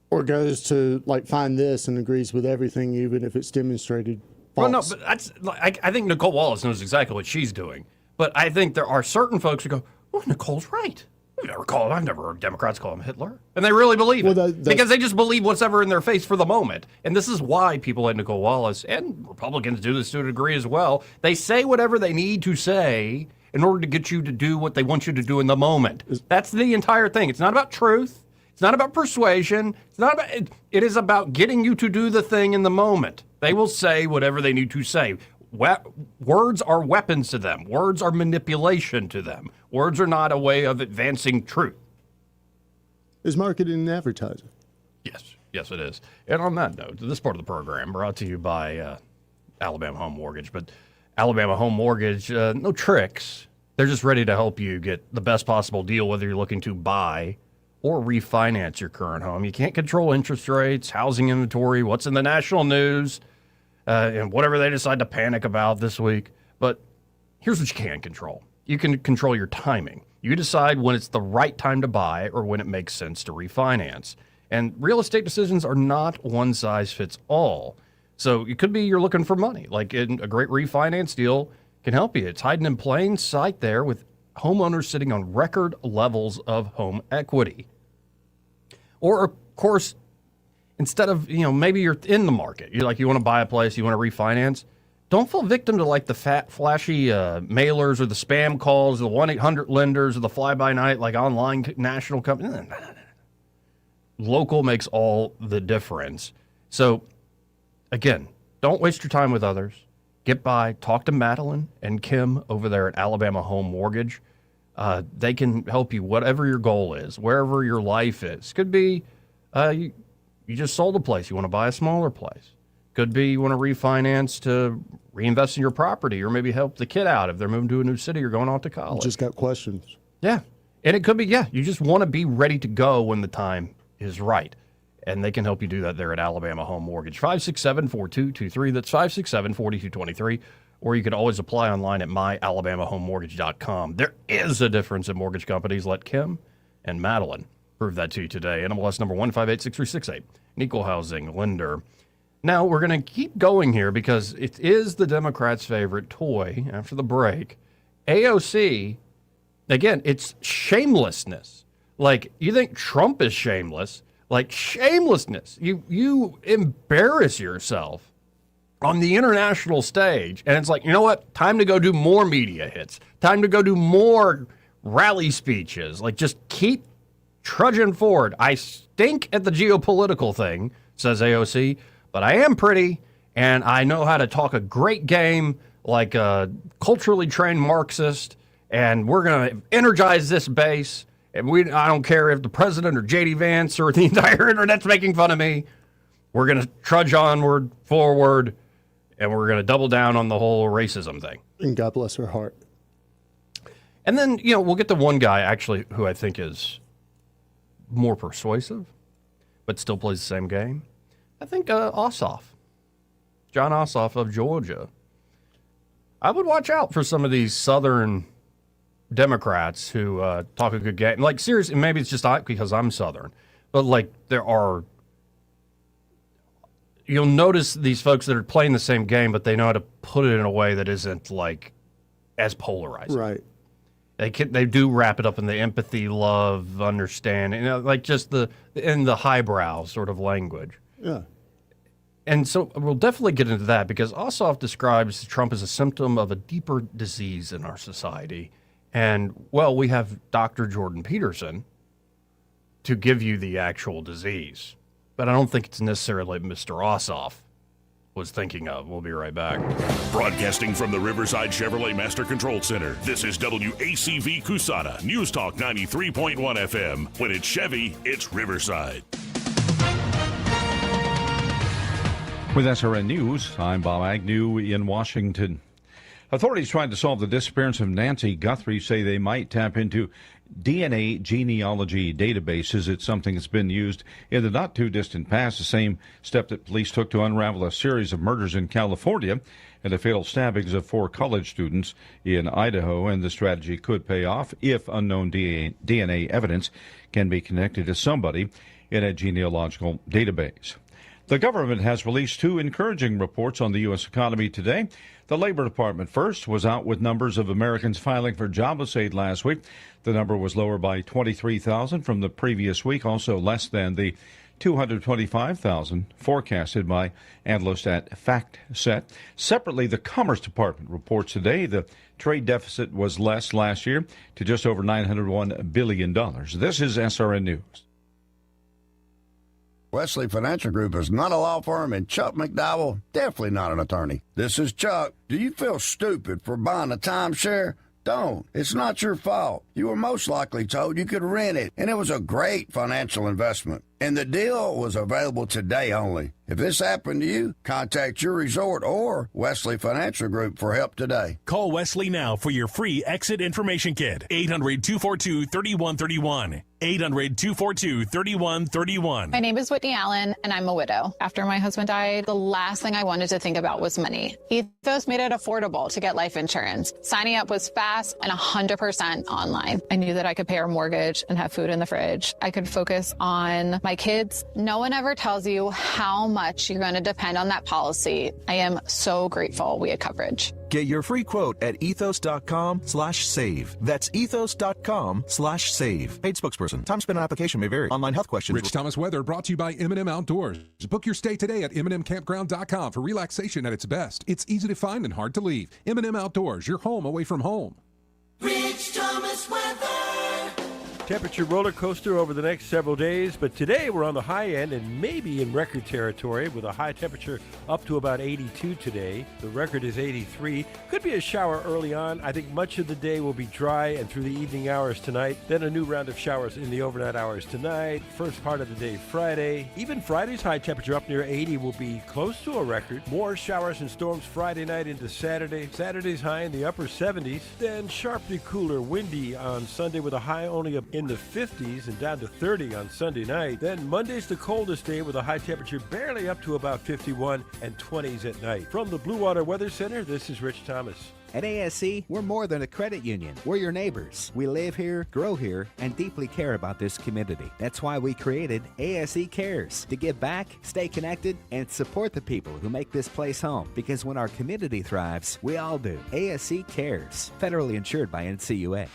Or goes to like find this and agrees with everything, even if it's demonstrated false. Well, no, but that's I think Nicole Wallace knows exactly what she's doing. But I think there are certain folks who go, "Well, Nicole's right. I've never heard Democrats call him Hitler," and they really believe it because they just believe whatever in their face for the moment. And this is why people like Nicole Wallace and Republicans do this to a degree as well. They say whatever they need to say in order to get you to do what they want you to do in the moment. That's the entire thing. It's not about truth. It's not about persuasion. It's not about. It is about getting you to do the thing in the moment. They will say whatever they need to say. Words are weapons to them. Words are manipulation to them. Words are not a way of advancing truth. Is marketing and advertising. Yes, it is. And on that note, this part of the program brought to you by Alabama Home Mortgage. But Alabama Home Mortgage, no tricks. They're just ready to help you get the best possible deal, whether you're looking to buy or refinance your current home. You can't control interest rates, housing inventory, what's in the national news, and whatever they decide to panic about this week. But here's what you can control. You can control your timing. You decide when it's the right time to buy or when it makes sense to refinance. And real estate decisions are not one size fits all. So it could be you're looking for money. Like a great refinance deal can help you. It's hiding in plain sight there with homeowners sitting on record levels of home equity. Or, of course, instead of, maybe you're in the market. You want to buy a place, you want to refinance. Don't fall victim to like the flashy mailers or the spam calls, the 1-800 lenders or the fly-by-night like online national company. Local makes all the difference. So, again, don't waste your time with others. Get by, talk to Madeline and Kim over there at Alabama Home Mortgage. They can help you whatever your goal is, wherever your life is. Could be you just sold a place, you want to buy a smaller place. Could be you want to refinance to reinvest in your property or maybe help the kid out if they're moving to a new city or going off to college. Just got questions. Yeah. And it could be, you just want to be ready to go when the time is right. And they can help you do that there at Alabama Home Mortgage. 567-4223. That's 567-4223. Or you can always apply online at myalabamahomemortgage.com. There is a difference in mortgage companies. Let Kim and Madeline prove that to you today. NMLS number 1586368. An equal housing lender. Now, we're going to keep going here because it is the Democrats' favorite toy after the break. AOC, again, it's shamelessness. Like, you think Trump is shameless. Like, shamelessness. You embarrass yourself on the international stage. And it's like, you know what? Time to go do more media hits. Time to go do more rally speeches. Like, just keep trudging forward. I stink at the geopolitical thing, says AOC, but I am pretty, and I know how to talk a great game like a culturally trained Marxist, and we're going to energize this base. And I don't care if the president or J.D. Vance or the entire internet's making fun of me. We're going to trudge onward, forward, and we're going to double down on the whole racism thing. And God bless her heart. And then, we'll get to one guy, actually, who I think is more persuasive, but still plays the same game. I think Ossoff. John Ossoff of Georgia. I would watch out for some of these Southern Democrats who talk a good game. Like, seriously, maybe it's just because I'm Southern, but like you'll notice these folks that are playing the same game, but they know how to put it in a way that isn't like as polarizing. Right. They do wrap it up in the empathy, love, understanding, like just in the highbrow sort of language. Yeah. And so we'll definitely get into that because Ossoff describes Trump as a symptom of a deeper disease in our society. And, well, we have Dr. Jordan Peterson to give you the actual disease. But I don't think it's necessarily Mr. Ossoff was thinking of. We'll be right back. Broadcasting from the Riverside Chevrolet Master Control Center, this is WACV Cusana, News Talk 93.1 FM. When it's Chevy, it's Riverside. With SRN News, I'm Bob Agnew in Washington. Authorities trying to solve the disappearance of Nancy Guthrie say they might tap into DNA genealogy databases. It's something that's been used in the not-too-distant past, the same step that police took to unravel a series of murders in California and the fatal stabbings of 4 college students in Idaho. And the strategy could pay off if unknown DNA evidence can be connected to somebody in a genealogical database. The government has released 2 encouraging reports on the U.S. economy today. The Labor Department first was out with numbers of Americans filing for jobless aid last week. The number was lower by 23,000 from the previous week, also less than the 225,000 forecasted by analysts at FactSet. Separately, the Commerce Department reports today the trade deficit was less last year to just over $901 billion. This is SRN News. Wesley Financial Group is not a law firm, and Chuck McDowell, definitely not an attorney. This is Chuck. Do you feel stupid for buying a timeshare? Don't. It's not your fault. You were most likely told you could rent it, and it was a great financial investment. And the deal was available today only. If this happened to you, contact your resort or Wesley Financial Group for help today. Call Wesley now for your free exit information kit. 800-242-3131. 800-242-3131. My name is Whitney Allen, and I'm a widow. After my husband died, the last thing I wanted to think about was money. Ethos made it affordable to get life insurance. Signing up was fast and 100% online. I knew that I could pay our mortgage and have food in the fridge. I could focus on my kids. No one ever tells you how much you're going to depend on that policy. I am so grateful we had coverage. Get your free quote at ethos.com/save. That's ethos.com/save. Paid spokesperson. Time spent on application may vary. Online health questions. Rich Thomas weather brought to you by M&M Outdoors. Book your stay today at MNMCampground.com for relaxation at its best. It's easy to find and hard to leave. M&M Outdoors, your home away from home. Rich Thomas weather. Temperature roller coaster over the next several days, but today we're on the high end and maybe in record territory with a high temperature up to about 82 today. The record is 83. Could be a shower early on. I think much of the day will be dry and through the evening hours tonight. Then a new round of showers in the overnight hours tonight. First part of the day Friday. Even Friday's high temperature up near 80 will be close to a record. More showers and storms Friday night into Saturday. Saturday's high in the upper 70s. Then sharply cooler, windy on Sunday with a high only up in the 50s and down to 30 on Sunday night. Then Monday's the coldest day with a high temperature barely up to about 51 and 20s at night. From the Blue Water Weather Center, this is Rich Thomas. At ASC, we're more than a credit union. We're your neighbors. We live here, grow here, and deeply care about this community. That's why we created ASC Cares, to give back, stay connected, and support the people who make this place home. Because when our community thrives, we all do. ASC Cares, federally insured by NCUA.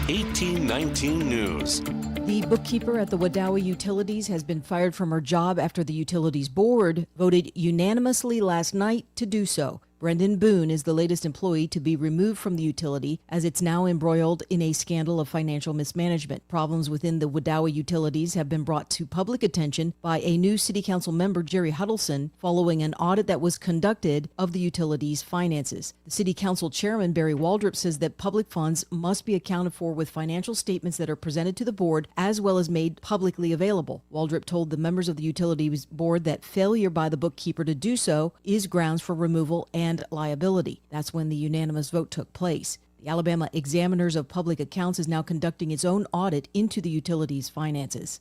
1819 News. The bookkeeper at the Waddawa Utilities has been fired from her job after the Utilities Board voted unanimously last night to do so. Brendan Boone is the latest employee to be removed from the utility as it's now embroiled in a scandal of financial mismanagement. Problems within the Waddawa Utilities have been brought to public attention by a new city council member, Jerry Huddleston, following an audit that was conducted of the utility's finances. The city council chairman, Barry Waldrop, says that public funds must be accounted for with financial statements that are presented to the board as well as made publicly available. Waldrop told the members of the utilities board that failure by the bookkeeper to do so is grounds for removal and liability. That's when the unanimous vote took place. The Alabama Examiners of Public Accounts is now conducting its own audit into the utility's finances.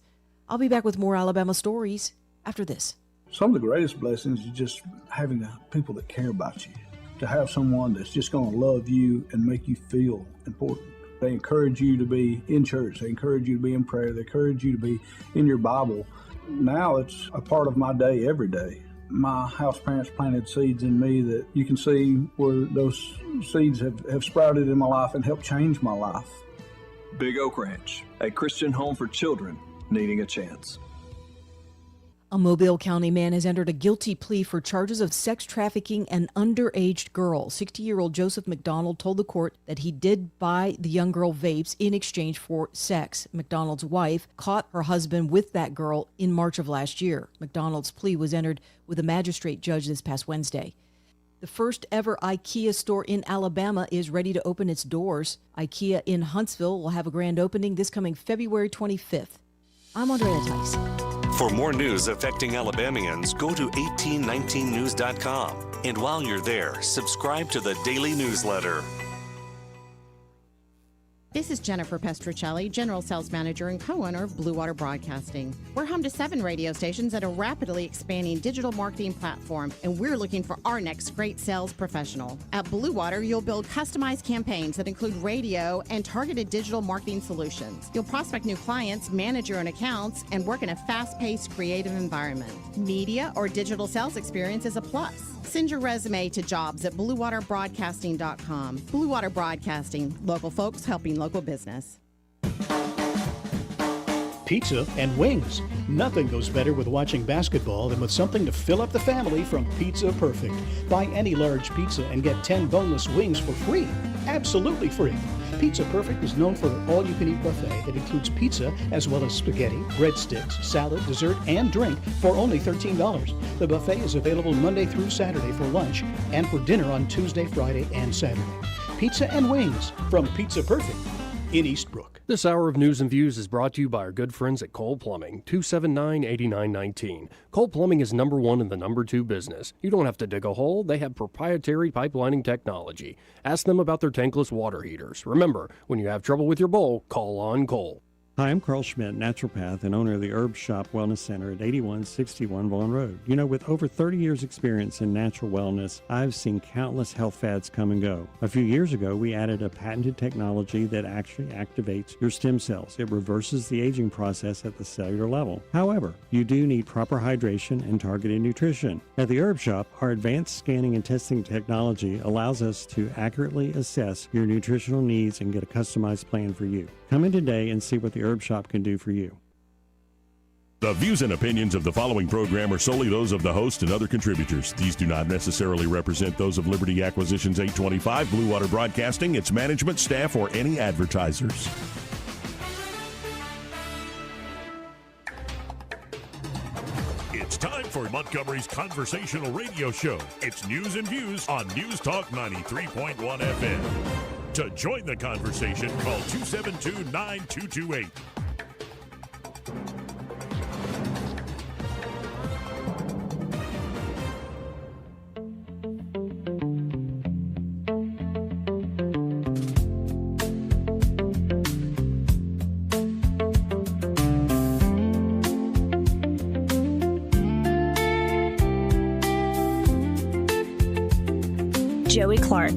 I'll be back with more Alabama stories after this. Some of the greatest blessings is just having the people that care about you, to have someone that's just going to love you and make you feel important. They encourage you to be in church. They encourage you to be in prayer. They encourage you to be in your Bible. Now it's a part of my day every day. My house parents planted seeds in me that you can see where those seeds have sprouted in my life and helped change my life. Big Oak Ranch, a Christian home for children needing a chance. A Mobile County man has entered a guilty plea for charges of sex trafficking an underage girl. 60-year-old Joseph McDonald told the court that he did buy the young girl vapes in exchange for sex. McDonald's wife caught her husband with that girl in March of last year. McDonald's plea was entered with a magistrate judge this past Wednesday. The first ever IKEA store in Alabama is ready to open its doors. IKEA in Huntsville will have a grand opening this coming February 25th. I'm Andrea Tice. For more news affecting Alabamians, go to 1819news.com. And while you're there, subscribe to the daily newsletter. This is Jennifer Pestruccelli, General Sales Manager and co-owner of Blue Water Broadcasting. We're home to 7 radio stations at a rapidly expanding digital marketing platform, and we're looking for our next great sales professional. At Blue Water, you'll build customized campaigns that include radio and targeted digital marketing solutions. You'll prospect new clients, manage your own accounts, and work in a fast-paced, creative environment. Media or digital sales experience is a plus. Send your resume to jobs@bluewaterbroadcasting.com. Blue Water Broadcasting, local folks helping local business. Pizza and wings. Nothing goes better with watching basketball than with something to fill up the family from Pizza Perfect. Buy any large pizza and get 10 boneless wings for free. Absolutely free. Pizza Perfect is known for their all-you-can-eat buffet that includes pizza as well as spaghetti, breadsticks, salad, dessert, and drink for only $13. The buffet is available Monday through Saturday for lunch and for dinner on Tuesday, Friday, and Saturday. Pizza and wings from Pizza Perfect in Eastbrook. This hour of News and Views is brought to you by our good friends at Cole Plumbing, 279-8919. Cole Plumbing is number 1 in the number 2 business. You don't have to dig a hole. They have proprietary pipelining technology. Ask them about their tankless water heaters. Remember, when you have trouble with your bowl, call on Cole. Hi, I'm Carl Schmidt, naturopath and owner of the Herb Shop Wellness Center at 8161 Vaughan Road. You know, with over 30 years experience in natural wellness, I've seen countless health fads come and go. A few years ago, we added a patented technology that actually activates your stem cells. It reverses the aging process at the cellular level. However, you do need proper hydration and targeted nutrition. At the Herb Shop, our advanced scanning and testing technology allows us to accurately assess your nutritional needs and get a customized plan for you. Come in today and see what the Herb Shop can do for you. The views and opinions of the following program are solely those of the host and other contributors. These do not necessarily represent those of Liberty Acquisitions 825, Blue Water Broadcasting, its management, staff, or any advertisers. It's time for Montgomery's conversational radio show. It's News and Views on News Talk 93.1 FM. To join the conversation, call 272-9228. Joey Clark.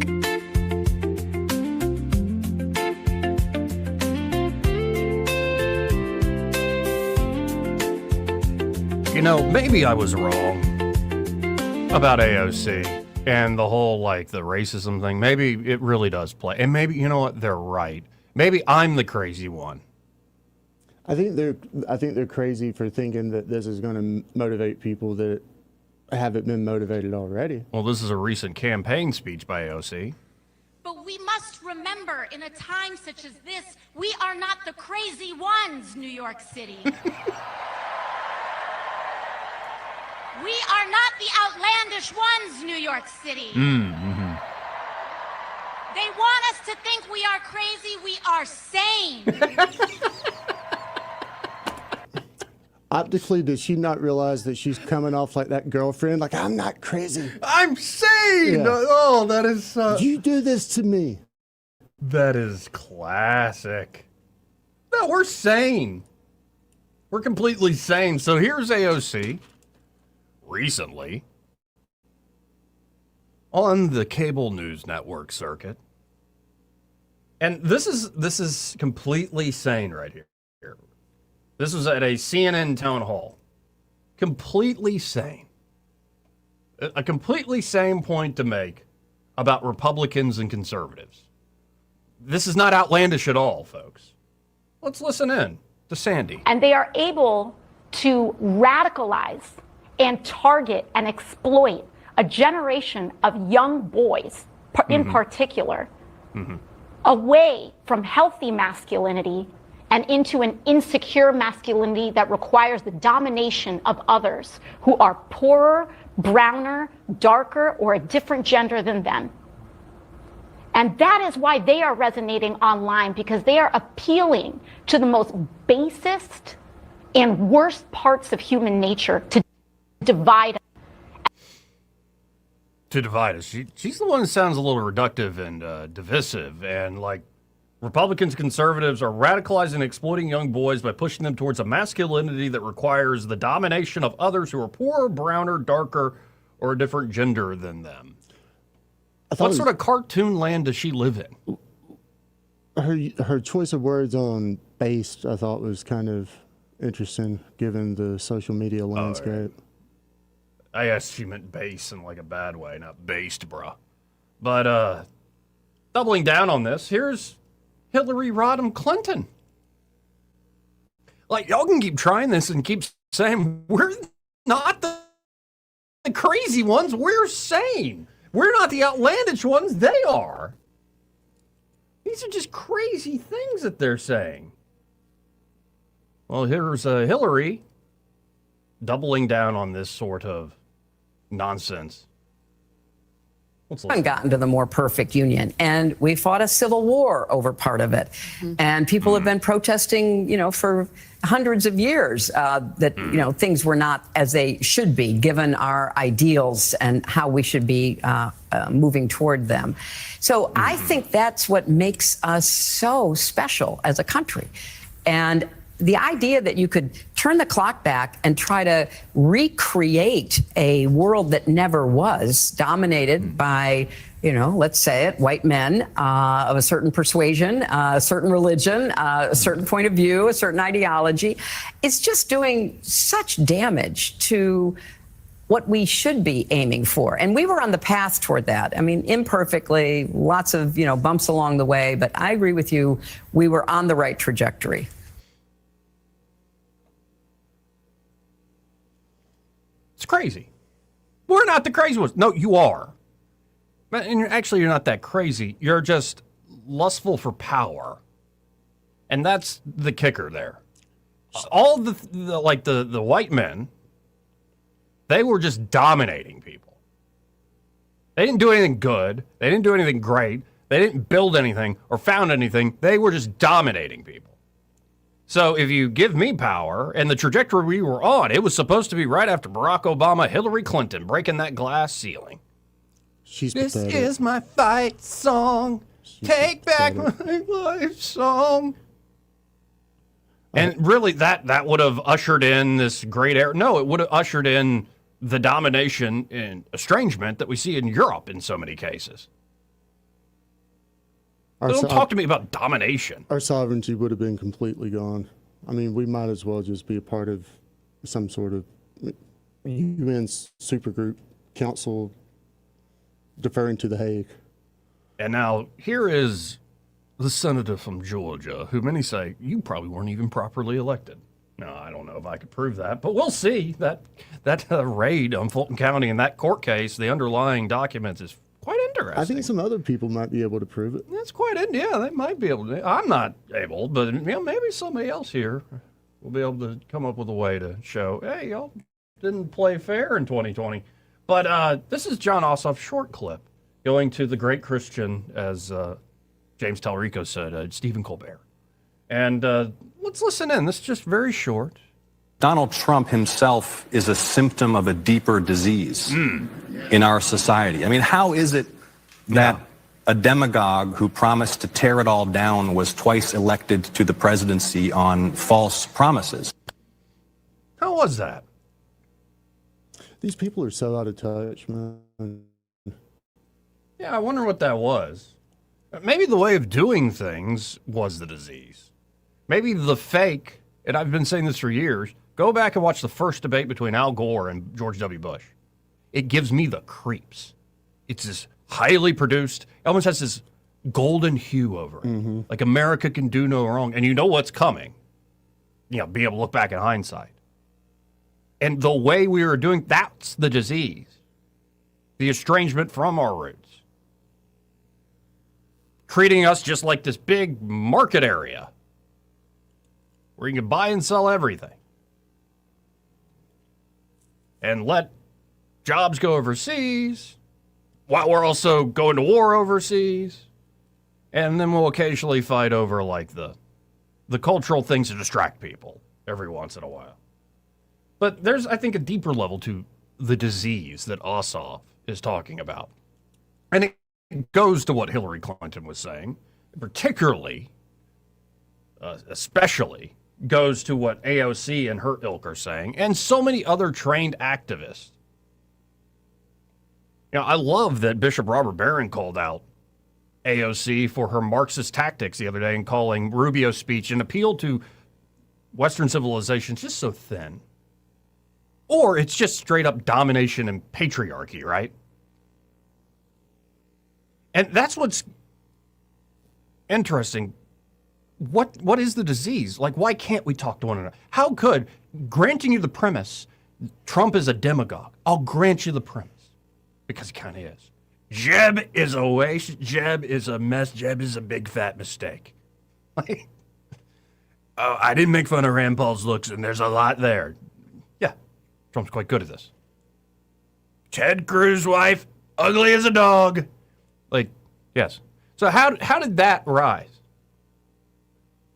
You know, maybe I was wrong about AOC and the whole, like, the racism thing. Maybe it really does play. And maybe, you know what, they're right. Maybe I'm the crazy one. I think they're crazy for thinking that this is going to motivate people that haven't been motivated already. Well, this is a recent campaign speech by AOC. But we must remember, in a time such as this, we are not the crazy ones, New York City. We are not the outlandish ones, New York City. Mm-hmm. They want us to think we are crazy. We are sane. Optically, does she not realize that she's coming off like that girlfriend? Like, I'm not crazy. I'm sane. Yeah. Oh, that is... You do this to me. That is classic. No, we're sane. We're completely sane. So here's AOC recently on the cable news network circuit. And this is completely sane right here. This was at a CNN town hall. Completely sane. A completely sane point to make about Republicans and conservatives. This is not outlandish at all, folks. Let's listen in to Sandy. And they are able to radicalize and target and exploit a generation of young boys, in particular, away from healthy masculinity and into an insecure masculinity that requires the domination of others who are poorer, browner, darker, or a different gender than them. And that is why they are resonating online, because they are appealing to the most basest and worst parts of human nature to divide us. To divide us. She's the one that sounds a little reductive and divisive, and like Republicans, conservatives are radicalizing and exploiting young boys by pushing them towards a masculinity that requires the domination of others who are poorer, browner, darker, or a different gender than them. What sort of cartoon land does she live in? Her choice of words on based, I thought, was kind of interesting, given the social media landscape. I guess she meant base in like a bad way, not based, bruh. But doubling down on this, here's Hillary Rodham Clinton. Like, y'all can keep trying this and keep saying, we're not the crazy ones, we're sane. We're not the outlandish ones, they are. These are just crazy things that they're saying. Well, here's Hillary doubling down on this sort of nonsense. Haven't gotten to the more perfect union, and we fought a civil war over part of it, and people have been protesting, for hundreds of years that things were not as they should be, given our ideals and how we should be moving toward them. So I think that's what makes us so special as a country, and the idea that you could turn the clock back and try to recreate a world that never was, dominated by, let's say it, white men of a certain persuasion, a certain religion, a certain point of view, a certain ideology, is just doing such damage to what we should be aiming for. And we were on the path toward that. I mean, imperfectly, lots of, bumps along the way, but I agree with you, we were on the right trajectory. It's crazy. We're not the crazy ones. No, you are. And actually, you're not that crazy. You're just lustful for power. And that's the kicker there. All the white men, they were just dominating people. They didn't do anything good. They didn't do anything great. They didn't build anything or found anything. They were just dominating people. So if you give me power, and the trajectory we were on, it was supposed to be right after Barack Obama, Hillary Clinton breaking that glass ceiling. This is my fight song. Take back my life song. And really, that would have ushered in this great era. No, it would have ushered in the domination and estrangement that we see in Europe in so many cases. Don't talk to me about domination. Our sovereignty would have been completely gone. I mean, we might as well just be a part of some sort of UN supergroup council deferring to The Hague. And now here is the senator from Georgia, who many say, you probably weren't even properly elected. No, I don't know if I could prove that, but we'll see. That raid on Fulton County and that court case, the underlying documents is quite interesting. I think some other people might be able to prove it. That's quite interesting. Yeah, they might be able to. I'm not able, but maybe somebody else here will be able to come up with a way to show, hey, y'all didn't play fair in 2020. But this is John Ossoff's short clip going to the great Christian, as James Talarico said, Stephen Colbert. And let's listen in. This is just very short. Donald Trump himself is a symptom of a deeper disease in our society. I mean, how is it that a demagogue who promised to tear it all down was twice elected to the presidency on false promises? How was that? These people are so out of touch, man. Yeah, I wonder what that was. Maybe the way of doing things was the disease. Maybe the fake, and I've been saying this for years, go back and watch the first debate between Al Gore and George W. Bush. It gives me the creeps. It's this highly produced, it almost has this golden hue over it. Like America can do no wrong, and you know what's coming. You know, be able to look back in hindsight. And the way we were doing, that's the disease. The estrangement from our roots. Treating us just like this big market area where you can buy and sell everything. And let jobs go overseas while we're also going to war overseas. And then we'll occasionally fight over like the cultural things to distract people every once in a while. But there's, I think, a deeper level to the disease that Ossoff is talking about. And it goes to what Hillary Clinton was saying, particularly, especially, goes to what AOC and her ilk are saying, and so many other trained activists. You know, I love that Bishop Robert Barron called out AOC for her Marxist tactics the other day in calling Rubio's speech an appeal to Western civilization just so thin. Or it's just straight up domination and patriarchy, right? And that's what's interesting. What is the disease? Like, why can't we talk to one another? How could, granting you the premise, Trump is a demagogue, I'll grant you the premise, because he kind of is. Jeb is a waste. Jeb is a mess. Jeb is a big fat mistake. Like, I didn't make fun of Rand Paul's looks, and there's a lot there. Yeah, Trump's quite good at this. Ted Cruz's wife, ugly as a dog. Like, yes. So how did that rise?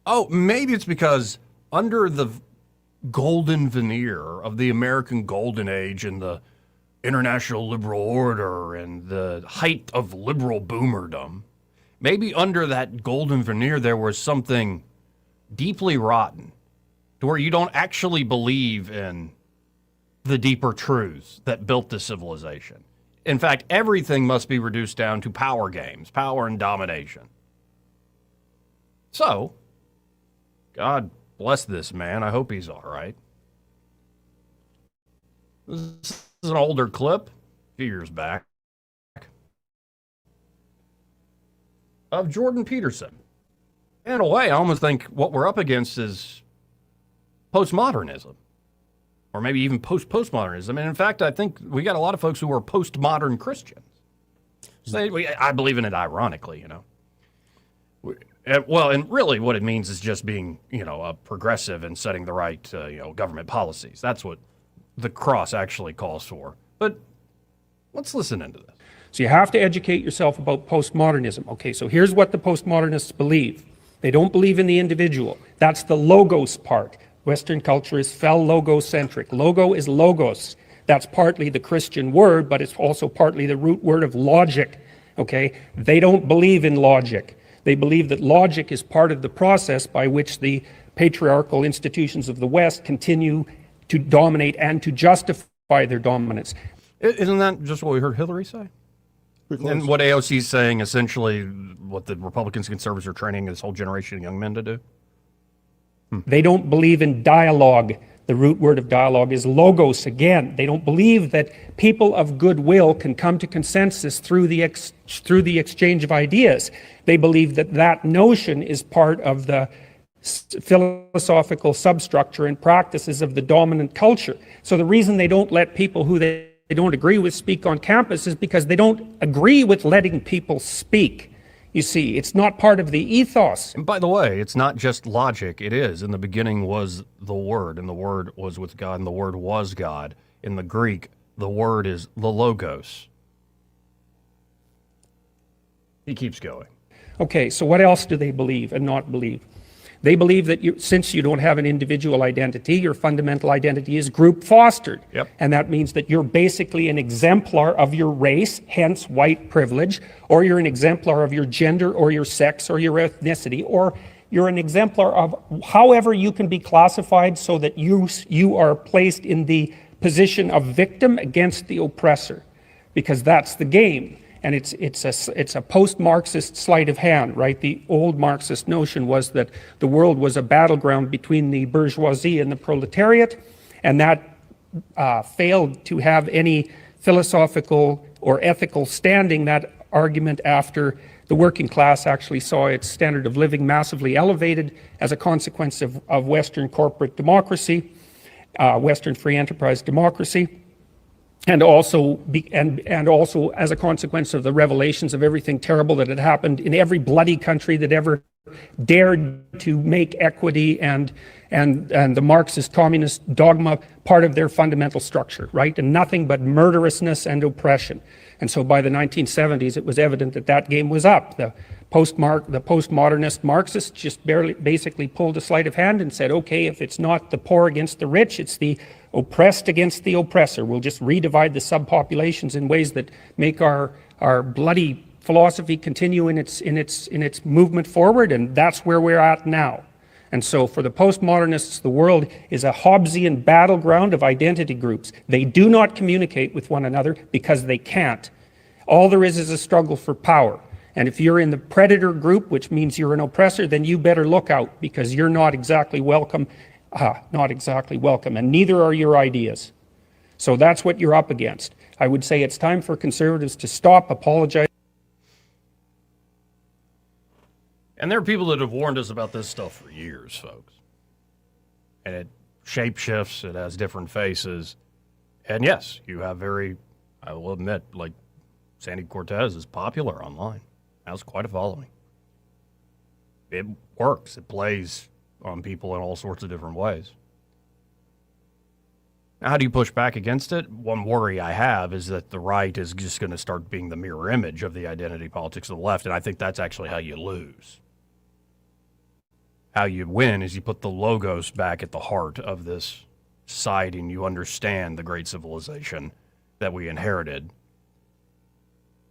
Oh, maybe it's because under the golden veneer of the American Golden Age and the international liberal order and the height of liberal boomerdom, maybe under that golden veneer there was something deeply rotten to where you don't actually believe in the deeper truths that built the civilization. In fact, everything must be reduced down to power games, power and domination. So, God bless this man. I hope he's all right. This is an older clip, a few years back, of Jordan Peterson. In a way, I almost think what we're up against is postmodernism, or maybe even postmodernism. And in fact, I think we got a lot of folks who are postmodern Christians. I believe in it ironically, you know. Well, and really what it means is just being, you know, a progressive and setting the right, government policies. That's what the cross actually calls for. But let's listen into this. So you have to educate yourself about postmodernism. Okay, so here's what the postmodernists believe. They don't believe in the individual. That's the logos part. Western culture is logocentric. Logo is logos. That's partly the Christian word, but it's also partly the root word of logic. Okay, they don't believe in logic. They believe that logic is part of the process by which the patriarchal institutions of the West continue to dominate and to justify their dominance. Isn't that just what we heard Hillary say? And what AOC is saying, essentially, what the Republicans and conservatives are training this whole generation of young men to do? They don't believe in dialogue. The root word of dialogue is logos again. They don't believe that people of goodwill can come to consensus through the exchange of ideas. They believe that that notion is part of the philosophical substructure and practices of the dominant culture. So the reason they don't let people who they don't agree with speak on campus is because they don't agree with letting people speak. You see, it's not part of the ethos. And by the way, it's not just logic. It is. In the beginning was the Word, and the Word was with God, and the Word was God. In the Greek, the Word is the logos. He keeps going. Okay, so what else do they believe and not believe? They believe that since you don't have an individual identity, your fundamental identity is group fostered. Yep. And that means that you're basically an exemplar of your race, hence white privilege, or you're an exemplar of your gender or your sex or your ethnicity, or you're an exemplar of however you can be classified so that you are placed in the position of victim against the oppressor, because that's the game. And it's a post-Marxist sleight of hand, right? The old Marxist notion was that the world was a battleground between the bourgeoisie and the proletariat, and that failed to have any philosophical or ethical standing, that argument, after the working class actually saw its standard of living massively elevated as a consequence of Western corporate democracy, Western free enterprise democracy, and also as a consequence of the revelations of everything terrible that had happened in every bloody country that ever dared to make equity and the Marxist communist dogma part of their fundamental structure, right? And nothing but murderousness and oppression. And so by the 1970s, it was evident that that game was up. The postmodernist Marxists just basically pulled a sleight of hand and said, okay, if it's not the poor against the rich, it's the oppressed against the oppressor. We'll just redivide the subpopulations in ways that make our bloody philosophy continue in its movement forward, and that's where we're at now. And so for the postmodernists, the world is a Hobbesian battleground of identity groups. They do not communicate with one another because they can't. All there is a struggle for power. And if you're in the predator group, which means you're an oppressor, then you better look out, because you're not exactly welcome, and neither are your ideas. So that's what you're up against. I would say it's time for conservatives to stop apologizing. And there are people that have warned us about this stuff for years, folks. And it shapeshifts, it has different faces. And yes, you have I will admit, like Sandy Cortez is popular online. Has quite a following. It works. It plays on people in all sorts of different ways. Now, how do you push back against it? One worry I have is that the right is just going to start being the mirror image of the identity politics of the left, and I think that's actually how you lose. How you win is you put the logos back at the heart of this society, and you understand the great civilization that we inherited.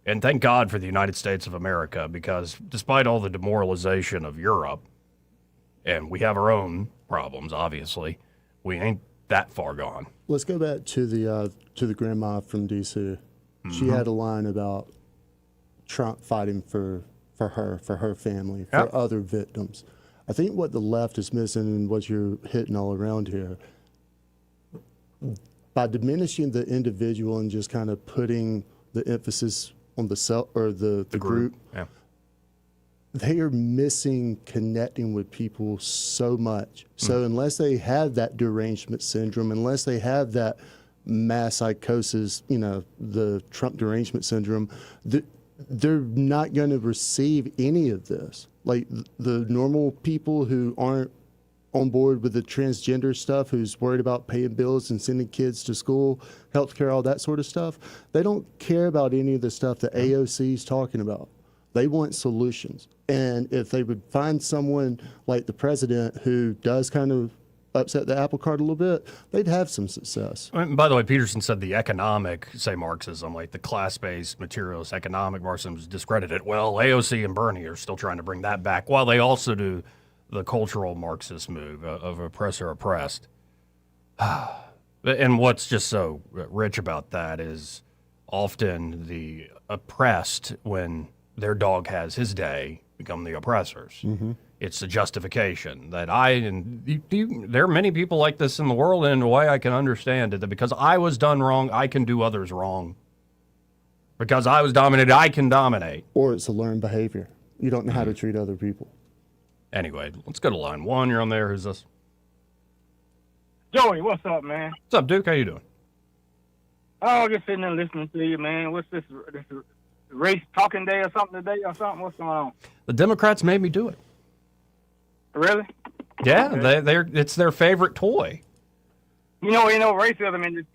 And thank God for the United States of America, because despite all the demoralization of Europe, and we have our own problems, obviously, we ain't that far gone. Let's go back to the grandma from D.C. Mm-hmm. She had a line about Trump fighting for her family, for other victims. I think what the left is missing, and what you're hitting all around here, by diminishing the individual and just kind of putting the emphasis on the self or the group, they are missing connecting with people so much. So unless they have that derangement syndrome, unless they have that mass psychosis, the Trump derangement syndrome, they're not going to receive any of this. Like the normal people who aren't on board with the transgender stuff, who's worried about paying bills and sending kids to school, healthcare, all that sort of stuff, they don't care about any of the stuff that AOC is talking about. They want solutions. And if they would find someone like the president who does kind of upset the apple cart a little bit, they'd have some success. And by the way, Peterson said the economic, say Marxism, like the class-based materialist economic Marxism is discredited. Well, AOC and Bernie are still trying to bring that back, while they also do the cultural Marxist move of oppressor oppressed. And what's just so rich about that is often the oppressed, when their dog has his day, become the oppressors. Mm-hmm. It's a justification that there are many people like this in the world, and in a way I can understand it, that because I was done wrong, I can do others wrong. Because I was dominated, I can dominate. Or it's a learned behavior. You don't know how to treat other people. Anyway, let's go to line one. You're on there. Who's this? Joey, what's up, man? What's up, Duke? How you doing? Oh, just sitting there listening to you, man. What's this race talking day or something today or something? What's going on? The Democrats made me do it. Really? Yeah, okay. It's their favorite toy. Ain't no racism in this.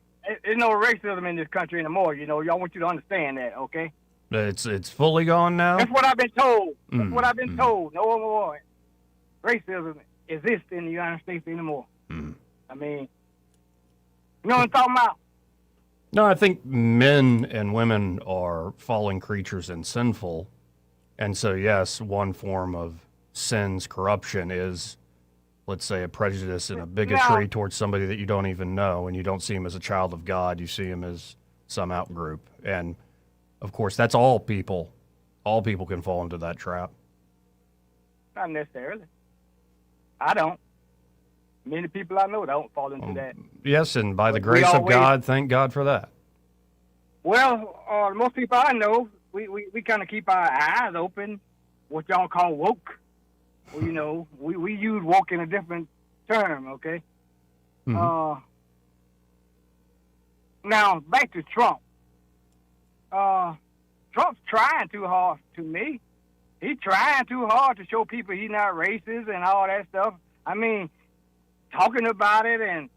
There's no racism in this country anymore. Y'all want you to understand that, okay? It's fully gone now. That's what I've been told. That's what I've been told. No more racism exists in the United States anymore. I mean, you know what I'm talking about? No, I think men and women are fallen creatures and sinful. And so, yes, one form of sin's corruption is let's say, a prejudice and a bigotry towards somebody that you don't even know, and you don't see him as a child of God. You see him as some outgroup. And, of course, that's all people. All people can fall into that trap. Not necessarily. I don't. Many people I know don't fall into that. Yes, and by the grace of God, thank God for that. Well, most people I know, we kind of keep our eyes open, what y'all call woke. Well, you know, we use woke in a different term, okay? Mm-hmm. Now, back to Trump. Trump's trying too hard to me. He's trying too hard to show people he's not racist and all that stuff. I mean, talking about it and,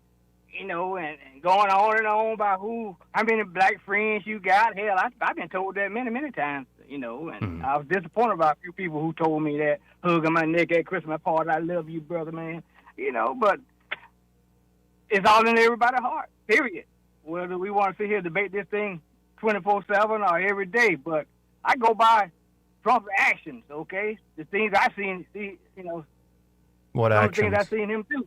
you know, and going on and on about how many black friends you got. Hell, I've been told that many, many times, you know, and I was disappointed about a few people who told me that, hugging my neck at Christmas party, I love you, brother, man. You know, but it's all in everybody's heart, period. Whether we want to sit here and debate this thing 24/7 or every day, but I go by Trump's actions, okay? The things I've seen, you know. What some actions? Things I've seen him do.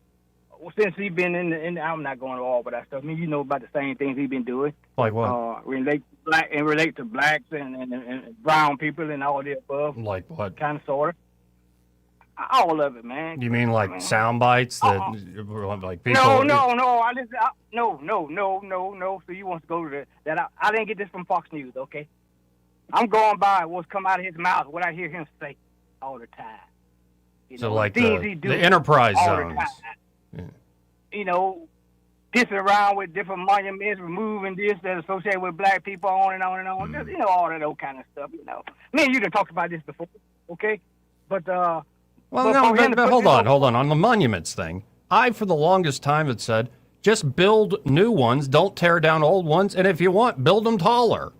Since he's been in I'm not going to all but that stuff. I mean, you know about the same things he's been doing. Like what? Relate to blacks and brown people and all the above. Like what? Kind of, sort of. All of it, man. You mean like sound bites that, like people? No. No. So you want to go to that? I didn't get this from Fox News, okay? I'm going by what's come out of his mouth, what I hear him say all the time. You So know, like things he do the enterprise all the zones. time. Yeah. You know, pissing around with different monuments, removing this that associated with black people, on and on and on. Just, you know, all that old kind of stuff. You know, me and you done talked about this before, okay? But Well, no, but hold on. On the monuments thing, I for the longest time had said, just build new ones, don't tear down old ones, and if you want, build them taller.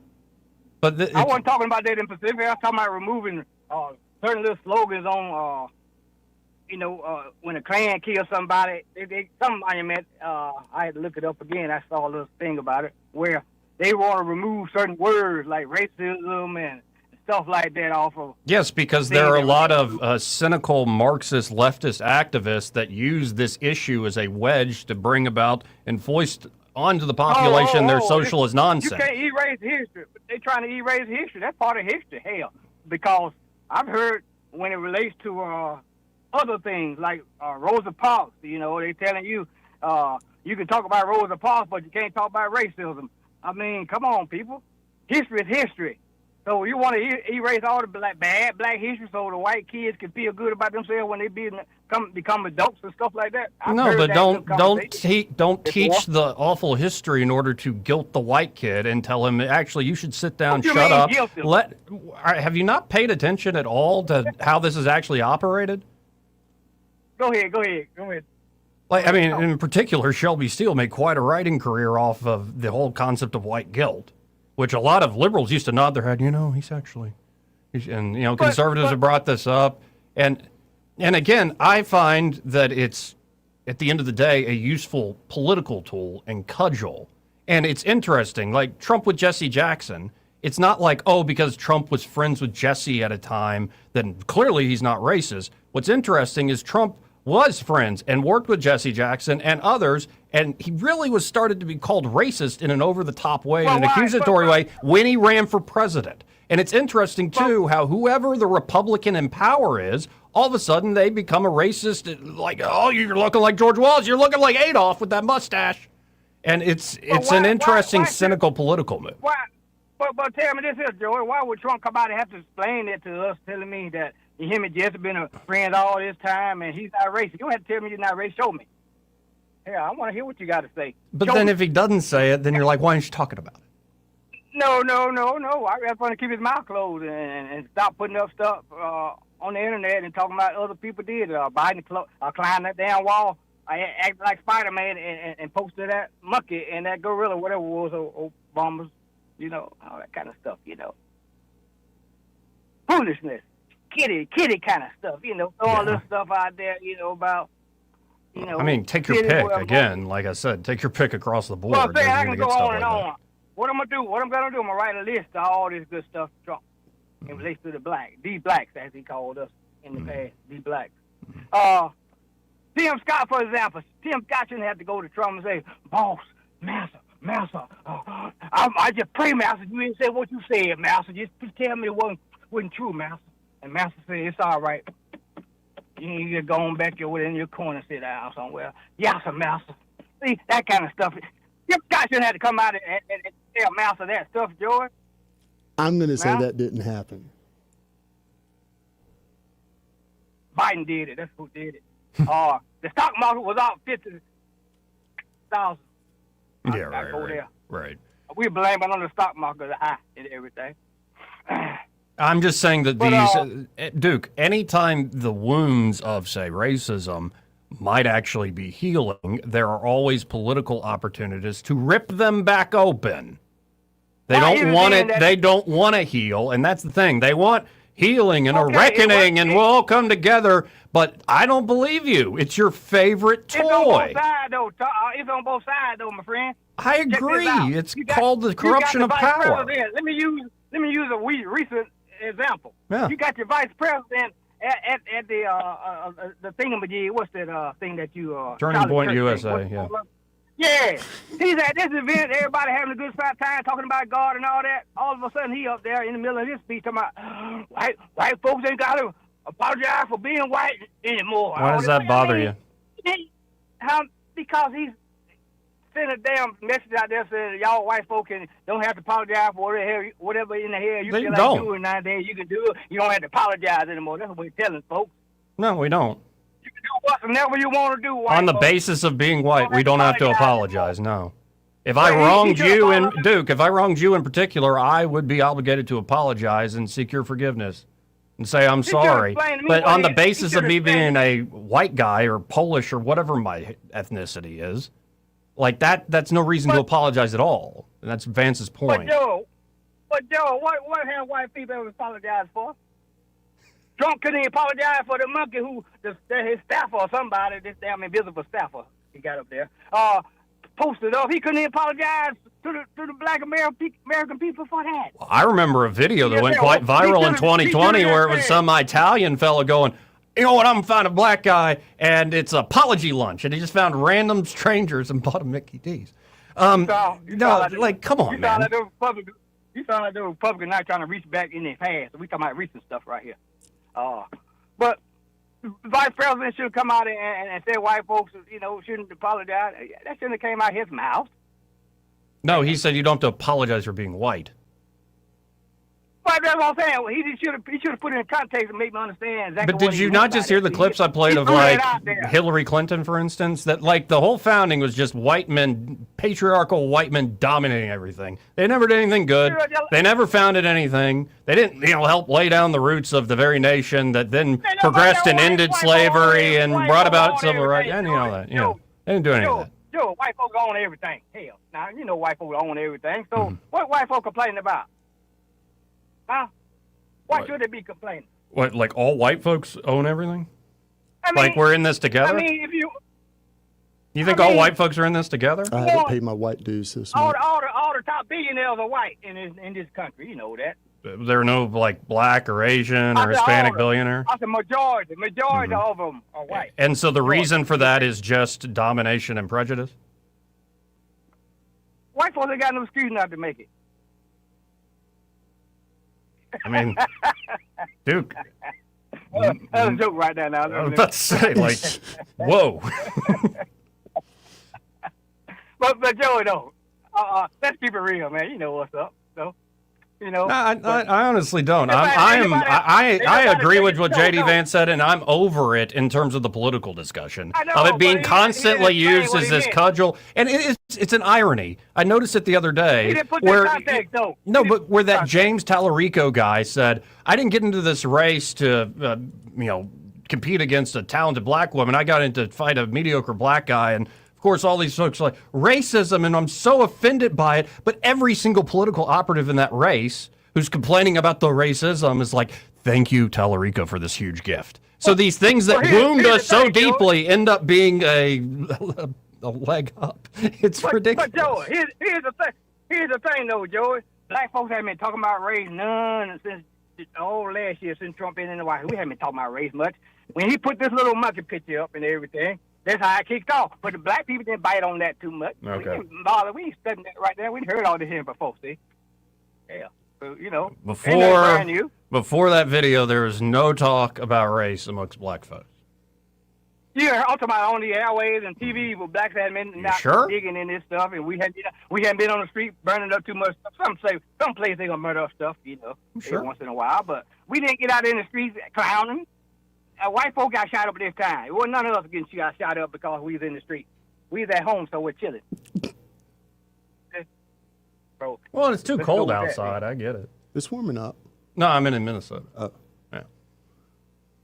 But I wasn't talking about that in Pacific. I was talking about removing certain little slogans on. You know, when a Klan kills somebody, some monument, I had to look it up again. I saw a little thing about it where they want to remove certain words like racism and stuff like that off of. Yes, because there are a lot of cynical Marxist leftist activists that use this issue as a wedge to bring about and foist onto the population their socialist nonsense. You can't erase history. They're trying to erase history. That's part of history, hell. Because I've heard when it relates to other things like Rosa Parks, you know, they're telling you you can talk about Rosa Parks, but you can't talk about racism. I mean, come on, people. History is history. So you want to erase all the bad black history so the white kids can feel good about themselves when they become adults and stuff like that? No, but don't teach the awful history in order to guilt the white kid and tell him, actually, you should sit down, shut up. Have you not paid attention at all to how this is actually operated? Go ahead. Like, I mean, in particular, Shelby Steele made quite a writing career off of the whole concept of white guilt, which a lot of liberals used to nod their head, you know, and, you know, conservatives have brought this up. And again, I find that it's, at the end of the day, a useful political tool and cudgel. And it's interesting, like Trump with Jesse Jackson. It's not like, because Trump was friends with Jesse at a time, then clearly he's not racist. What's interesting is Trump was friends and worked with Jesse Jackson and others, and he really was started to be called racist in an over-the-top way, in an accusatory way, when he ran for president. And it's interesting, too, how whoever the Republican in power is, all of a sudden they become a racist, like, you're looking like George Wallace, you're looking like Adolf with that mustache. And it's an interesting, cynical political move. But tell me this here, Joey. Why would Trump come out and have to explain that to us, telling me that him and Jesse been friends all this time and he's not racist? You don't have to tell me you're not racist. Show me. Yeah, I want to hear what you got to say. But then if he doesn't say it, then you're like, why aren't you talking about it? No. I just want to keep his mouth closed and stop putting up stuff on the internet and talking about other people did. Biden climbed that damn wall, acted like Spider-Man and posted that monkey and that gorilla, whatever it was, Obama's. You know, all that kind of stuff, you know. Foolishness. Kitty kind of stuff, you know. Throwing little stuff out there, you know, about, you know. I mean, take your pick. Again, like I said, take your pick across the board. Well, I can go on and on. What I'm going to do, I'm going to write a list of all this good stuff Trump in relation to the blacks, as he called us in the past, the blacks. Tim Scott, for example. Tim Scott shouldn't have to go to Trump and say, boss, master, I just pray, master. You didn't say what you said, master. Just tell me it wasn't true, master. And master said, it's all right. You need to go on back over in your corner and sit down somewhere. Yes, sir, master. See, that kind of stuff. Tim Scott shouldn't have to come out and tell master that stuff, George. I'm going to say that didn't happen. Biden did it. That's who did it. The stock market was out 50,000. Yeah, right. We blame it on the stock market, the high and everything. I'm just saying that Duke, anytime the wounds of, say, racism might actually be healing, there are always political opportunities to rip them back open. They don't want it. They don't want to heal, and that's the thing. They want healing and a reckoning, and we'll all come together. But I don't believe you. It's your favorite toy. It's on both sides, though, my friend. I agree. It's called the corruption of power. Let me use a recent example. Yeah. You got your vice president at the thingamajig. What's that thing that you Turning Point USA? Yeah. Yeah, he's at this event. Everybody having a good time, talking about God and all that. All of a sudden, he up there in the middle of his speech talking about white folks ain't got to apologize for being white anymore. Why does that bother you? Because he's sent a damn message out there saying y'all white folk don't have to apologize for whatever in the hell you feel like doing nowadays. You can do it. You don't have to apologize anymore. That's what we're telling folks. No, we don't. You can do whatever you want to do. On the basis of being white, we don't have to apologize. No. If I wronged you, Duke, if I wronged you in particular, I would be obligated to apologize and seek your forgiveness and say I'm sorry. But on the basis of me being a white guy or Polish or whatever my ethnicity is, like that's no reason to apologize at all. And that's Vance's point. But Joe, what have white people ever apologized for? Trump couldn't even apologize for the monkey who his staffer or somebody, this damn invisible staffer he got up there, posted up. He couldn't even apologize to the black American people for that. Well, I remember a video that went quite viral in 2020 where it was some Italian fellow going, you know what, I'm gonna find a black guy and it's apology lunch, and he just found random strangers and bought a Mickey D's. Come on, man. You sound like the Republican not trying to reach back in their past. We talking about recent stuff right here. But the vice president should come out and say white folks, shouldn't apologize. That shouldn't have came out of his mouth. No, he said you don't have to apologize for being white. But that's what I'm saying. He should have put it in context and make me understand exactly. But did you not just hear the clips I played of like Hillary Clinton, for instance? That like the whole founding was just white men, patriarchal white men dominating everything. They never did anything good. They never founded anything. They didn't, help lay down the roots of the very nation that then progressed and ended slavery and brought about civil rights. And you know that. They didn't do any of that. Joe, white folks own everything. Hell, now white folks own everything. So what white folks complaining about? Huh? Why should they be complaining? What, like all white folks own everything? Like we're in this together? You think all white folks are in this together? I haven't paid my white dues this month. All the top billionaires are white in this country. You know that. There are no like black or Asian or Hispanic billionaire? The majority of them are white. And so the reason for that is just domination and prejudice? White folks ain't got no excuse not to make it. I mean, Duke. That's a joke right there now. I was about to say, like, whoa. but Joey, though, let's keep it real, man. You know what's up, though. I honestly don't. I agree with what J.D. Vance said, and I'm over it in terms of the political discussion of it being constantly used as this cudgel. And it's an irony. I noticed it the other day where that James Tallarico guy said, "I didn't get into this race to compete against a talented black woman. I got into fight a mediocre black guy." And of course, all these folks are like, racism, and I'm so offended by it. But every single political operative in that race who's complaining about the racism is like, thank you, Tallarico, for this huge gift. So these things that wound us so deeply end up being a leg up. It's ridiculous. But Joe, here's the thing, though, Joey. Black folks haven't been talking about race none since last year, since Trump been in the White House. We haven't been talking about race much. when he put this little monkey picture up and everything, that's how I kicked off. But the black people didn't bite on that too much. Okay. We didn't bother. We ain't studying that right there. We heard all this here before, see? Yeah. So, ain't nothing brand new. Before that video, there was no talk about race amongst black folks. Yeah, I'm talking about on the airways and TV where blacks hadn't been not digging in this stuff, and we hadn't been on the street burning up too much stuff. Some place they gonna murder up stuff, every once in a while. But we didn't get out in the streets clowning. White folk got shot up at this time. It wasn't none of us getting shot up because we was in the street. We was at home, so we're chilling. Bro, well, it's too cold outside. I get it. It's warming up. No, I'm in Minnesota. Oh. Yeah.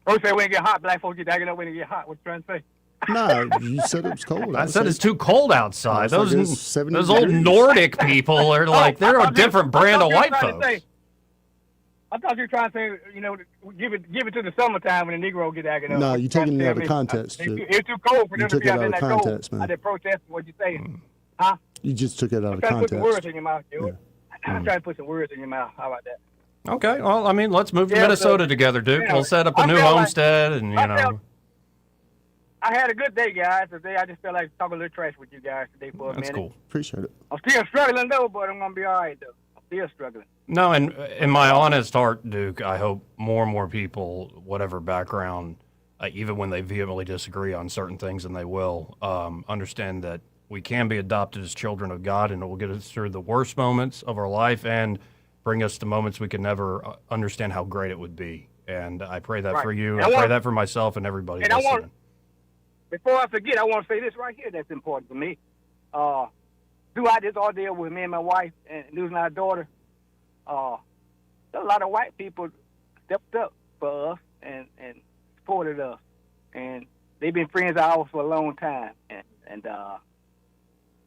Oh, say when it get hot, black folks get dagging up when it get hot. What you trying to say? No, you said it was cold. I said it's too cold outside. Those old Nordic people are like, they're a different brand of white folks. I thought you were trying to say, give it to the summertime when the Negro get dagging up. No, you're taking it out of context. It's too cold for them to be out in that cold. Man. I did protest what you saying. Huh? You just took it out of context. I'm trying to put some words in your mouth, Joe. I'm trying to put some words in your mouth. How about that? Okay, well, I mean, let's move to Minnesota together, Duke. We'll set up a new homestead, and I had a good day, guys. Today, I just felt like talking a little trash with you guys today for a minute. That's cool. Appreciate it. I'm still struggling though, but I'm gonna be all right though. I'm still struggling. No, and in my honest heart, Duke, I hope more and more people, whatever background, even when they vehemently disagree on certain things, and they will, understand that we can be adopted as children of God, and it will get us through the worst moments of our life and bring us to moments we can never understand how great it would be. And I pray that for you. I pray that for myself and everybody listening. Before I forget, I want to say this right here that's important to me. Throughout this ordeal with me and my wife and losing our daughter, a lot of white people stepped up for us and supported us. And they've been friends of ours for a long time. And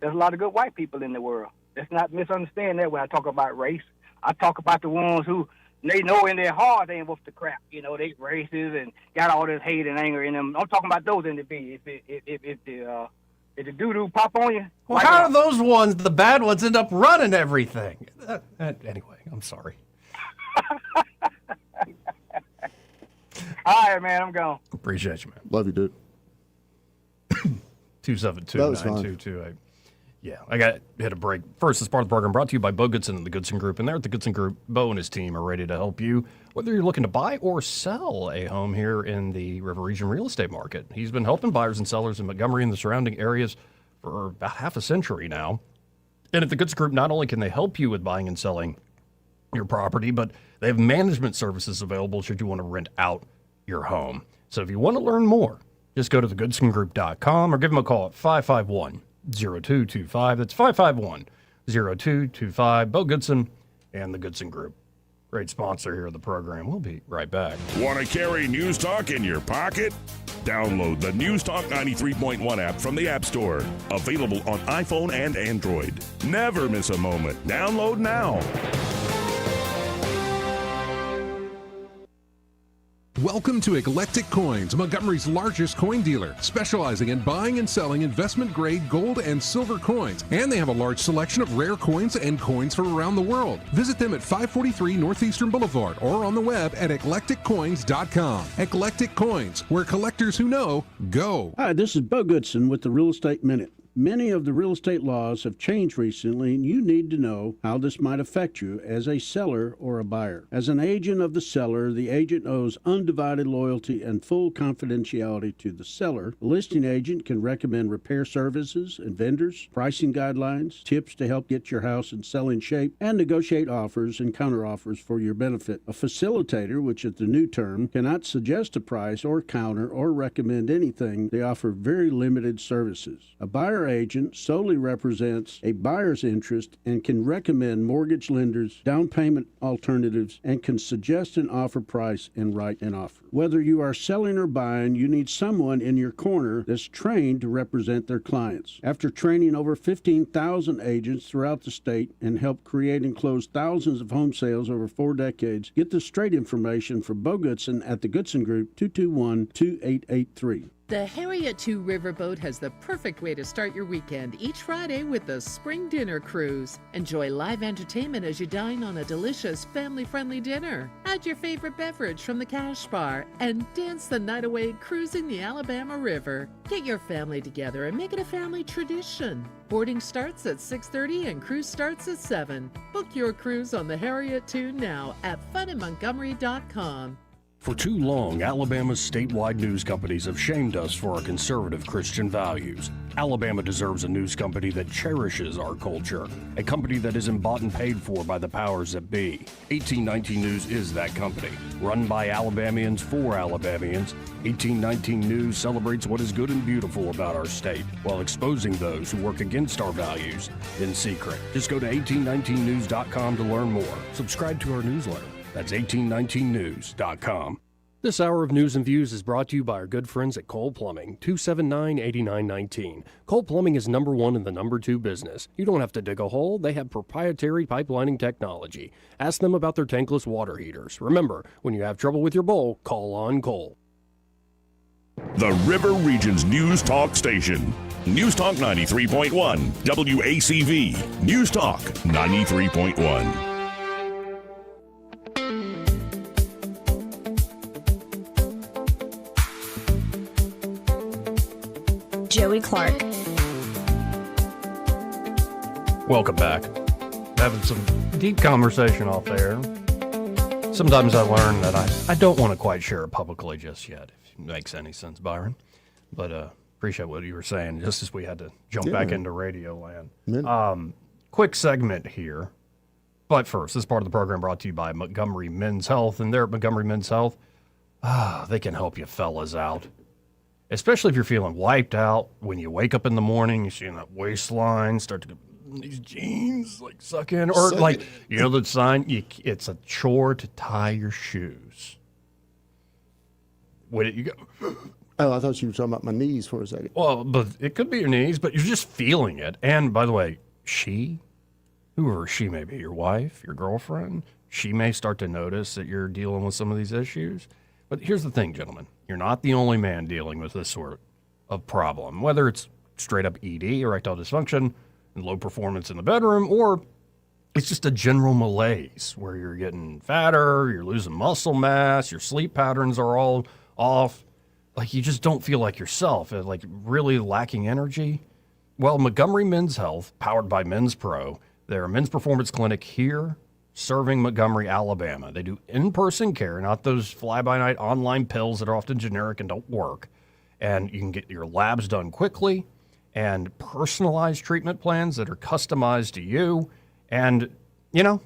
there's a lot of good white people in the world. Let's not misunderstand that when I talk about race. I talk about the ones who they know in their heart they ain't worth the crap. They racist and got all this hate and anger in them. I'm talking about those individuals. If the doo-doo pop on you. Well, how are those ones, the bad ones, end up running everything? Anyway, I'm sorry. All right, man, I'm gone. Appreciate you, man. Love you, dude. 272-9228. Yeah, I hit a break. First, this part of the program brought to you by Bo Goodson and the Goodson Group. And there at the Goodson Group, Bo and his team are ready to help you, whether you're looking to buy or sell a home here in the River Region real estate market. He's been helping buyers and sellers in Montgomery and the surrounding areas for about half a century now. And at the Goodson Group, not only can they help you with buying and selling your property, but they have management services available should you want to rent out your home. So if you want to learn more, just go to thegoodsongroup.com or give them a call at 551-0225. That's 551-0225. Bo Goodson and the Goodson Group. Great sponsor here of the program. We'll be right back. Want to carry News Talk in your pocket? Download the News Talk 93.1 app from the App Store. Available on iPhone and Android. Never miss a moment. Download now. Welcome to Eclectic Coins, Montgomery's largest coin dealer, specializing in buying and selling investment-grade gold and silver coins. And they have a large selection of rare coins and coins from around the world. Visit them at 543 Northeastern Boulevard or on the web at eclecticcoins.com. Eclectic Coins, where collectors who know go. Hi, this is Bo Goodson with the Real Estate Minute. Many of the real estate laws have changed recently, and you need to know how this might affect you as a seller or a buyer. As an agent of the seller, the agent owes undivided loyalty and full confidentiality to the seller. The listing agent can recommend repair services and vendors, pricing guidelines, tips to help get your house in selling shape, and negotiate offers and counteroffers for your benefit. A facilitator, which is the new term, cannot suggest a price or counter or recommend anything. They offer very limited services. A buyer agent solely represents a buyer's interest and can recommend mortgage lenders, down payment alternatives, and can suggest an offer price and write an offer. Whether you are selling or buying, you need someone in your corner that's trained to represent their clients. After training over 15,000 agents throughout the state and help create and close thousands of home sales over 4 decades, get the straight information from Bo Goodson at the Goodson Group, 221-2883. The Harriet 2 Riverboat has the perfect way to start your weekend each Friday with the Spring Dinner Cruise. Enjoy live entertainment as you dine on a delicious family-friendly dinner. Add your favorite beverage from the Cash Bar and dance the night away cruising the Alabama River. Get your family together and make it a family tradition. Boarding starts at 6:30 and cruise starts at 7. Book your cruise on the Harriet Tune now at funinmontgomery.com. For too long, Alabama's statewide news companies have shamed us for our conservative Christian values. Alabama deserves a news company that cherishes our culture, a company that isn't bought and paid for by the powers that be. 1819 News is that company. Run by Alabamians for Alabamians, 1819 News celebrates what is good and beautiful about our state, while exposing those who work against our values in secret. Just go to 1819news.com to learn more. Subscribe to our newsletter. That's 1819news.com. This hour of News and Views is brought to you by our good friends at Cole Plumbing, 279-8919. Cole Plumbing is number one in the number two business. You don't have to dig a hole. They have proprietary pipelining technology. Ask them about their tankless water heaters. Remember, when you have trouble with your bowl, call on Cole. The River Region's News Talk Station. News Talk 93.1, WACV. News Talk 93.1. Joey Clark. Welcome back. Having some deep conversation off there. Sometimes I learn that I don't want to quite share it publicly just yet, if it makes any sense, Byron. But appreciate what you were saying, just as we had to jump back into radio land. Quick segment here. But first, this part of the program brought to you by Montgomery Men's Health. And there at Montgomery Men's Health, they can help you fellas out. Especially if you're feeling wiped out when you wake up in the morning, you're seeing that waistline start to these jeans like suck in, or like, you know the sign, it's a chore to tie your shoes. Where did you go? Oh, I thought you were talking about my knees for a second. Well, but it could be your knees, but you're just feeling it. And by the way, whoever she may be, your wife, your girlfriend, she may start to notice that you're dealing with some of these issues. But here's the thing, gentlemen. You're not the only man dealing with this sort of problem, whether it's straight up ED, erectile dysfunction, and low performance in the bedroom, or it's just a general malaise where you're getting fatter, you're losing muscle mass, your sleep patterns are all off, like you just don't feel like yourself, like really lacking energy. Well, Montgomery Men's Health, powered by Men's Pro, they're a men's performance clinic here serving Montgomery, Alabama. They do in-person care, not those fly-by-night online pills that are often generic and don't work. And you can get your labs done quickly and personalized treatment plans that are customized to you. And, you know,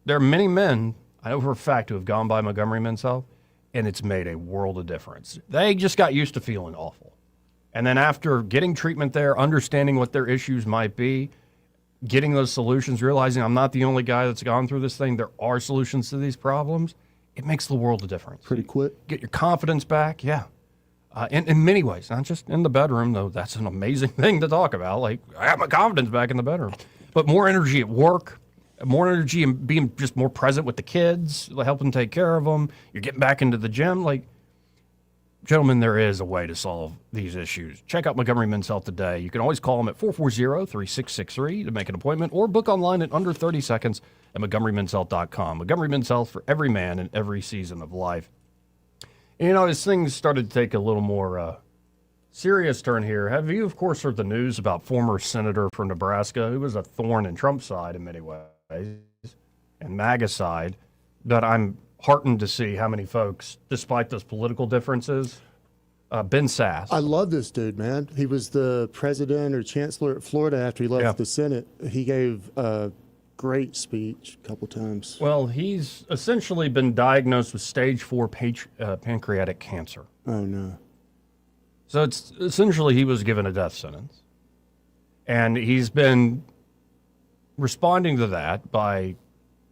there are many men, I know for a fact, who have gone by Montgomery Men's Health, and it's made a world of difference. They just got used to feeling awful. And then after getting treatment there, understanding what their issues might be, getting those solutions, realizing I'm not the only guy that's gone through this thing. There are solutions to these problems. It makes the world a difference. Pretty quick. Get your confidence back, yeah. In many ways, not just in the bedroom, though that's an amazing thing to talk about. Like, I got my confidence back in the bedroom. But more energy at work, more energy in being just more present with the kids, helping take care of them. You're getting back into the gym. Like, gentlemen, there is a way to solve these issues. Check out Montgomery Men's Health today. You can always call them at 440-3663 to make an appointment or book online in under 30 seconds at montgomerymenshealth.com. Montgomery Men's Health for every man in every season of life. And, you know, as things started to take a little more serious turn here, have you, of course, heard the news about former senator from Nebraska who was a thorn in Trump's side in many ways and MAGA side, but I'm heartened to see how many folks, despite those political differences, Ben Sasse. I love this dude, man. He was the president or chancellor at Florida after he left the Senate. He gave a great speech a couple times. Well, he's essentially been diagnosed with stage 4 pancreatic cancer. Oh, no. So it's essentially he was given a death sentence. And he's been responding to that by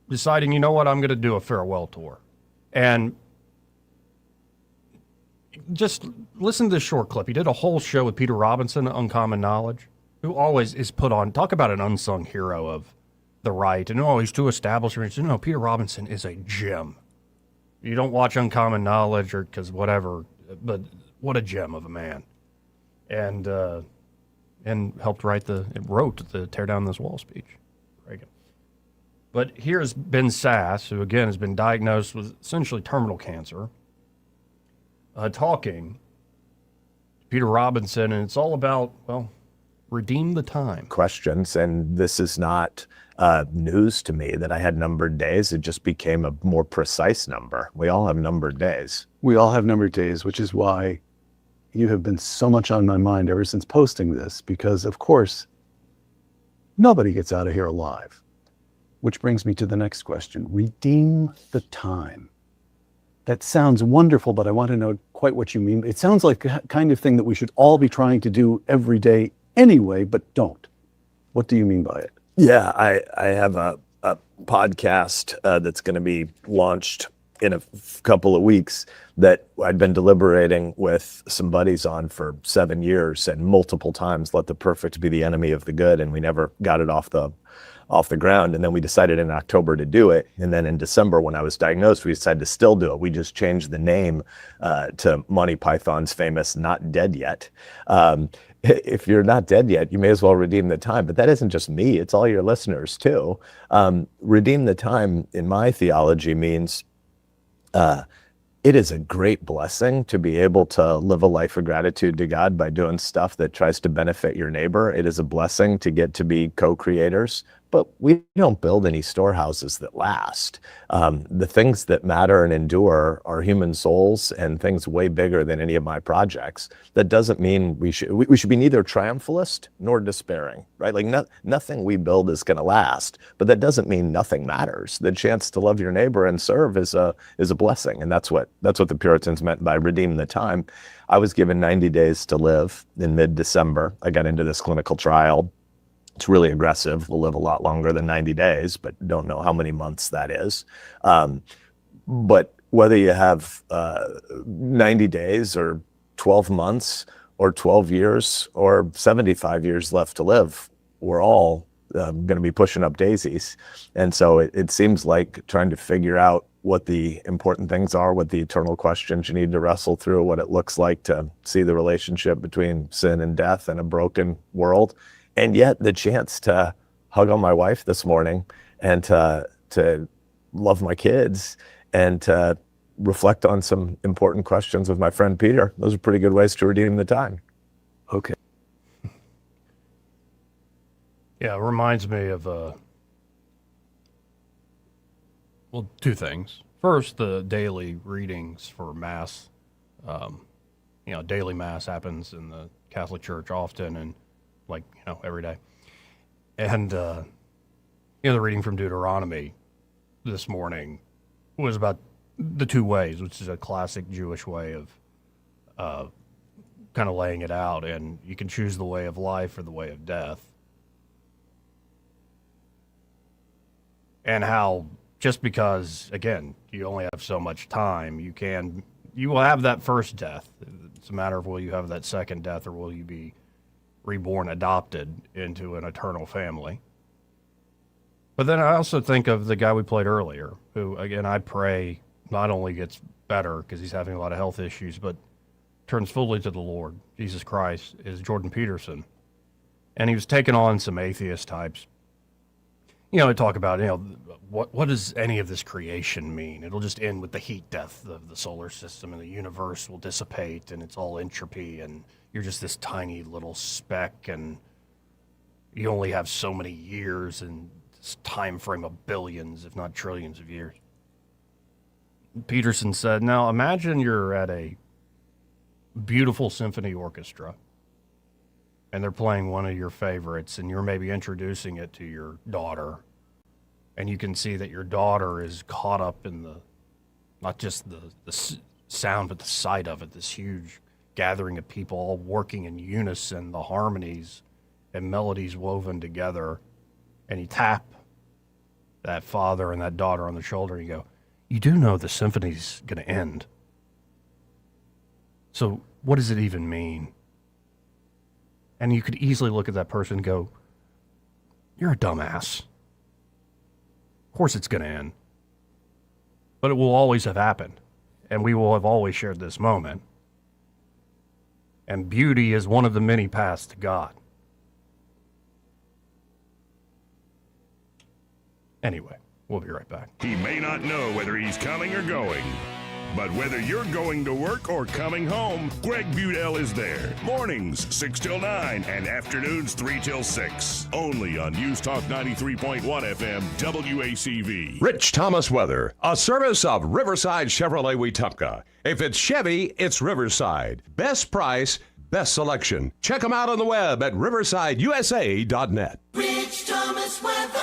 deciding, you know what, I'm going to do a farewell tour. And just listen to this short clip. He did a whole show with Peter Robinson, Uncommon Knowledge, who always is put on, talk about an unsung hero of the right. And he's too established. No, Peter Robinson is a gem. You don't watch Uncommon Knowledge or because whatever, but what a gem of a man. And helped wrote the Tear Down This Wall speech. Reagan. But here's Ben Sass, who again has been diagnosed with essentially terminal cancer, talking to Peter Robinson, and it's all about, well, redeem the time. Questions, and this is not news to me that I had numbered days. It just became a more precise number. We all have numbered days. We all have numbered days, which is why you have been so much on my mind ever since posting this, because of course, nobody gets out of here alive. Which brings me to the next question. Redeem the time. That sounds wonderful, but I want to know quite what you mean. It sounds like the kind of thing that we should all be trying to do every day anyway, but don't. What do you mean by it? Yeah, I have a podcast that's going to be launched in a couple of weeks that I'd been deliberating with some buddies on for 7 years, and multiple times let the perfect be the enemy of the good, and we never got it off the ground. And then we decided in October to do it. And then in December, when I was diagnosed, we decided to still do it. We just changed the name to Monty Python's famous Not Dead Yet. If you're not dead yet, you may as well redeem the time. But that isn't just me, it's all your listeners too. Redeem the time in my theology means it is a great blessing to be able to live a life of gratitude to God by doing stuff that tries to benefit your neighbor. It is a blessing to get to be co-creators, but we don't build any storehouses that last. The things that matter and endure are human souls and things way bigger than any of my projects. That doesn't mean we should be neither triumphalist nor despairing, right? Like nothing we build is going to last, but that doesn't mean nothing matters. The chance to love your neighbor and serve is a blessing, and that's what the Puritans meant by redeem the time. I was given 90 days to live in mid-December. I got into this clinical trial. It's really aggressive. We'll live a lot longer than 90 days, but don't know how many months that is. But whether you have 90 days or 12 months or 12 years or 75 years left to live, we're all going to be pushing up daisies. And so it seems like trying to figure out what the important things are, what the eternal questions you need to wrestle through, what it looks like to see the relationship between sin and death and a broken world. And yet the chance to hug on my wife this morning and to love my kids and to reflect on some important questions with my friend Peter, those are pretty good ways to redeem the time. Okay. Yeah, it reminds me of, two things. First, the daily readings for Mass. Daily Mass happens in the Catholic Church often and every day. And, the reading from Deuteronomy this morning was about the two ways, which is a classic Jewish way of kind of laying it out. And you can choose the way of life or the way of death. And how just because, again, you only have so much time, you will have that first death. It's a matter of will you have that second death or will you be reborn, adopted into an eternal family. But then I also think of the guy we played earlier, who, again, I pray not only gets better because he's having a lot of health issues, but turns fully to the Lord, Jesus Christ, is Jordan Peterson. And he was taking on some atheist types. To talk about, what does any of this creation mean? It'll just end with the heat death of the solar system and the universe will dissipate and it's all entropy and you're just this tiny little speck and you only have so many years in this time frame of billions, if not trillions of years. Peterson said, now imagine you're at a beautiful symphony orchestra and they're playing one of your favorites and you're maybe introducing it to your daughter and you can see that your daughter is caught up in not just the sound, but the sight of it, this huge gathering of people all working in unison, the harmonies and melodies woven together. And you tap that father and that daughter on the shoulder and you go, you do know the symphony's going to end. So what does it even mean? And you could easily look at that person and go, you're a dumbass. Of course it's going to end. But it will always have happened. And we will have always shared this moment. And beauty is one of the many paths to God. Anyway, we'll be right back. He may not know whether he's coming or going, but whether you're going to work or coming home, Greg Budell is there. Mornings, 6 till 9, and afternoons, 3 till 6. Only on News Talk 93.1 FM, WACV. Rich Thomas Weather, a service of Riverside Chevrolet Wetumpka. If it's Chevy, it's Riverside. Best price, best selection. Check them out on the web at riversideusa.net. Rich Thomas Weather.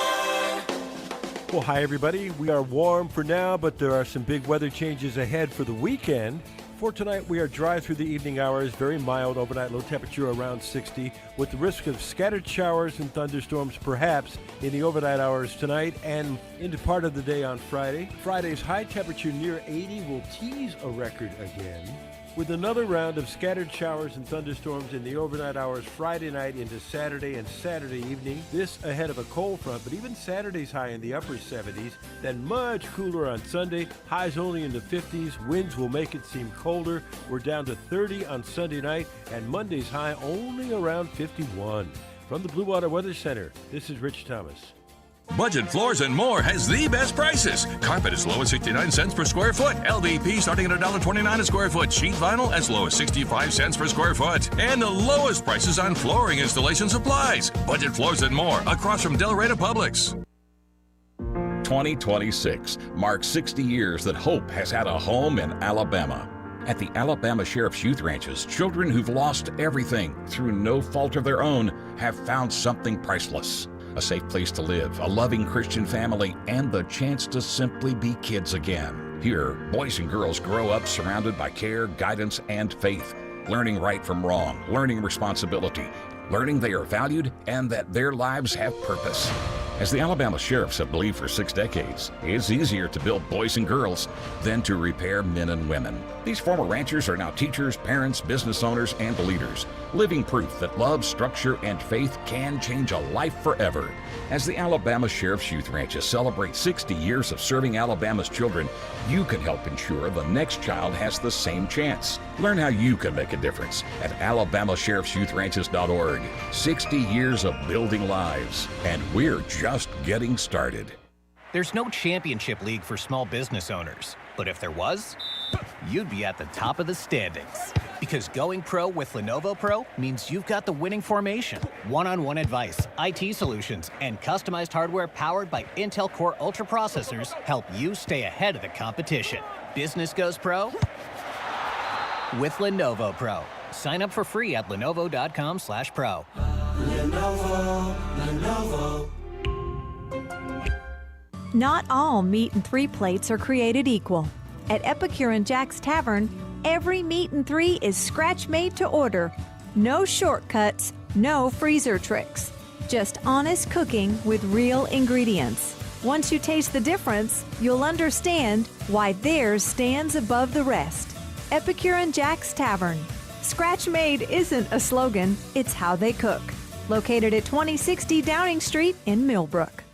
Well, hi, everybody. We are warm for now, but there are some big weather changes ahead for the weekend. For tonight, we are dry through the evening hours, very mild overnight, low temperature around 60, with the risk of scattered showers and thunderstorms perhaps in the overnight hours tonight and into part of the day on Friday. Friday's high temperature near 80 will tease a record again, with another round of scattered showers and thunderstorms in the overnight hours Friday night into Saturday and Saturday evening. This ahead of a cold front, but even Saturday's high in the upper 70s. Then much cooler on Sunday, highs only in the 50s. Winds will make it seem colder. We're down to 30 on Sunday night, and Monday's high only around 51. From the Blue Water Weather Center, this is Rich Thomas. Budget Floors and More has the best prices. Carpet as low as 69 cents per square foot. LVP starting at $1.29 a square foot. Sheet vinyl as low as 65 cents per square foot. And the lowest prices on flooring installation supplies. Budget Floors and More across from Del Rey to Publix. 2026 marks 60 years that hope has had a home in Alabama. At the Alabama Sheriff's Youth Ranches, children who've lost everything through no fault of their own have found something priceless. A safe place to live, a loving Christian family, and the chance to simply be kids again. Here, boys and girls grow up surrounded by care, guidance, and faith, learning right from wrong, learning responsibility, learning they are valued and that their lives have purpose. As the Alabama Sheriffs have believed for 6 decades, it's easier to build boys and girls than to repair men and women. These former ranchers are now teachers, parents, business owners, and leaders, living proof that love, structure, and faith can change a life forever. As the Alabama Sheriff's Youth Ranches celebrate 60 years of serving Alabama's children, you can help ensure the next child has the same chance. Learn how you can make a difference at alabamasheriffsyouthranches.org. 60 years of building lives, and we're just getting started. There's no championship league for small business owners, but if there was, you'd be at the top of the standings. Because going pro with Lenovo Pro means you've got the winning formation, one-on-one advice, IT solutions, and customized hardware powered by Intel Core Ultra processors help you stay ahead of the competition. Business goes pro with Lenovo Pro. Sign up for free at lenovo.com/pro. Lenovo. Not all meat and 3 plates are created equal. At Epicure and Jack's Tavern, every meat and 3 is scratch-made to order. No shortcuts, no freezer tricks. Just honest cooking with real ingredients. Once you taste the difference, you'll understand why theirs stands above the rest. Epicure and Jack's Tavern. Scratch-made isn't a slogan, it's how they cook. Located at 2060 Downing Street in Millbrook.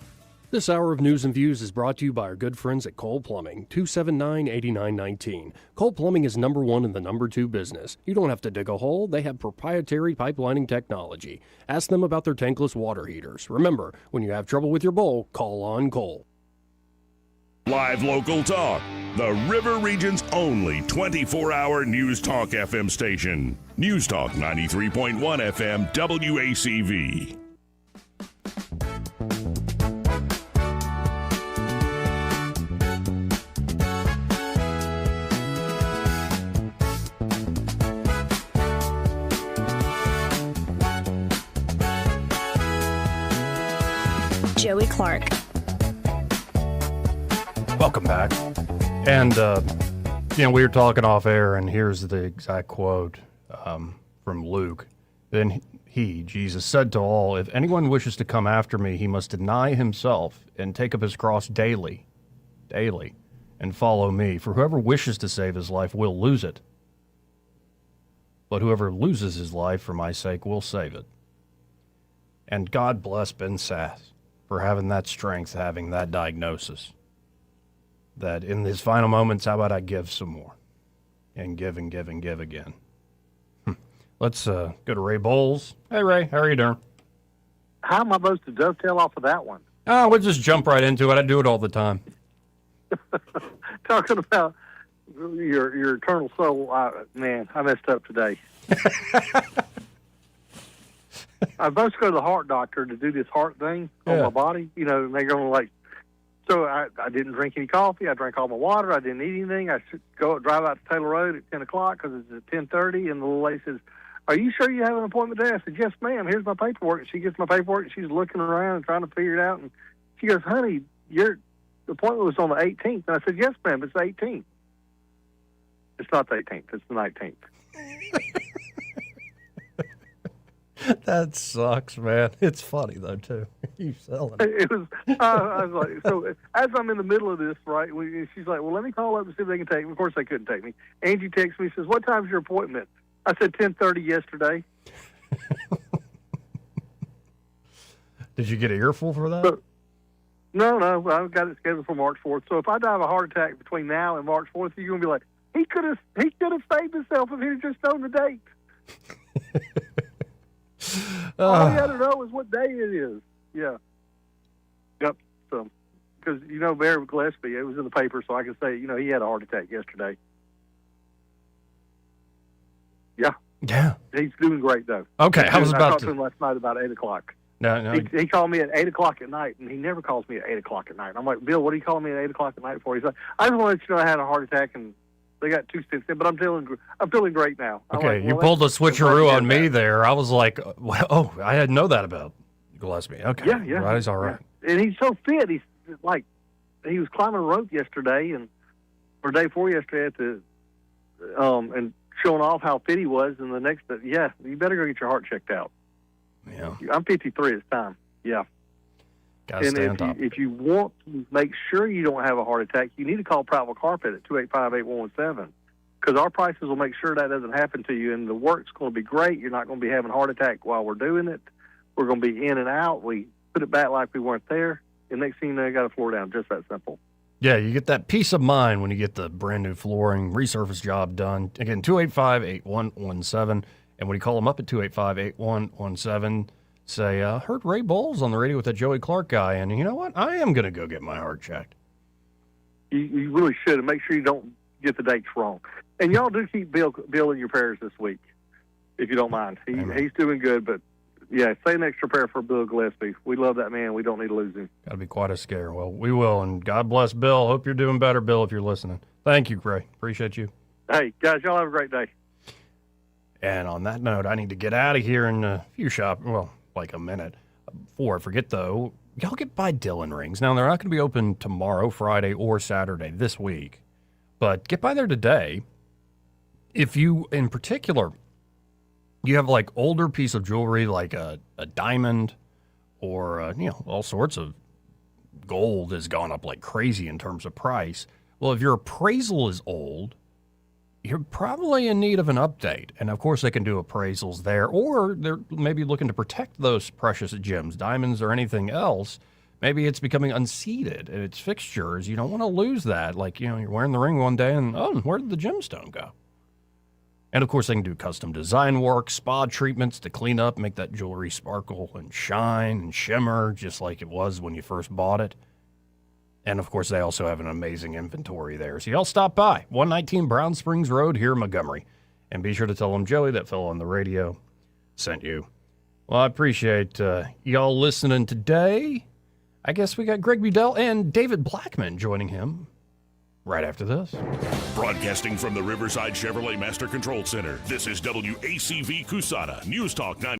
This hour of News and Views is brought to you by our good friends at Cole Plumbing, 279-8919. Cole Plumbing is #1 in the #2 business. You don't have to dig a hole. They have proprietary pipelining technology. Ask them about their tankless water heaters. Remember, when you have trouble with your bowl, call on Cole. Live local talk. The River Region's only 24-hour News Talk FM station. News Talk 93.1 FM WACV. Joey Clark. Welcome back. And, we were talking off air, and here's the exact quote from Luke. Then he, Jesus, said to all, "If anyone wishes to come after me, he must deny himself and take up his cross daily, and follow me. For whoever wishes to save his life will lose it. But whoever loses his life for my sake will save it." And God bless Ben Sass for having that strength, having that diagnosis. That in his final moments, how about I give some more? And give and give and give again. Let's go to Ray Bowles. Hey, Ray, how are you doing? How am I supposed to dovetail off of that one? Oh, we'll just jump right into it. I do it all the time. Talking about your eternal soul, man, I messed up today. I was supposed to go to the heart doctor to do this heart thing on my body, and they're going to like. So I didn't drink any coffee. I drank all my water. I didn't eat anything. I should drive out to Taylor Road at 10 o'clock because it's at 10:30. And the little lady says, "Are you sure you have an appointment today?" I said, "Yes, ma'am. Here's my paperwork." And she gets my paperwork, and she's looking around and trying to figure it out. And she goes, "Honey, your appointment was on the 18th." And I said, "Yes, ma'am. It's the 18th." It's not the 18th. It's the 19th. That sucks, man. It's funny, though, too. You selling it. It was, I was like, so as I'm in the middle of this, right, she's like, "Well, let me call up and see if they can take me." Of course, they couldn't take me. Angie texts me, says, "What time's your appointment?" I said 10:30 yesterday. Did you get an earful for that? No, I've got it scheduled for March 4th. So if I die of a heart attack between now and March 4th, you're going to be like, he could have saved himself if he'd just known the date. All you got to know is what day it is. Yeah. Yep. So, because, Barry Gillespie, it was in the paper, so I can say, he had a heart attack yesterday. Yeah. Yeah. He's doing great, though. Okay, I talked to him last night about 8 o'clock. No. He called me at 8 o'clock at night, and he never calls me at 8 o'clock at night. I'm like, "Bill, what are you calling me at 8 o'clock at night for?" He's like, "I just want to let you know I had a heart attack, and they got 2 stents in, but I'm feeling great now." Okay, you pulled a switcheroo on me there. I was like, "Oh, I didn't know that about Gillespie." Okay, yeah, right, he's all right. Yeah. And he's so fit. He's like, he was climbing a rope yesterday or day before yesterday at the and showing off how fit he was. And the next, you better go get your heart checked out. Yeah, I'm 53. It's time. Yeah. Gotta stay on top. If you want to make sure you don't have a heart attack, you need to call Prattville Carpet at 285-8117 because our prices will make sure that doesn't happen to you, and the work's going to be great. You're not going to be having a heart attack while we're doing it. We're going to be in and out. We put it back like we weren't there, and next thing you know, you got a floor down. Just that simple. Yeah, you get that peace of mind when you get the brand new flooring resurface job done. Again, 285-8117, and when you call them up at 285-8117, say, heard Ray Bowles on the radio with that Joey Clark guy, and you know what? I am going to go get my heart checked. You really should, and make sure you don't get the dates wrong. And y'all do keep Bill in your prayers this week, if you don't mind. He's doing good, but, say an extra prayer for Bill Gillespie. We love that man. We don't need to lose him. Got to be quite a scare. Well, we will, and God bless Bill. Hope you're doing better, Bill, if you're listening. Thank you, Ray. Appreciate you. Hey, guys, y'all have a great day. And on that note, I need to get out of here in a few like a minute. Before I forget, though, y'all get by Dillon Rings. Now, they're not going to be open tomorrow, Friday, or Saturday this week, but get by there today. If you, in particular, you have like older piece of jewelry, like a diamond or, all sorts of gold has gone up like crazy in terms of price. Well, if your appraisal is old, you're probably in need of an update. And, of course, they can do appraisals there, or they're maybe looking to protect those precious gems, diamonds or anything else. Maybe it's becoming unseated and it's fixtures. You don't want to lose that. Like, you're wearing the ring one day and, where did the gemstone go? And, of course, they can do custom design work, spa treatments to clean up, make that jewelry sparkle and shine and shimmer just like it was when you first bought it. And, of course, they also have an amazing inventory there. So y'all stop by, 119 Brown Springs Road here in Montgomery. And be sure to tell them Joey, that fellow on the radio, sent you. Well, I appreciate y'all listening today. I guess we got Greg Budell and David Blackman joining him right after this. Broadcasting from the Riverside Chevrolet Master Control Center, this is WACV Cusana, News Talk 9.